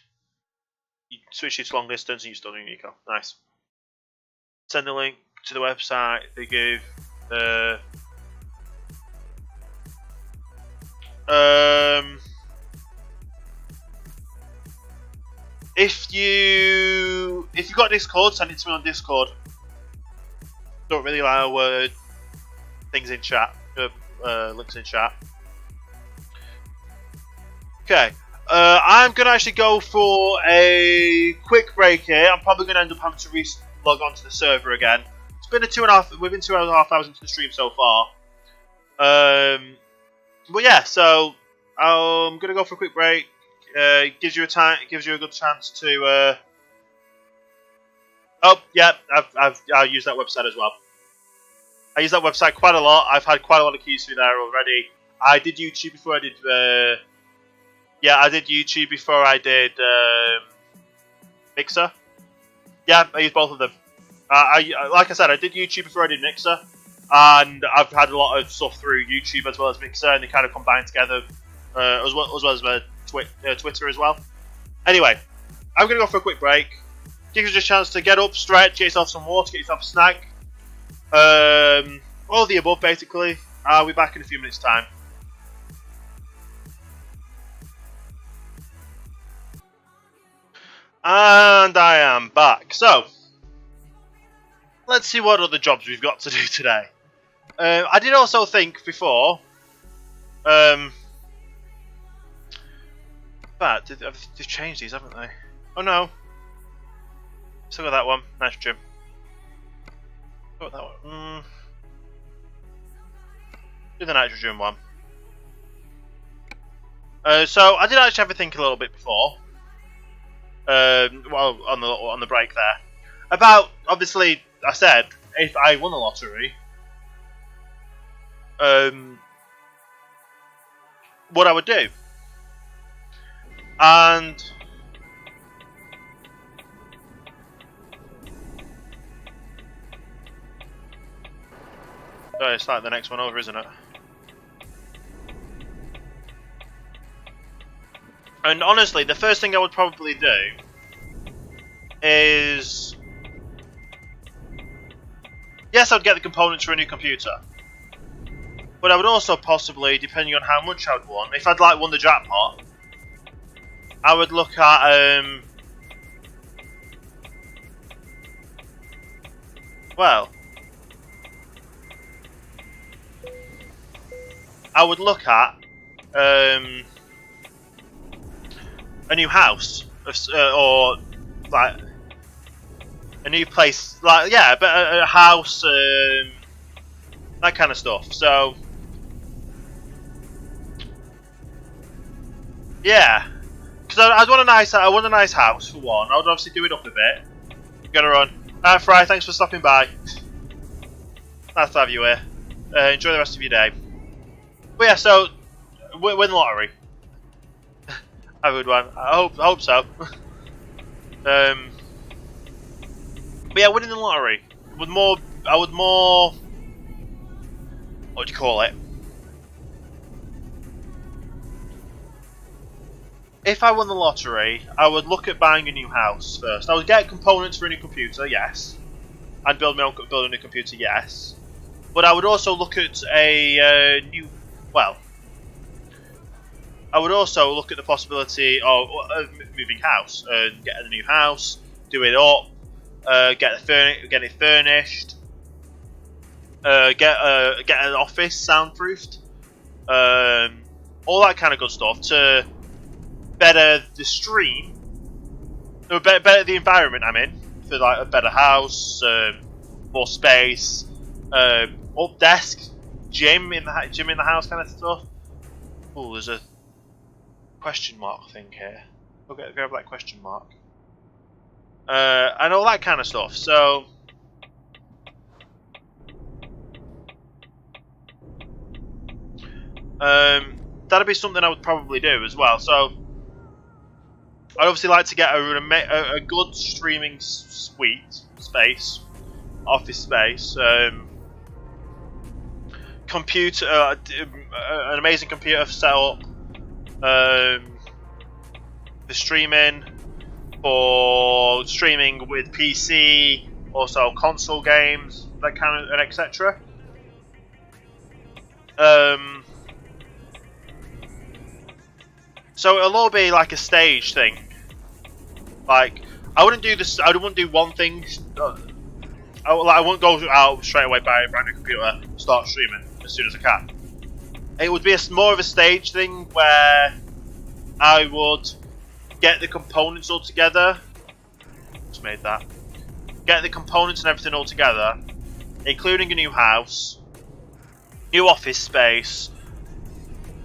You switch it to long distance and you're still doing eco. Nice. Send the link to the website. They give if you've got Discord, send it to me on Discord. Don't really allow things in chat, links in chat. Okay, I'm gonna actually go for a quick break here. I'm probably gonna end up having to log on to the server again. It's been we've been 2.5 hours into the stream so far. But yeah, so I'm gonna go for a quick break. Gives you a good chance to. Oh yeah, I'll use that website as well. I use that website quite a lot. I've had quite a lot of keys through there already. I did YouTube before I did. Yeah, I did YouTube before I did Mixer. Yeah, I used both of them. Like I said, I did YouTube before I did Mixer, and I've had a lot of stuff through YouTube as well as Mixer, and they kind of combine together, as well as Twitter as well. Anyway, I'm gonna go for a quick break. Give you a chance to get up, stretch, get yourself some water, get yourself a snack. All of the above, basically. I'll be back in a few minutes' time. And I am back. So, let's see what other jobs we've got to do today. I did also think before, but they've changed these, haven't they? Oh no. Still got that one. Nitrogen. Got that one. Do the nitrogen one. So I did actually have a think a little bit before. Well, on the break there, about obviously I said if I won the lottery, what I would do, and oh, it's like the next one over, isn't it? And honestly, the first thing I would probably do is... Yes, I'd get the components for a new computer. But I would also possibly, depending on how much I'd won, if I'd like won the jackpot, I would look at, well... I would look at, a new house, or like a new place, like yeah, but a house, that kind of stuff. So yeah, because I want a nice house for one. I would obviously do it up a bit. Gonna run. Fry, thanks for stopping by. Nice to have you here. Enjoy the rest of your day. But yeah, so win the lottery. I would one. I hope so. But yeah, winning the lottery would more. I would more. What do you call it? If I won the lottery, I would look at buying a new house first. I would get components for a new computer, yes. I'd build a new computer, yes. But I would also look at a new. Well. I would also look at the possibility of moving house and getting a new house, do it up, get it furnished, get an office soundproofed, all that kind of good stuff to better the stream, or better the environment I'm in for like a better house, more space, up desk, gym in the house kind of stuff. Oh, there's a question mark thing here. We'll grab that question mark. And all that kind of stuff. So that'd be something I would probably do as well. So I'd obviously like to get a good streaming space, office space, computer, an amazing computer set up. For streaming with PC, also console games, that kind of, and etc. So it'll all be like a stage thing. Like, I wouldn't do this. I wouldn't do one thing. I won't go out straight away, buy a brand new computer, start streaming as soon as I can. It would be more of a stage thing where I would get the components all together. Just made that. Get the components and everything all together, including a new house, new office space,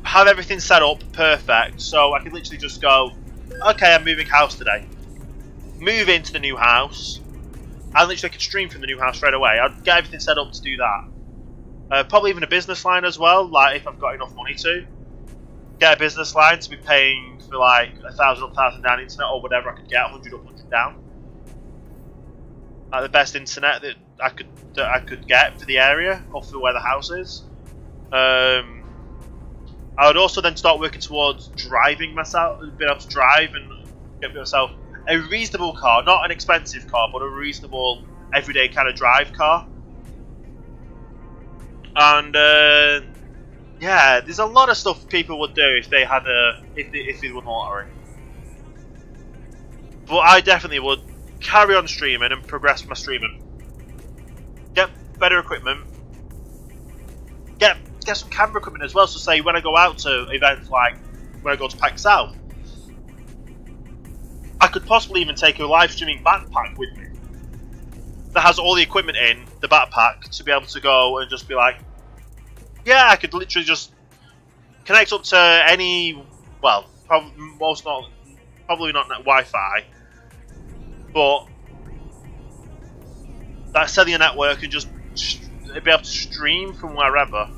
have everything set up perfect, so I could literally just go, okay, I'm moving house today. Move into the new house, and literally I could stream from the new house straight away. I'd get everything set up to do that. Probably even a business line as well, like if I've got enough money to. Get a business line to be paying for like 1,000 up, 1,000 down internet or whatever I could get, 100 up, 100 down. Like the best internet that I could get for the area or for where the house is. I would also then start working towards driving myself, being able to drive and get myself a reasonable car, not an expensive car, but a reasonable everyday kind of drive car. And yeah, there's a lot of stuff people would do if they had if they won the lottery. But I definitely would carry on streaming and progress my streaming. Get better equipment. Get some camera equipment as well. So say when I go out to events like when I go to PAX South, I could possibly even take a live streaming backpack with me that has all the equipment in the backpack to be able to go and just be like, yeah, I could literally just connect up to any, well, probably not Wi-Fi, but that cellular network and just be able to stream from wherever.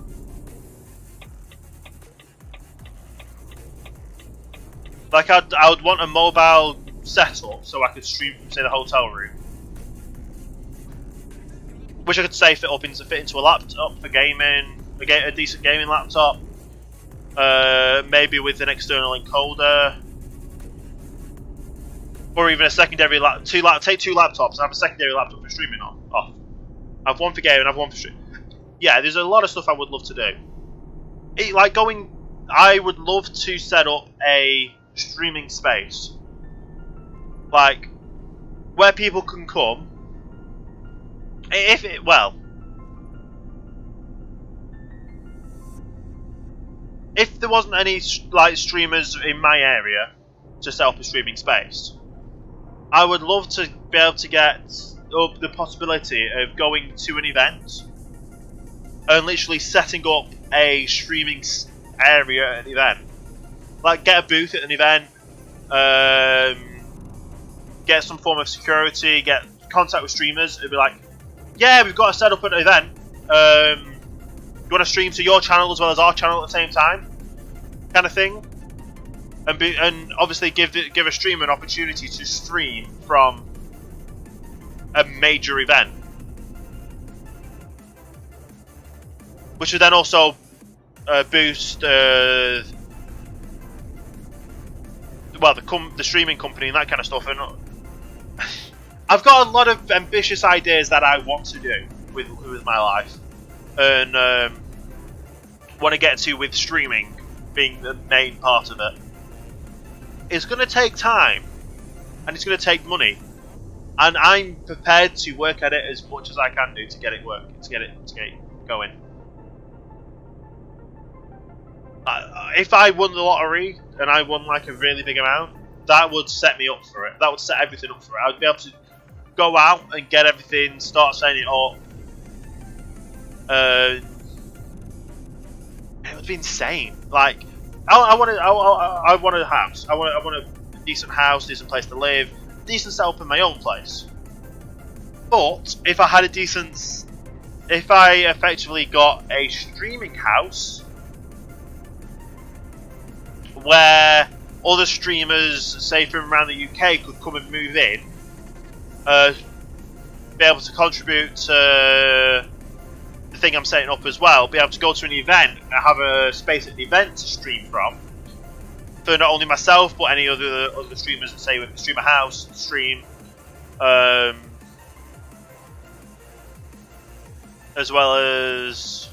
Like I would want a mobile setup so I could stream from, say, the hotel room, which I could say fit into a laptop for gaming, a decent gaming laptop, maybe with an external encoder, or even a secondary take two laptops and have a secondary laptop for streaming off. I have one for gaming, I have one for streaming. Yeah, there's a lot of stuff I would love to do. I would love to set up a streaming space, like where people can come. If there wasn't any like streamers in my area to set up a streaming space, I would love to be able to get up the possibility of going to an event and literally setting up a streaming area at an event. Like get a booth at an event, get some form of security, get contact with streamers. It'd be like, yeah, we've got to set up an event. You want to stream to your channel as well as our channel at the same time, kind of thing, and obviously give a streamer an opportunity to stream from a major event, which would then also boost the streaming company and that kind of stuff. And I've got a lot of ambitious ideas that I want to do with my life, and want to get to with streaming being the main part of it. It's going to take time, and it's going to take money, and I'm prepared to work at it as much as I can do to get it going. If I won the lottery and I won like a really big amount, that would set me up for it. That would set everything up for it. I would be able to go out and get everything, start setting it up. It would be insane. Like, I want a house. I want a decent house, decent place to live, decent setup in my own place. But if I effectively got a streaming house where other streamers, say from around the UK, could come and move in, be able to contribute to the thing I'm setting up as well, be able to go to an event and have a space at the event to stream from, for not only myself but any other streamers, say with Streamer House, stream. as well as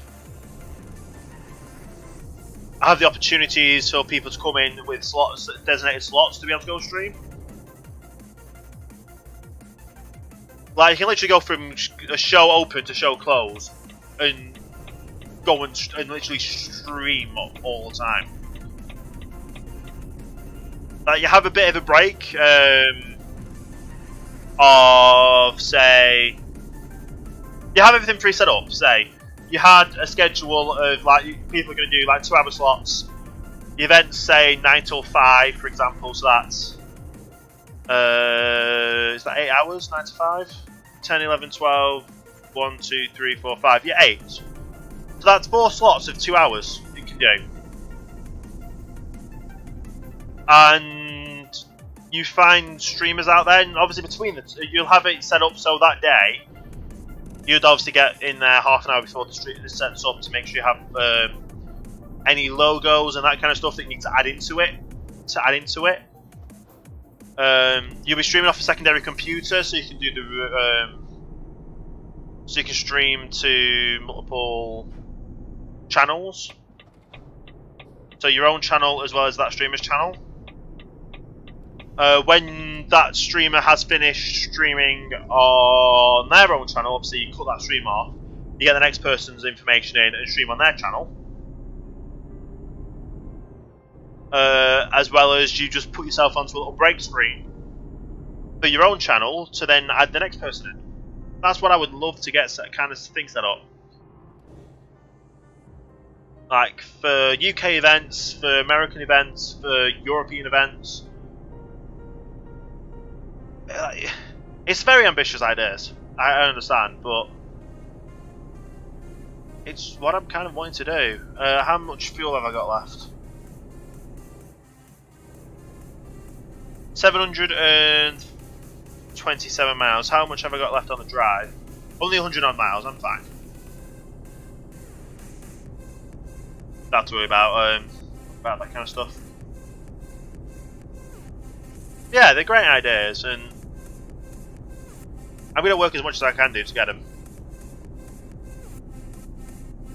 have the opportunities for people to come in with slots, designated slots, to be able to go stream. Like, you can literally go from a show open to show close and go and literally stream all the time. Like, you have a bit of a break of, say, you have everything pre-set up. Say, you had a schedule of, like, people are going to do, like, 2-hour slots. The events, say, 9 till 5, for example, so that's, is that 8 hours, 9 to 5? 10, 11, 12, 1, 2, 3, 4, 5, yeah, 8. So that's 4 slots of 2 hours you can do. And you find streamers out there, and obviously between the two, you'll have it set up so that day, you'd obviously get in there half an hour before the stream sets up to make sure you have any logos and that kind of stuff that you need to add into it. You'll be streaming off a secondary computer, so you can do the so you can stream to multiple channels. So your own channel as well as that streamer's channel. When that streamer has finished streaming on their own channel, obviously you cut that stream off. You get the next person's information in and stream on their channel. As well as you just put yourself onto a little break screen for your own channel to then add the next person in. That's what I would love to get kind of thing set up. Like for UK events, for American events, for European events. It's very ambitious ideas. I understand, but it's what I'm kind of wanting to do. How much fuel have I got left? 727 miles. How much have I got left on the drive? Only 100 odd miles. I'm fine. Not to worry about that kind of stuff. Yeah, they're great ideas, and I'm going to work as much as I can do to get them.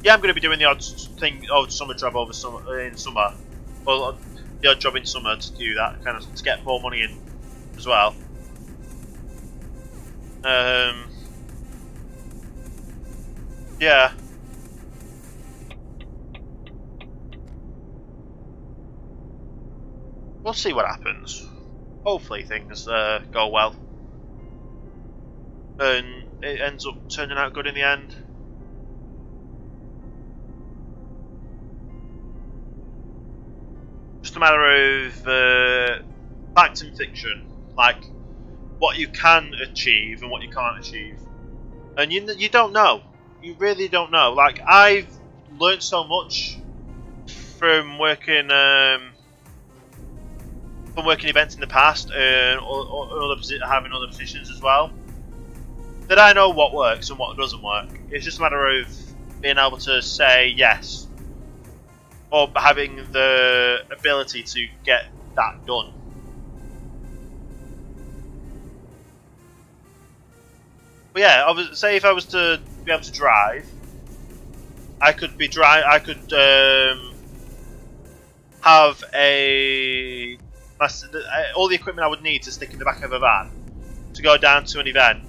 Yeah, I'm going to be doing the odd thing, odd summer job over in summer. Well, the odd job in summer to do that kind of to get more money in as well. Yeah. We'll see what happens. Hopefully things go well. And it ends up turning out good in the end. Just a matter of fact and fiction, like what you can achieve and what you can't achieve, and you don't know. You really don't know. Like, I've learned so much from working events in the past and having other positions as well, that I know what works and what doesn't work. It's just a matter of being able to say yes, or having the ability to get that done. But yeah, say if I was to be able to drive, I could have all the equipment I would need to stick in the back of a van to go down to an event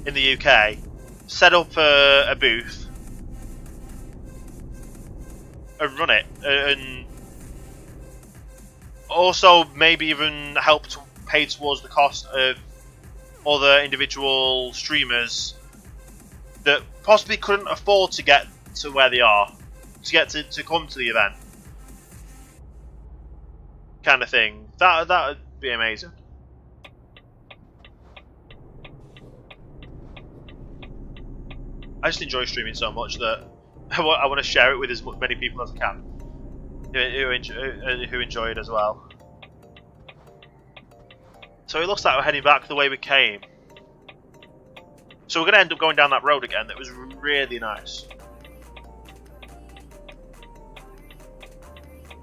in the UK, set up a booth and run it, and also maybe even help to pay towards the cost of other individual streamers that possibly couldn't afford to get to where they are, to come to the event, kind of thing. That would be amazing. I just enjoy streaming so much that I want to share it with as many people as I can who enjoy it as well. So it looks like we're heading back the way we came. So we're going to end up going down that road again. That was really nice.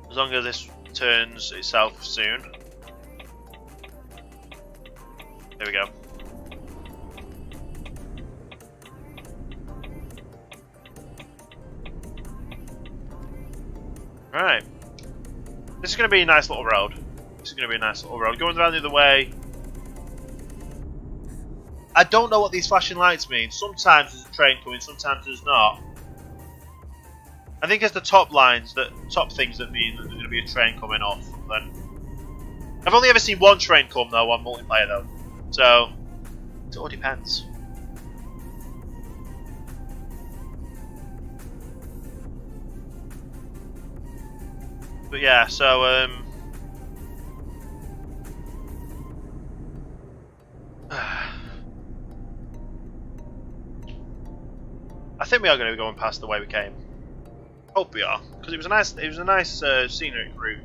As long as this turns itself soon. There we go. Right. This is going to be a nice little road. Going around the other way. I don't know what these flashing lights mean. Sometimes there's a train coming, sometimes there's not. I think it's the top things that mean that there's going to be a train coming off. Then I've only ever seen one train come though on multiplayer though, so it all depends. But yeah, so I think we are going to be going past the way we came. Hope we are, because it was a nice scenic route.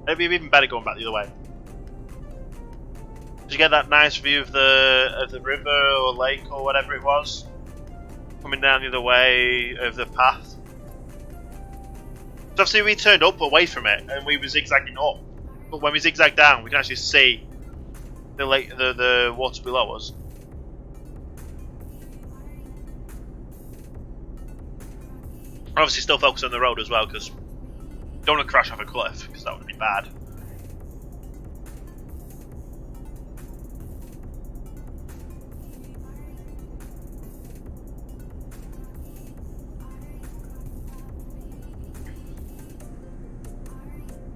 It'd be even better going back the other way. Did you get that nice view of the river or lake or whatever it was, coming down the other way of the path? So obviously we turned up away from it and we were zigzagging up, but when we zigzag down, we can actually see the lake, the water below us. Obviously still focus on the road as well, because don't want to crash off a cliff, because that would be bad.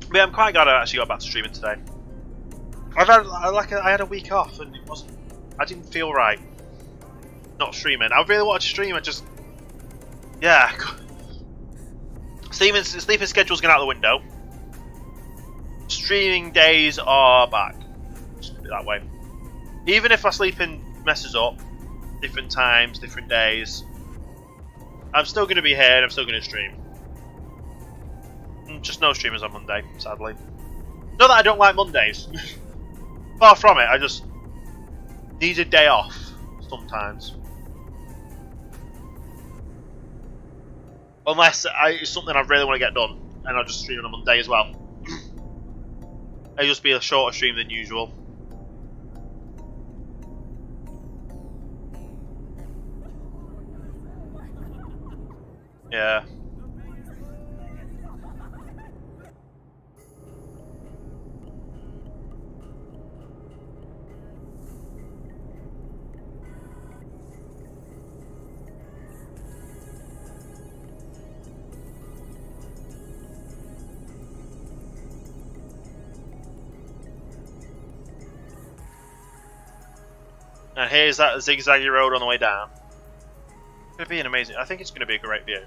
But yeah, I'm quite glad I actually got back to streaming today. I had a week off and I didn't feel right not streaming. I really wanted to stream and just, yeah. Sleeping schedule's gone out the window. Streaming days are back. Just put it that way. Even if my sleeping messes up, different times, different days, I'm still going to be here and I'm still going to stream. Just no streamers on Monday, sadly. Not that I don't like Mondays. Far from it, I just need a day off sometimes. Unless it's something I really want to get done, and I'll just stream on a Monday as well. It'll just be a shorter stream than usual. Yeah. And here's that zigzaggy road on the way down. It's going to be an amazing... I think it's going to be a great view.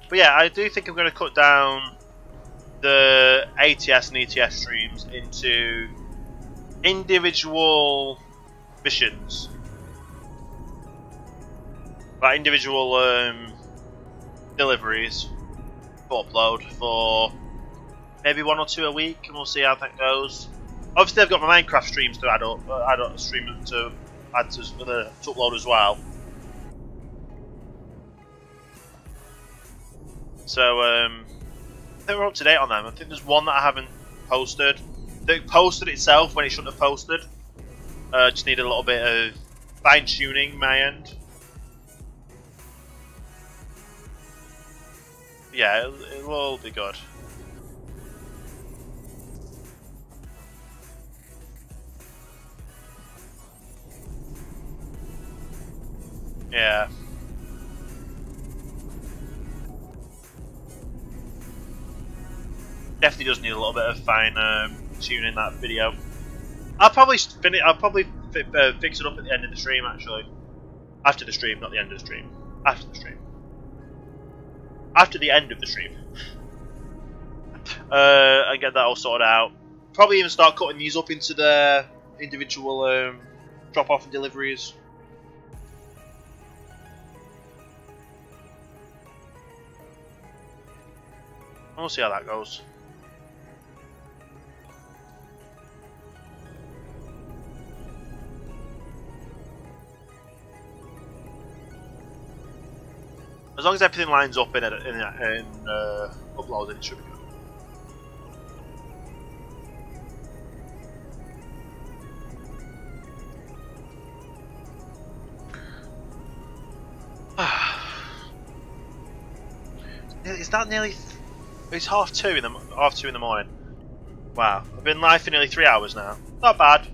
But yeah, I do think I'm going to cut down the ATS and ETS streams into individual missions. Like individual deliveries for upload for maybe 1 or 2 a week, and we'll see how that goes. Obviously, I've got my Minecraft streams to add a stream to add to upload as well. So I think we're up to date on them. I think there's one that I haven't posted. It posted itself when it shouldn't have posted. Just need a little bit of fine tuning my end. Yeah, it will be good. Yeah. Definitely does need a little bit of fine tuning that video. I'll probably fix it up at the end of the stream actually. After the stream, not the end of the stream. After the stream. After the end of the stream. And get that all sorted out. Probably even start cutting these up into the individual drop off and deliveries. We'll see how that goes. As long as everything lines up in uploading, it should be good. Is that nearly It's half two in the morning. Wow, I've been live for nearly 3 hours now. Not bad.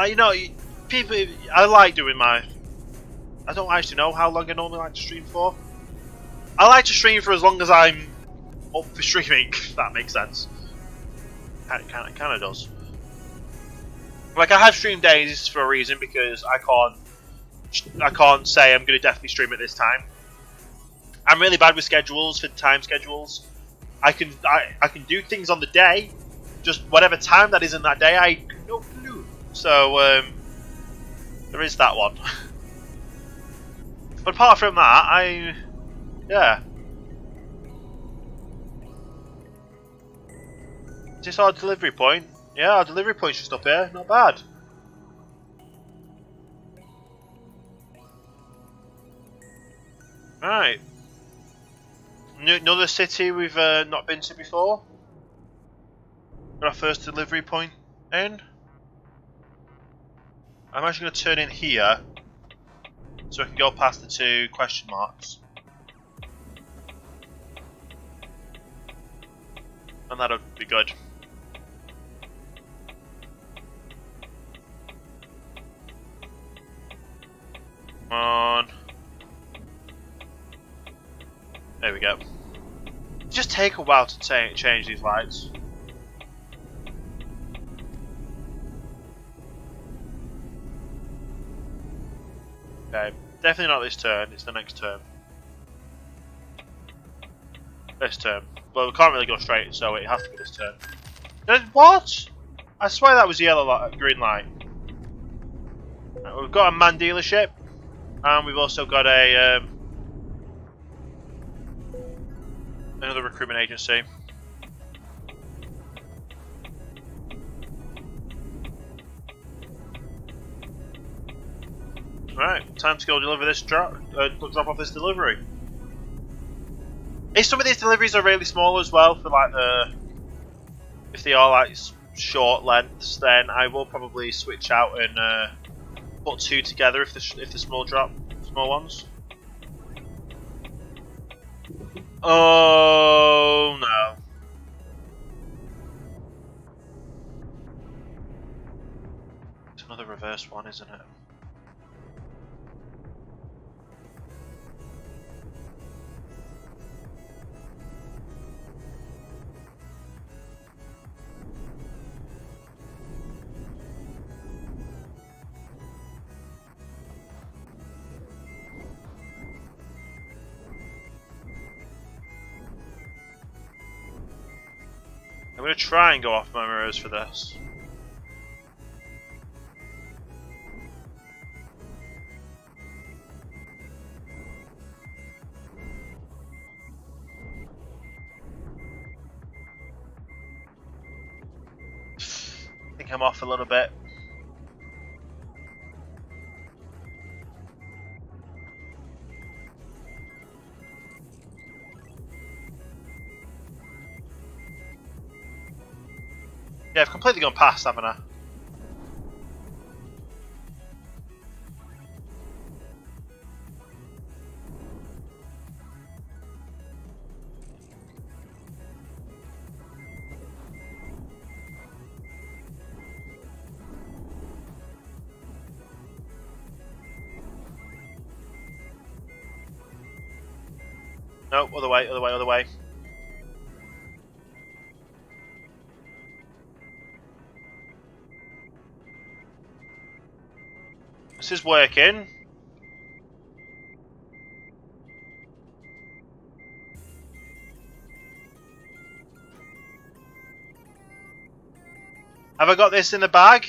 You know, people. I like doing my. I don't actually know how long I normally like to stream for. I like to stream for as long as I'm up for streaming. If that makes sense. It kind of does. Like I have stream days for a reason because I can't say I'm going to definitely stream at this time. I'm really bad with schedules, for time schedules. I can do things on the day, just whatever time that is in that day. I no clue. So there is that one. But apart from that, yeah. Is this our delivery point? Yeah, our delivery point's just up here. Not bad. Right. Another city we've not been to before. Got our first delivery point in. I'm actually going to turn in here so I can go past the 2 question marks. And that'll be good. Come on. There we go. It just take a while to change these lights. Okay, definitely not this turn, it's the next turn. This turn. Well, we can't really go straight, so it has to be this turn. What? I swear that was yellow light, green light. Right, we've got a man dealership, and we've also got a another recruitment agency. Right, time to go deliver this drop off this delivery. If some of these deliveries are really small as well, for like if they are like short lengths, then I will probably switch out and put 2 together if the small ones. Oh no. It's another reverse one, isn't it? I'm going to try and go off my mirrors for this. I think I'm off a little bit. Yeah, I've completely gone past, haven't I? No, other way, other way, other way. This is working. Have I got this in the bag?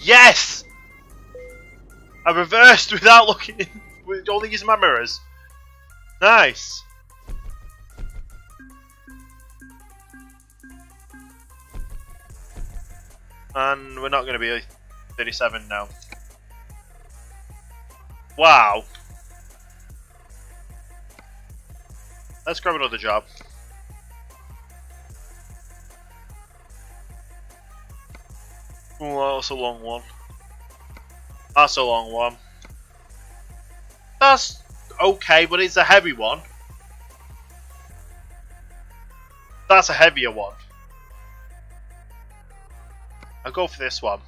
Yes! I reversed without looking, with only using my mirrors. Nice. And we're not going to be 37 now. Wow. Let's grab another job. Oh, that's a long one. That's a long one. That's okay, but it's a heavy one. That's a heavier one. I'll go for this one.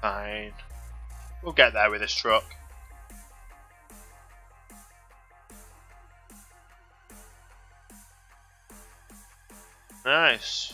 Fine. We'll get there with this truck. Nice.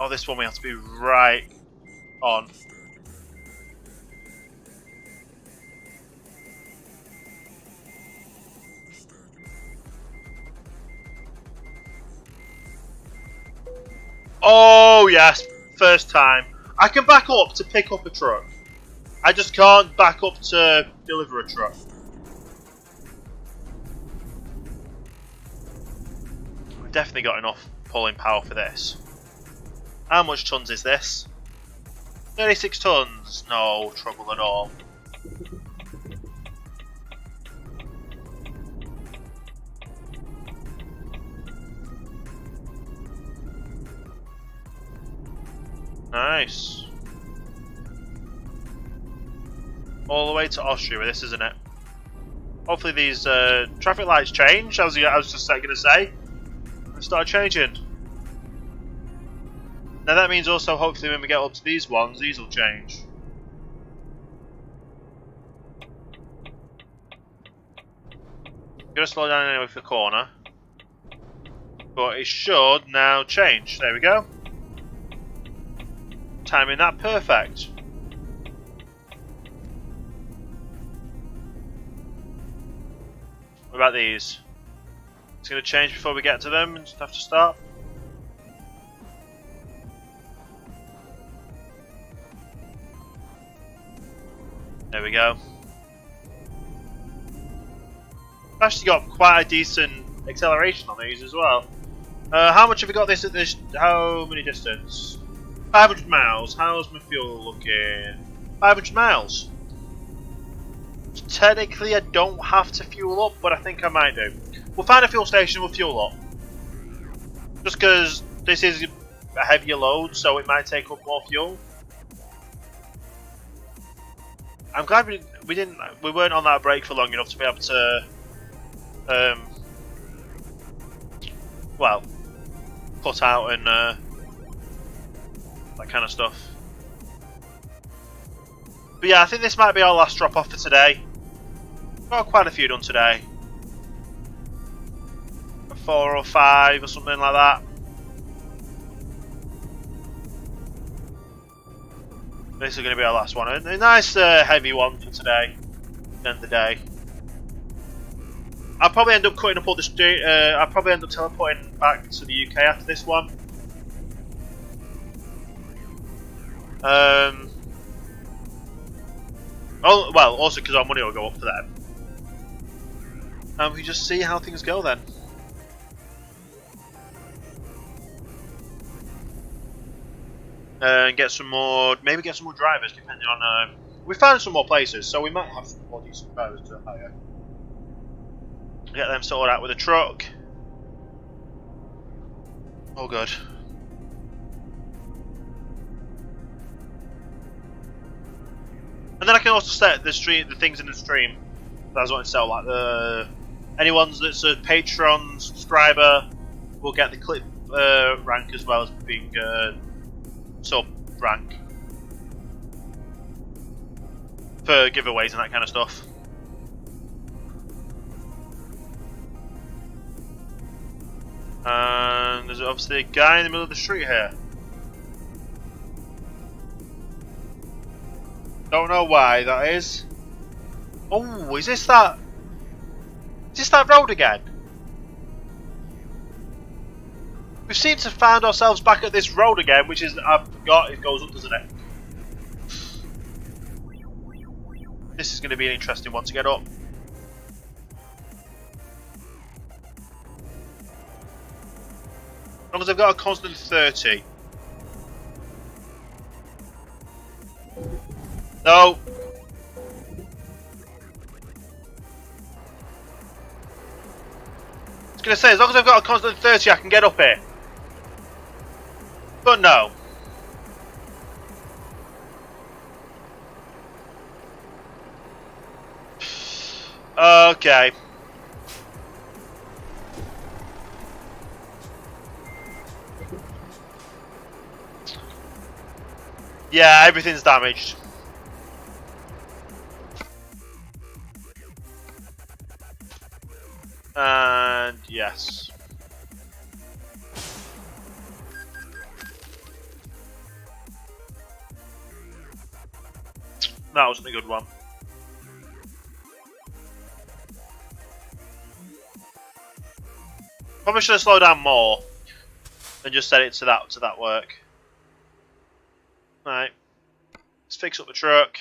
Oh, this one we have to be right on. Oh yes, first time. I can back up to pick up a truck. I just can't back up to deliver a truck. We've definitely got enough pulling power for this. How much tons is this? 36 tons. No trouble at all. Nice. All the way to Austria with this, isn't it? Hopefully these traffic lights change, as I was just going to say. They start changing. Now that means also hopefully when we get up to these ones, these will change. I'm going to slow down anyway for the corner. But it should now change. There we go. Timing that perfect. What about these? It's going to change before we get to them and just have to stop. There we go. Actually got quite a decent acceleration on these as well. How much have we got this at this? How many distance? 500 miles. How's my fuel looking? 500 miles. So technically, I don't have to fuel up, but I think I might do. We'll find a fuel station. We'll fuel up. Just because this is a heavier load, so it might take up more fuel. I'm glad we weren't on that break for long enough to be able to, well, put out and that kind of stuff. But yeah, I think this might be our last drop off for today. Got quite a few done today. 4 or 5 or something like that. This is going to be our last one. A nice heavy one for today. End of the day. I'll probably end up cutting up all the street. I'll probably end up teleporting back to the UK after this one. Oh well, also because our money will go up for them. And we just see how things go then. And get some more, maybe get some more drivers depending on. We found some more places, so we might have some more decent drivers to hire. Get them sorted out with a truck. Oh good. And then I can also set the things in the stream that I was wanting to sell, like anyone that's a Patreon subscriber will get the clip rank as well as being sub rank for giveaways and that kind of stuff. And there's obviously a guy in the middle of the street here. Don't know why that is. Oh, is this that road again? We seem to find ourselves back at this road again, which is, I forgot it goes up, doesn't it? This is going to be an interesting one to get up. As long as I've got a constant 30. No! I was going to say, as long as I've got a constant 30 I can get up here. But no. Okay. Yeah, everything's damaged. And yes. That wasn't a good one. Probably should have slowed down more and just set it to that work. Right. Let's fix up the truck.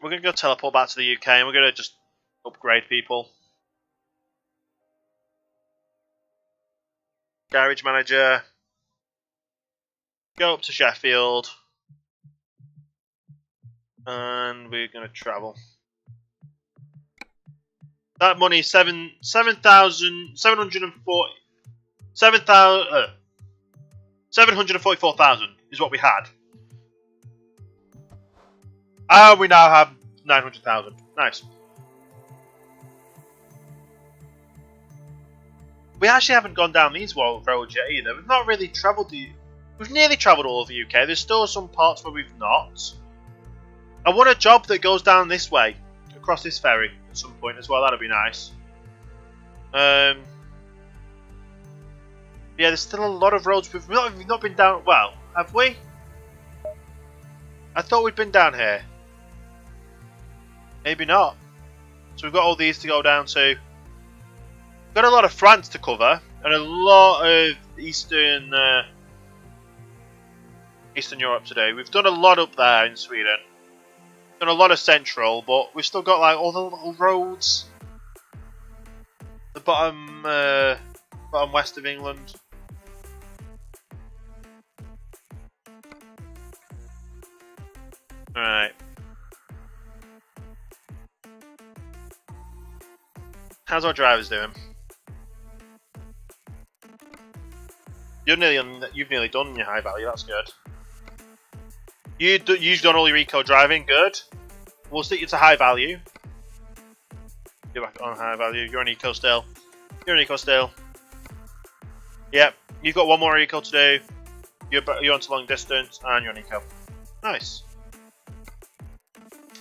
We're gonna go teleport back to the UK and we're gonna just upgrade people. Garage manager. Go up to Sheffield. And we're gonna travel. That money, 744,000 is what we had. And we now have 900,000. Nice. We actually haven't gone down these roads yet either. We've not really travelled we've nearly travelled all of the UK. There's still some parts where we've not. I want a job that goes down this way, across this ferry at some point as well. That'd be nice. Yeah, there's still a lot of roads we've not been down. Well, have we? I thought we'd been down here. Maybe not. So we've got all these to go down to. We've got a lot of France to cover and a lot of Eastern Europe today. We've done a lot up there in Sweden. Done a lot of Central, but we've still got like all the little roads. The bottom west of England. Alright. How's our drivers doing? You've nearly done your high value, that's good. You've done all your eco driving, good. We'll stick you to high value. You're back on high value, you're on eco still. You're on eco still. Yep, you've got one more eco to do. You're on to long distance and you're on eco. Nice.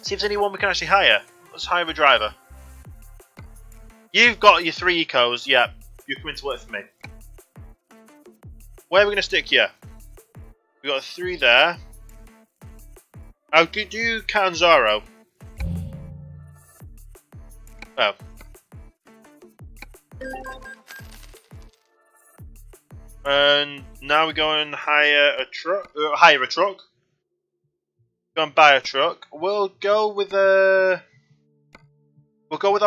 See if there's anyone we can actually hire. Let's hire a driver. You've got your 3 ecos, yep. You're coming to work for me. Where are we going to stick you? We've got 3 there. I could do Catanzaro. Oh. And now we go and hire a truck. Go and buy a truck. We'll go with our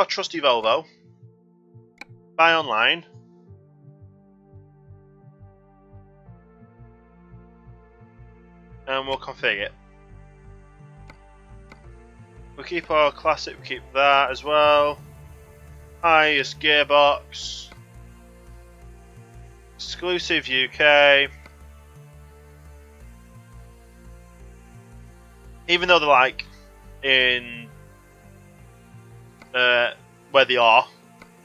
trusty Volvo. Buy online. And we'll configure it. We'll keep our classic, we'll keep that as well. Highest gearbox. Exclusive UK. Even though they're like in where they are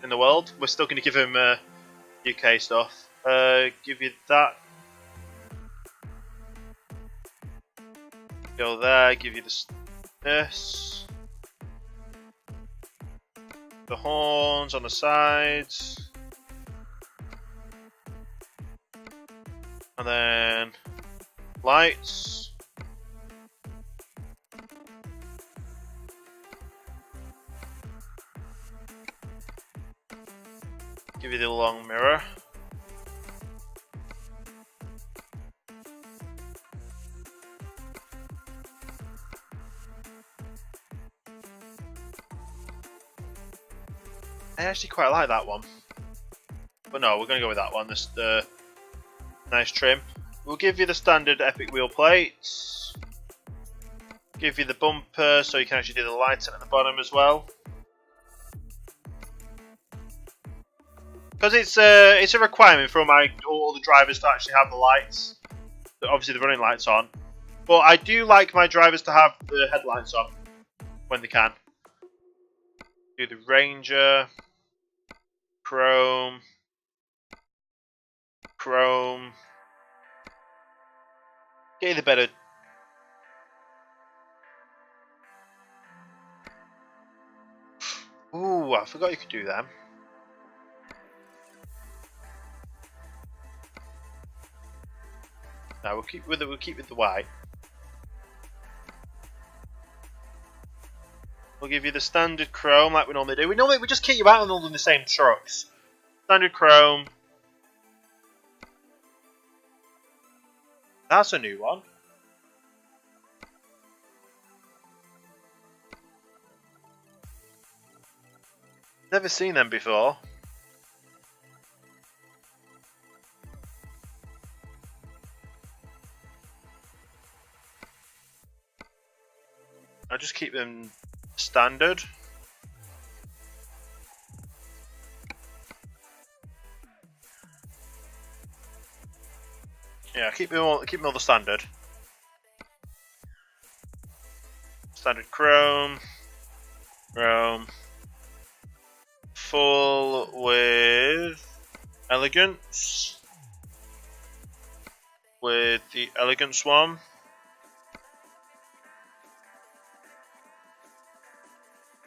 in the world, we're still going to give them UK stuff. Give you that. Go there, give you this. The horns on the sides. And then lights. Give you the long mirror. I actually quite like that one. But no, we're going to go with that one. This nice trim. We'll give you the standard Epic wheel plates. Give you the bumper so you can actually do the lighting at the bottom as well. Because it's a requirement for all the drivers to actually have the lights. Obviously the running lights on. But I do like my drivers to have the headlights on when they can. Do the Ranger. Chrome. Chrome. Get you the better. Ooh, I forgot you could do that. No, we'll keep with the white. We'll give you the standard chrome like we normally do. We just kit you out on all in the same trucks. Standard chrome. That's a new one. Never seen them before. I'll just keep them standard. Yeah, keep them all the standard. Standard chrome. Chrome. Full with elegance. With the elegance one.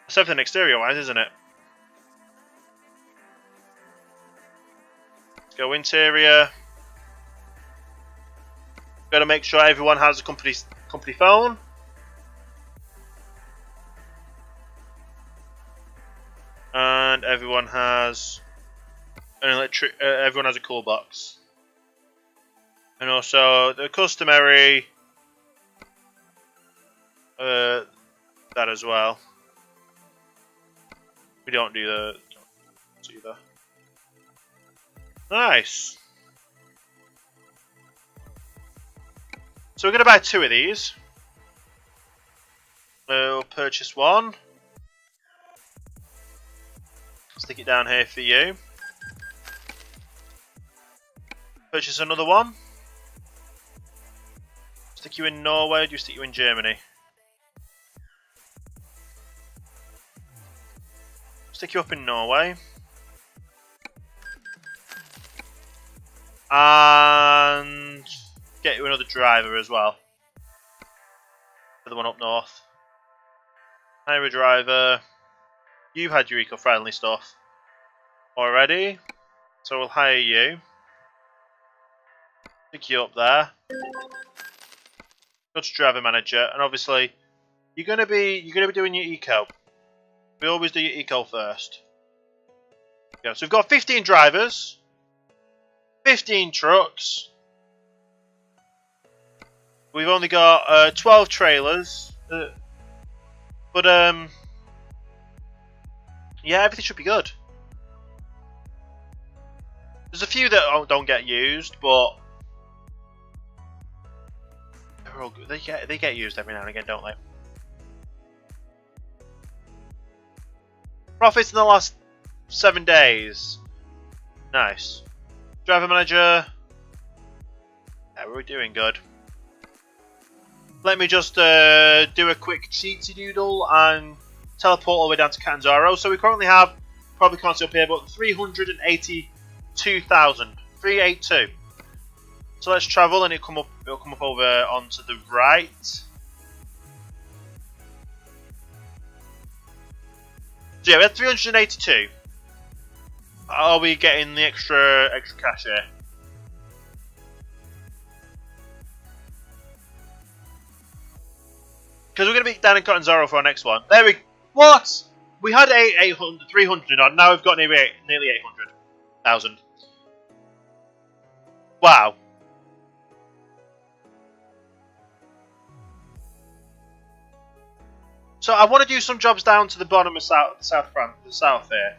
That's everything exterior wise, isn't it? Let's go interior. Got to make sure everyone has a company phone. And everyone has an everyone has a cool box. And also the customary that as well. We don't do the either. Nice. So we're going to buy 2 of these. We'll purchase one. Stick it down here for you. Purchase another one. Stick you in Norway, or do you stick you in Germany? Stick you up in Norway. And get you another driver as well. For the one up north. Hire a driver. You've had your eco-friendly stuff already. So we'll hire you. Pick you up there. Go to driver manager, and obviously you're gonna be doing your eco. We always do your eco first. Yeah, so we've got 15 drivers, 15 trucks. We've only got 12 trailers, but yeah, everything should be good. There's a few that don't get used, but they're all good. They get used every now and again, don't they? Profits in the last 7 days. Nice. Driver manager. Yeah, we're doing good. Let me just do a quick cheatsy doodle and teleport all the way down to Catanzaro. So we currently have, probably can't see up here, but 382,000. 382. So let's travel, and it'll come up over onto the right. So yeah, we had 382. Are we getting the extra cash here? Because we're going to be down in Catanzaro for our next one. There we... What? We had 300 on, now we've got nearly 800,000. Wow. So I want to do some jobs down to the bottom of the south here.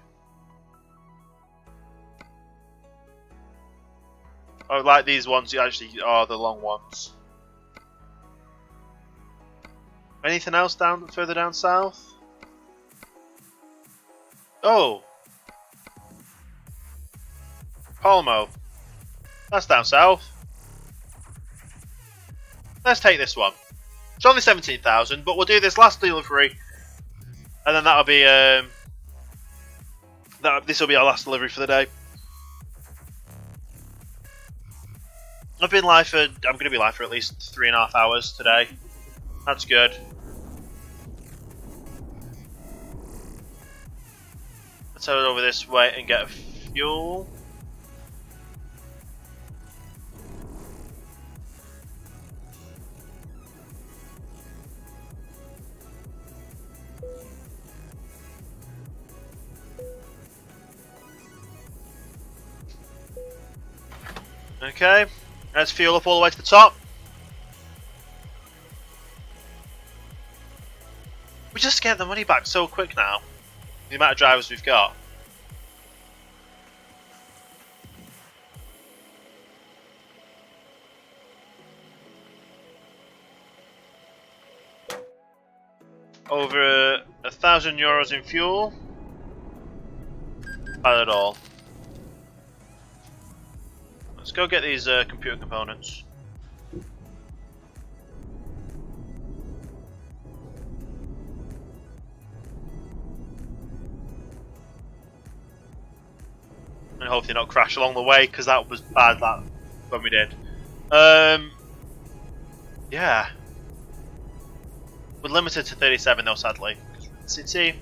I like these ones actually are the long ones. Anything else further down south? Oh! Palmo. That's down south. Let's take this one. It's only 17,000, but we'll do this last delivery, and then that'll be this will be our last delivery for the day. I'm going to be live for at least 3.5 hours today. That's good. Let's head over this way and get fuel. Okay, let's fuel up all the way to the top. We just get the money back so quick now. The amount of drivers we've got. Over €1,000 in fuel. Not at all. Let's go get these computer components. And hopefully not crash along the way, because that was bad when we did. Yeah. We're limited to 37 though, sadly. City.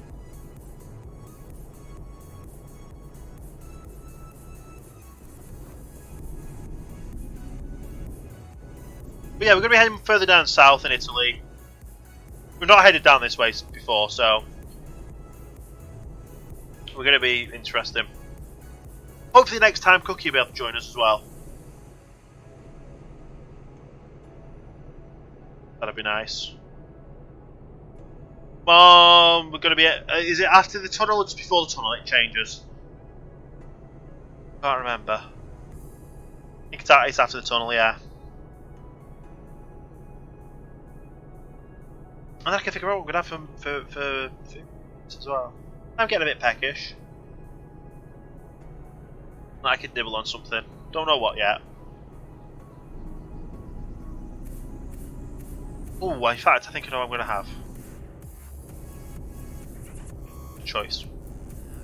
But yeah, we're going to be heading further down south in Italy. We've not headed down this way before, so we're going to be interesting. Hopefully next time Cookie will be able to join us as well. That'd be nice. We're going to be is it after the tunnel or just before the tunnel it changes? Can't remember. I think it's after the tunnel, yeah. And then I can figure out what we're going to have for as well. I'm getting a bit peckish. I could nibble on something. Don't know what yet. Oh, in fact, I think I know what I'm going to have. Good choice.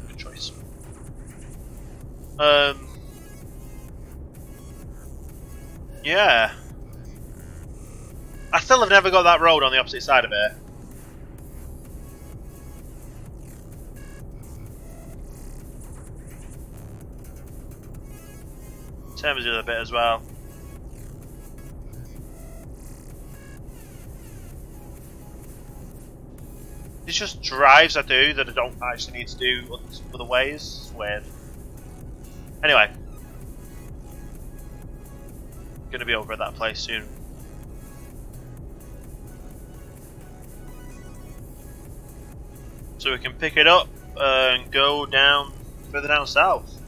Good choice. Yeah. I still have never got that road on the opposite side of it. Same as the other bit as well. It's just drives I do that I don't actually need to do other ways. It's weird. Anyway. Gonna be over at that place soon. So we can pick it up and go down further down south.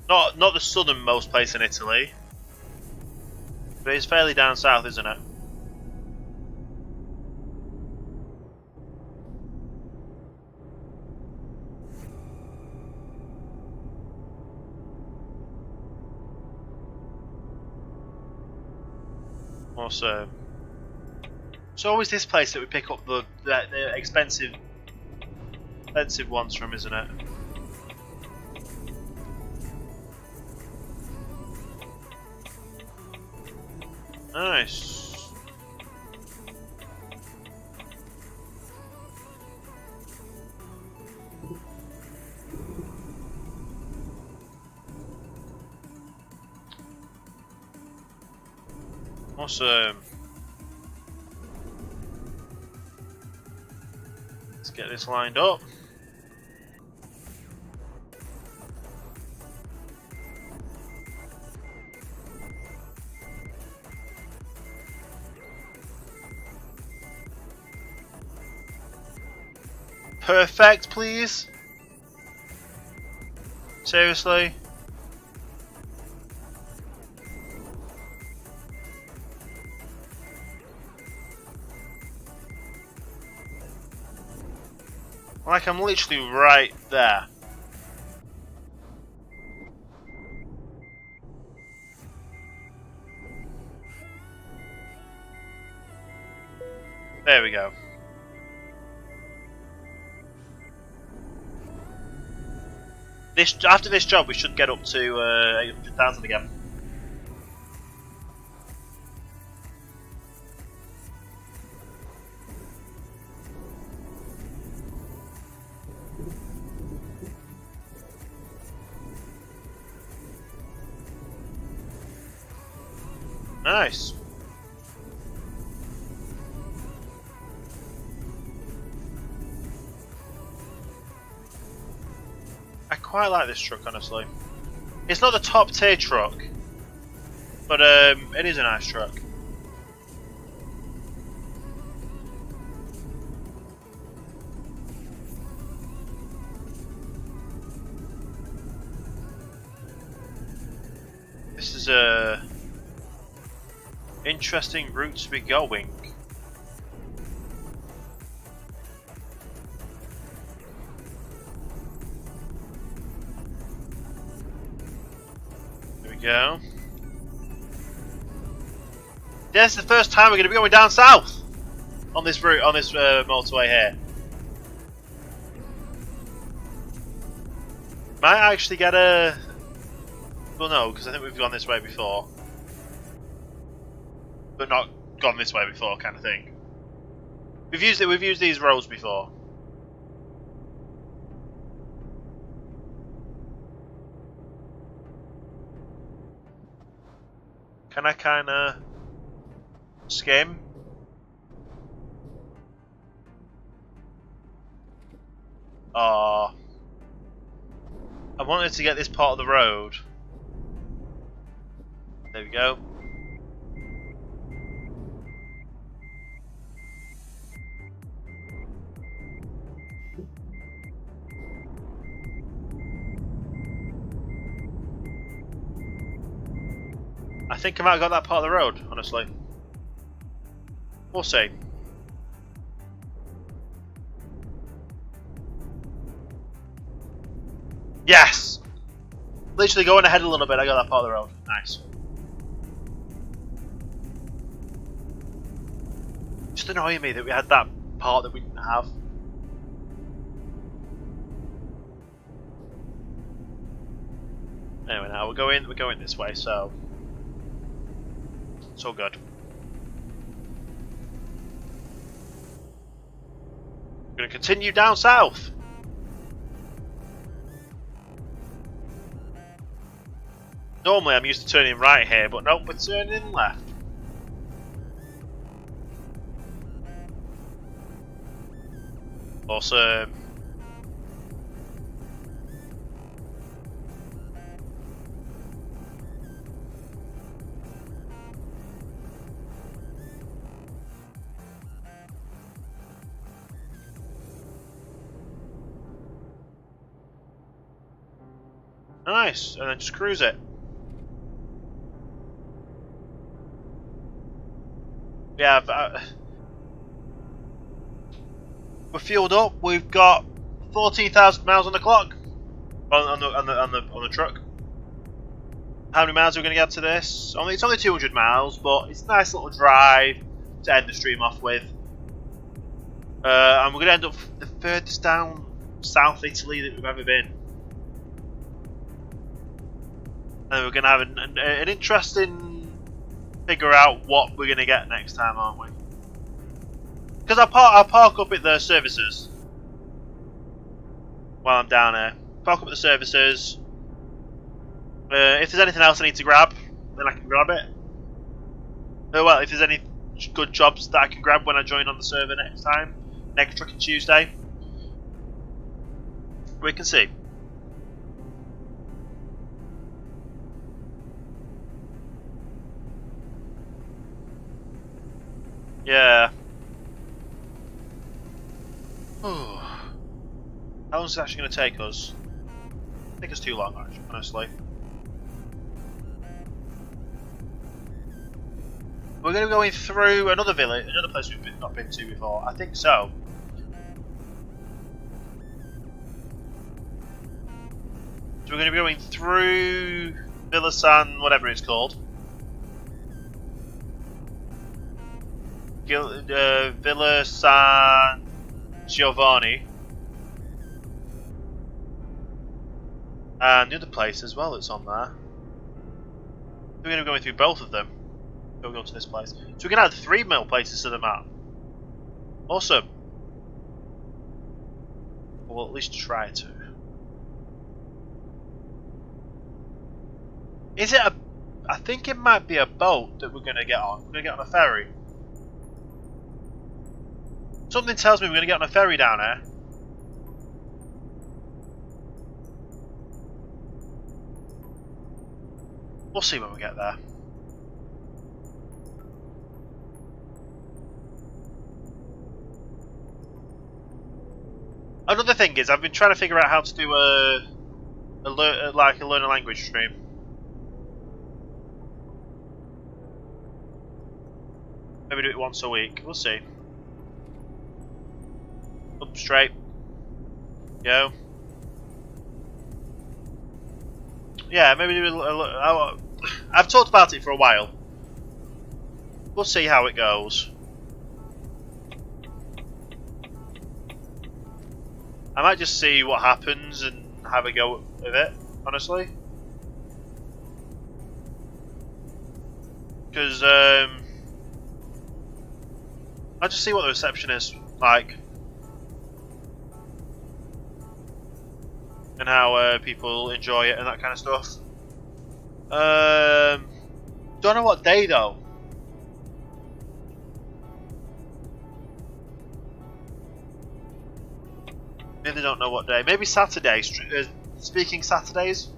Not the southernmost place in Italy, but it's fairly down south, isn't it? Also, it's always this place that we pick up the expensive ones from, isn't it? Nice. Awesome. Let's get this lined up. Perfect, please. Seriously? Like I'm literally right there. There we go. After this job, we should get up to 800,000 again. Nice. I quite like this truck, honestly. It's not the top tier truck, but it is a nice truck. This is a interesting route to be going. There we go. This is the first time we're going to be going down south on this route, on this motorway here. Might actually get a... Well, no, because I think we've gone this way before. But not gone this way before, kind of thing. We've used these roads before. Can I kinda skim? I wanted to get this part of the road. There we go. I think I might have got that part of the road, honestly. We'll see. Yes! Literally going ahead a little bit, I got that part of the road. Nice. Just annoying me that we had that part that we didn't have. Anyway, now we're going this way, so it's all good. We're gonna continue down south. Normally I'm used to turning right here, but nope, we're turning left. Awesome. Nice, and then just cruise it. Yeah, we're fueled up. We've got 14,000 miles on the clock on the truck. How many miles are we going to get to this? It's only 200 miles, but it's a nice little drive to end the stream off with. And we're going to end up the furthest down South Italy that we've ever been. And we're going to have an interesting figure out what we're going to get next time, aren't we? Because I'll park up at the services while I'm down here. Park up at the services. If there's anything else I need to grab, then I can grab it. Well, if there's any good jobs that I can grab when I join on the server next time, next Trucking Tuesday, we can see. Yeah. How long is it actually going to take us? Take us too long, honestly. We're going to be going through another village, another place we've not been to before. I think so. So we're going to be going through Villa San, whatever it's called. Villa San Giovanni. And the other place as well that's on there. We're going to be going through both of them. We'll go to this place. So we can add 3 more places to the map. Awesome. We'll at least try to. Is it a... I think it might be a boat that we're going to get on. We're going to get on a ferry. Something tells me we're going to get on a ferry down here. We'll see when we get there. Another thing is, I've been trying to figure out how to do a learn a language stream. Maybe do it once a week. We'll see. Up straight. Go. Yeah, maybe do I've talked about it for a while. We'll see how it goes. I might just see what happens and have a go with it, honestly. Because I'll just see what the reception is like. And how people enjoy it and that kind of stuff. Don't know what day though. Really don't know what day. Maybe Saturday. Speaking Saturdays.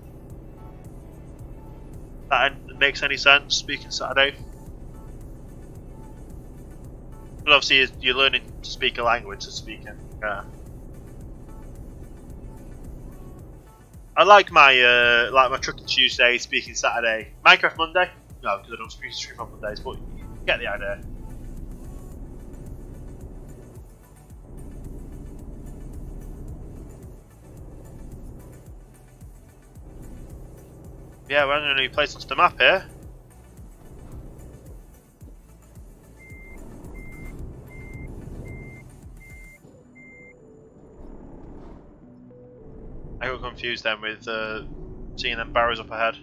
That makes any sense. Speaking Saturday. But obviously, you're learning to speak a language to speak it. Yeah. I like my Trucking Tuesday, Speaking Saturday. Minecraft Monday? No, because I don't stream on Mondays, but you get the idea. Yeah, we're on a new place onto the map here. I got confused then with seeing them barrows up ahead.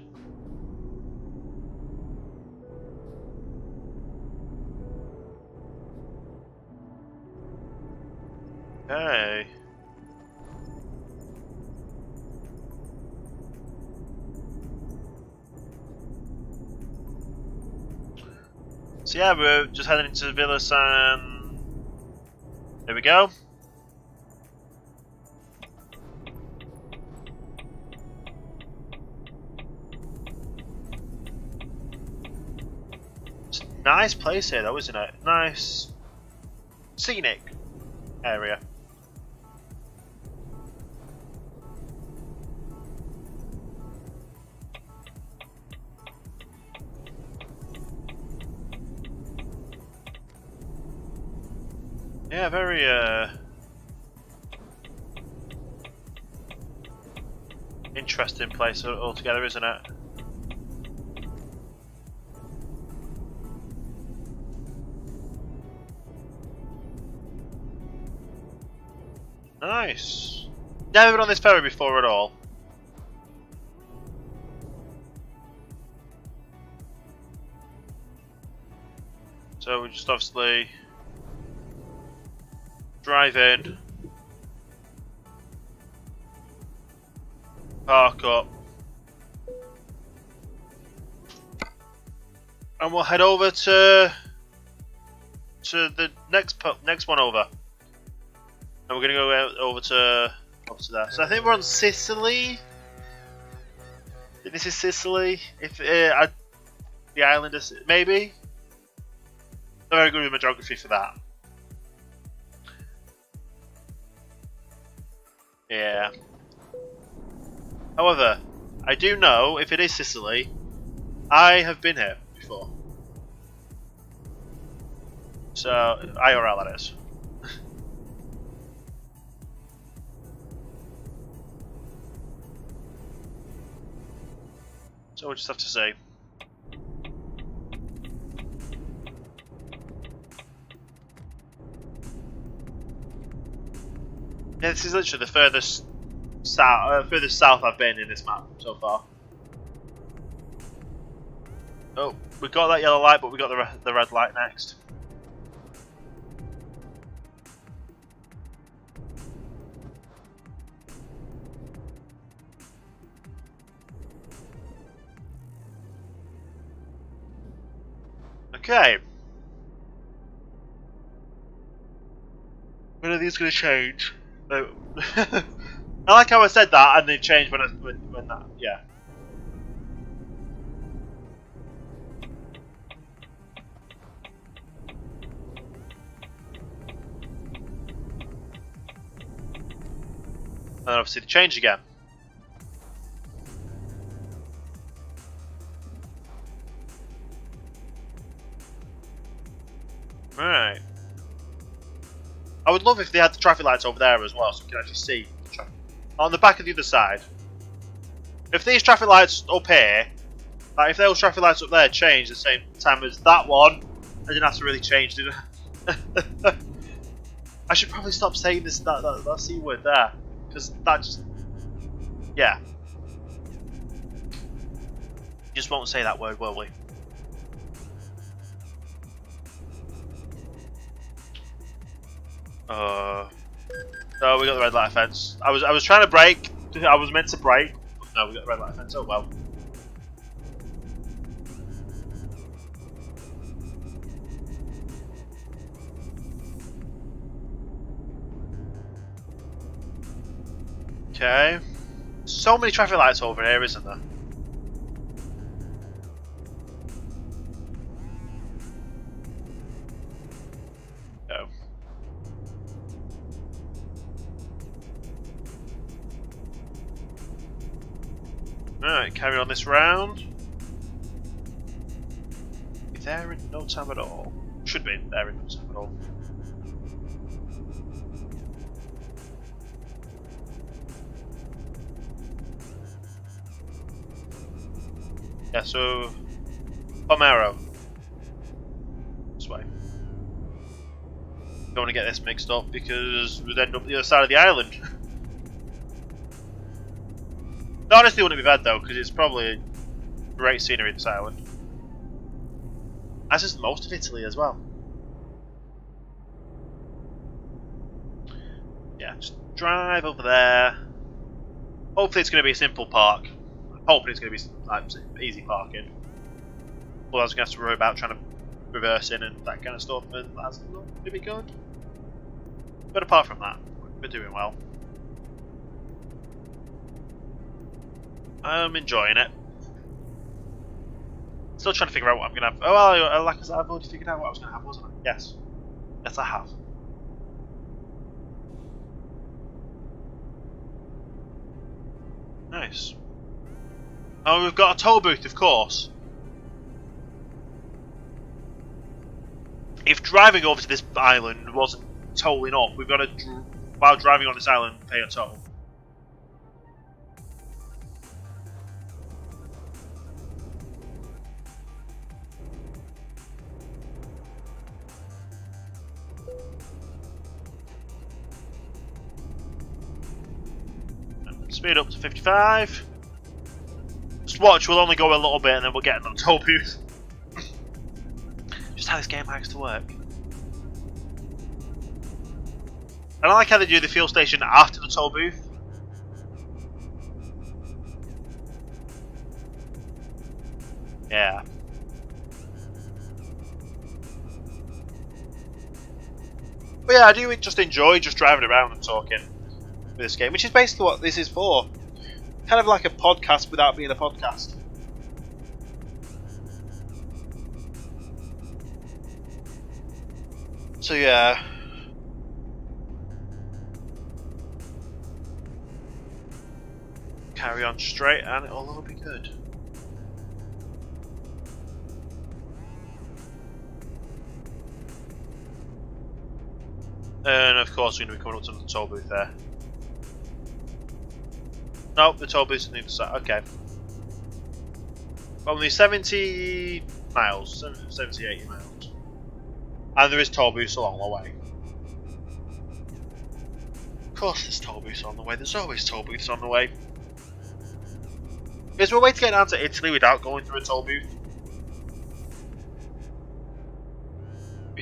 Okay. So yeah, we're just heading into Villa San. There we go. It's a nice place here though, isn't it? Nice scenic area. Yeah, very interesting place altogether, isn't it? Nice. Never been on this ferry before at all. So we just obviously drive in, park up, and we'll head over to the next one over. And we're gonna go over to there. So I think we're on Sicily. I think this is Sicily. If the island is maybe. Not very good with my geography for that. Yeah. However, I do know if it is Sicily, I have been here before. So, IRL that is. So we'll just have to see. Yeah, this is literally the furthest south I've been in this map so far. Oh, we got that yellow light, but we got the red light next. Okay. When are these going to change? No. I like how I said that and they changed when that, yeah. And then obviously they change again. Right. I would love if they had the traffic lights over there as well, so we can actually see the traffic. On the back of the other side. If these traffic lights up here, like if those traffic lights up there change at the same time as that one, I didn't have to really change, did I? I should probably stop saying that C word there, because that just, yeah. Just won't say that word, will we? No, we got the red light fence. I was trying to brake. I was meant to brake, but no, we got the red light fence. Oh well. Okay. So many traffic lights over here, isn't there? No. Alright, carry on this round. Be there in no time at all. Should be there in no time at all. Yeah, so Pomero. This way. Don't want to get this mixed up because we'd end up the other side of the island. It honestly wouldn't be bad though, because it's probably great scenery this island. As is most of Italy as well. Yeah, just drive over there. Hopefully it's going to be a simple park. Hopefully it's going to be like easy parking. Otherwise we're going to have to worry about trying to reverse in and that kind of stuff, and that's not going to be good. But apart from that, we're doing well. I'm enjoying it. Still trying to figure out what I'm going to have. Oh, well, like I said, I've already figured out what I was going to have, wasn't I? Yes. Yes, I have. Nice. Oh, we've got a toll booth, of course. If driving over to this island wasn't tolling off, we've got to, while driving on this island, pay a toll. Speed up to 55. Just watch, we'll only go a little bit and then we'll get another toll booth. Just how this game likes to work. I like how they do the fuel station after the toll booth. Yeah. But yeah, I do just enjoy just driving around and talking with this game, which is basically what this is for. Kind of like a podcast without being a podcast. So yeah. Carry on straight and it'll all be good. And of course we're going to be coming up to the toll booth there. Nope, the toll booth's on the other side. Okay. Only 70 miles, 70, 80 miles. And there is toll booths along the way. Of course there's toll booths on the way, there's always toll booths on the way. Is there a way to get down to Italy without going through a toll booth?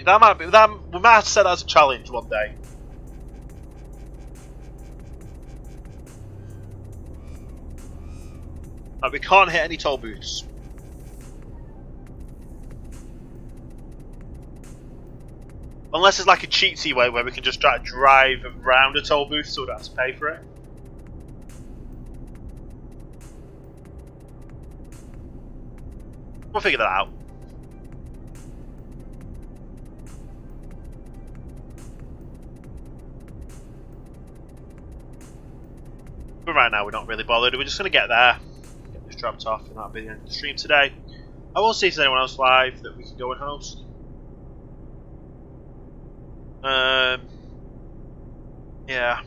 That might be, we might have to set that as a challenge one day. Like, we can't hit any toll booths. Unless it's like a cheatsy way where we can just try to drive around a toll booth so we don't have to pay for it. We'll figure that out. But right now we're not really bothered, we're just going to get there, get this dropped off, and that'll be the end of the stream today. I will see if there's anyone else live that we can go and host. Yeah.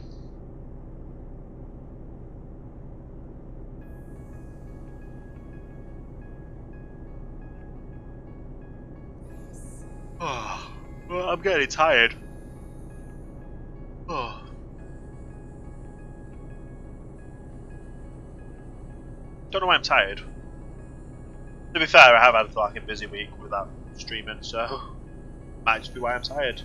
Oh, well, I'm getting tired. Oh. Don't know why I'm tired. To be fair, I have had like a busy week without streaming, so might just be why I'm tired.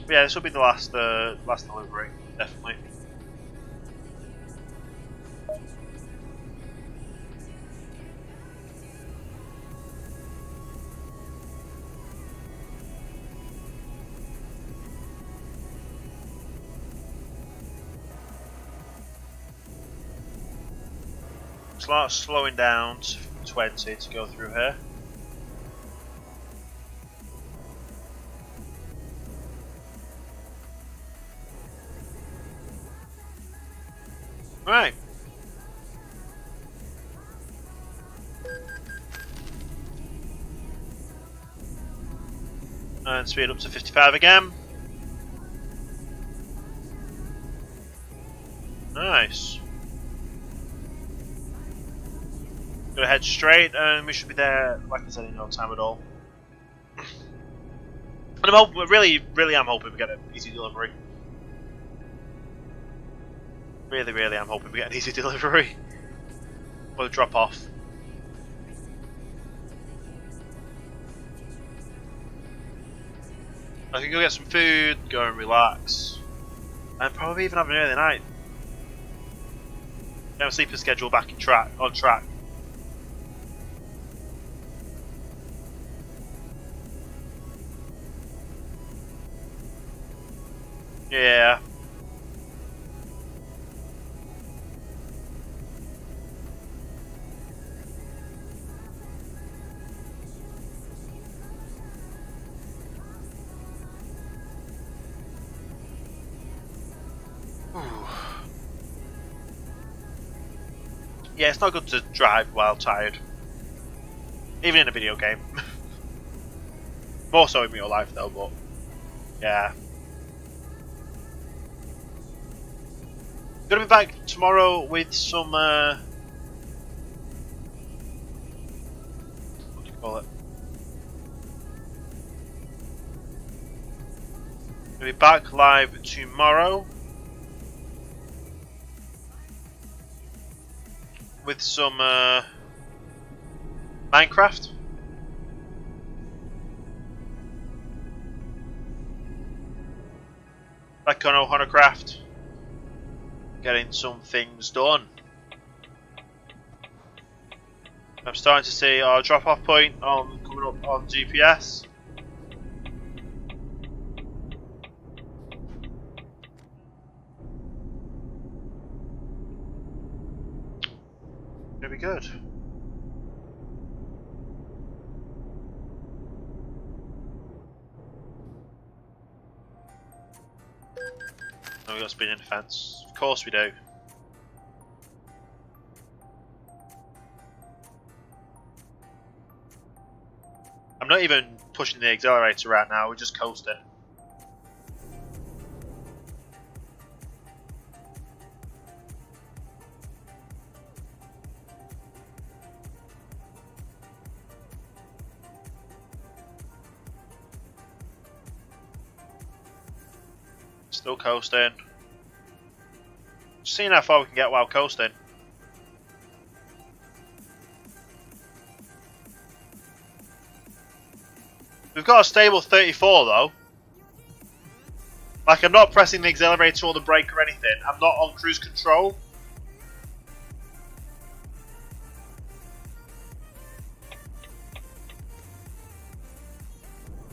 But yeah, this will be the last delivery, definitely. Start slowing down to 20 to go through here. Right. And speed up to 55 again. Nice. Gonna head straight and we should be there, like I said, in no time at all. And I'm hoping, really am hoping we get an easy delivery. Really am hoping we get an easy delivery. Or a drop off. I can go get some food, go and relax. And probably even have an early night. Get my sleeping schedule back on track. Yeah. Yeah, it's not good to drive while tired. Even in a video game. More so in real life though, but yeah. Gonna be back tomorrow with some what do you call it? Gonna be back live tomorrow with some Minecraft. Back on Honorcraft. Getting some things done. I'm starting to see our drop-off point coming up on GPS. Gonna be good. Oh, we got spinning defense. Of course we do. I'm not even pushing the accelerator right now. We're just coasting. Still coasting. Just seeing how far we can get while coasting. We've got a stable 34 though. Like, I'm not pressing the accelerator or the brake or anything. I'm not on cruise control.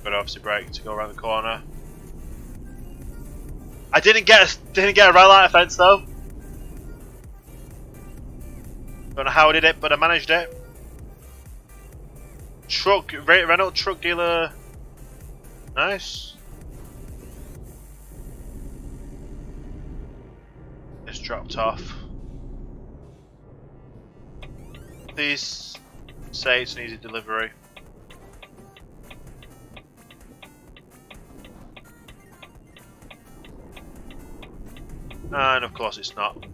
But obviously brake to go around the corner. I didn't get a red light offence though. Don't know how I did it, but I managed it. Renault truck dealer. Nice. It's dropped off. Please say it's an easy delivery. And of course it's not.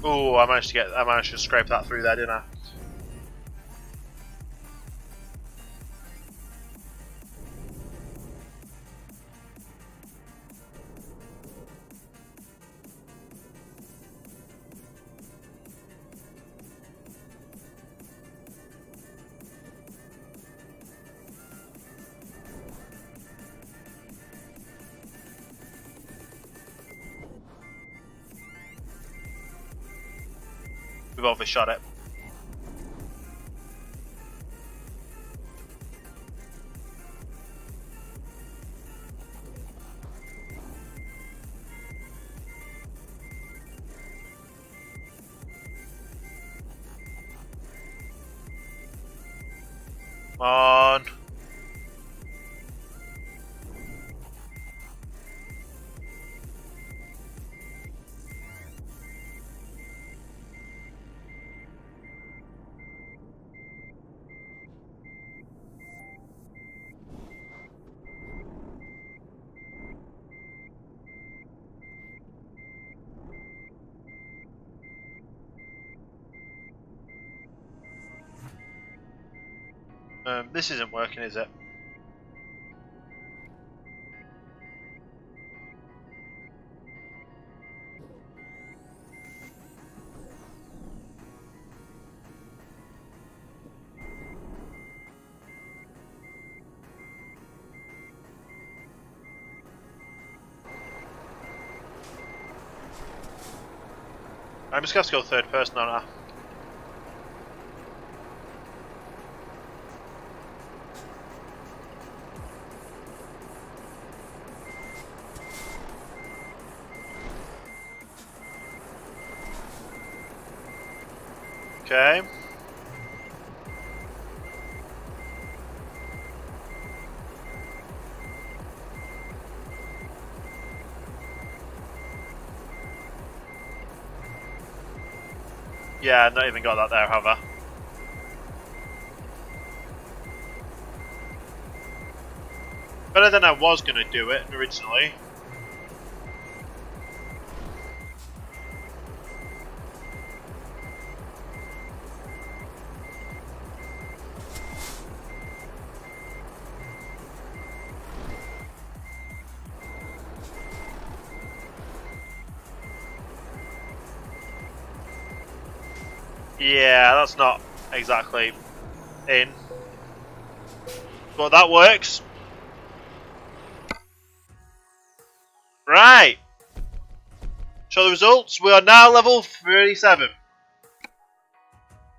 Oh, I managed to scrape that through there, didn't I? We've overshot it. Come on. This isn't working, is it? I'm just going to go third person on that. Okay. Yeah, I've not even got that there, have I? Better than I was going to do it originally. Yeah, that's not exactly in. But that works. Right. Show the results. We are now level 37.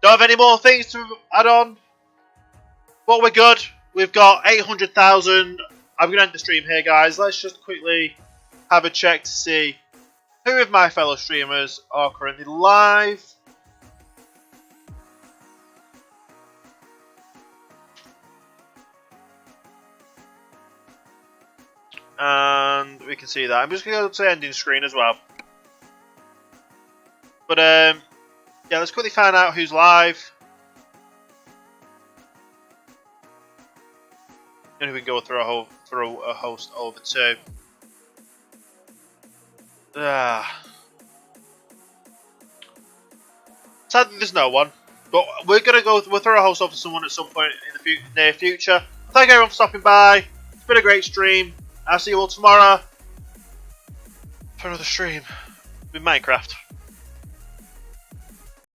Don't have any more things to add on. But we're good. We've got 800,000. I'm going to end the stream here, guys. Let's just quickly have a check to see who of my fellow streamers are currently live. And we can see that. I'm just going to go to the ending screen as well. But yeah, let's quickly find out who's live. And we can go through a host over too. Sadly, there's no one. But we'll throw a host over someone at some point in the near future. Thank everyone for stopping by. It's been a great stream. I'll see you all tomorrow for another stream with Minecraft.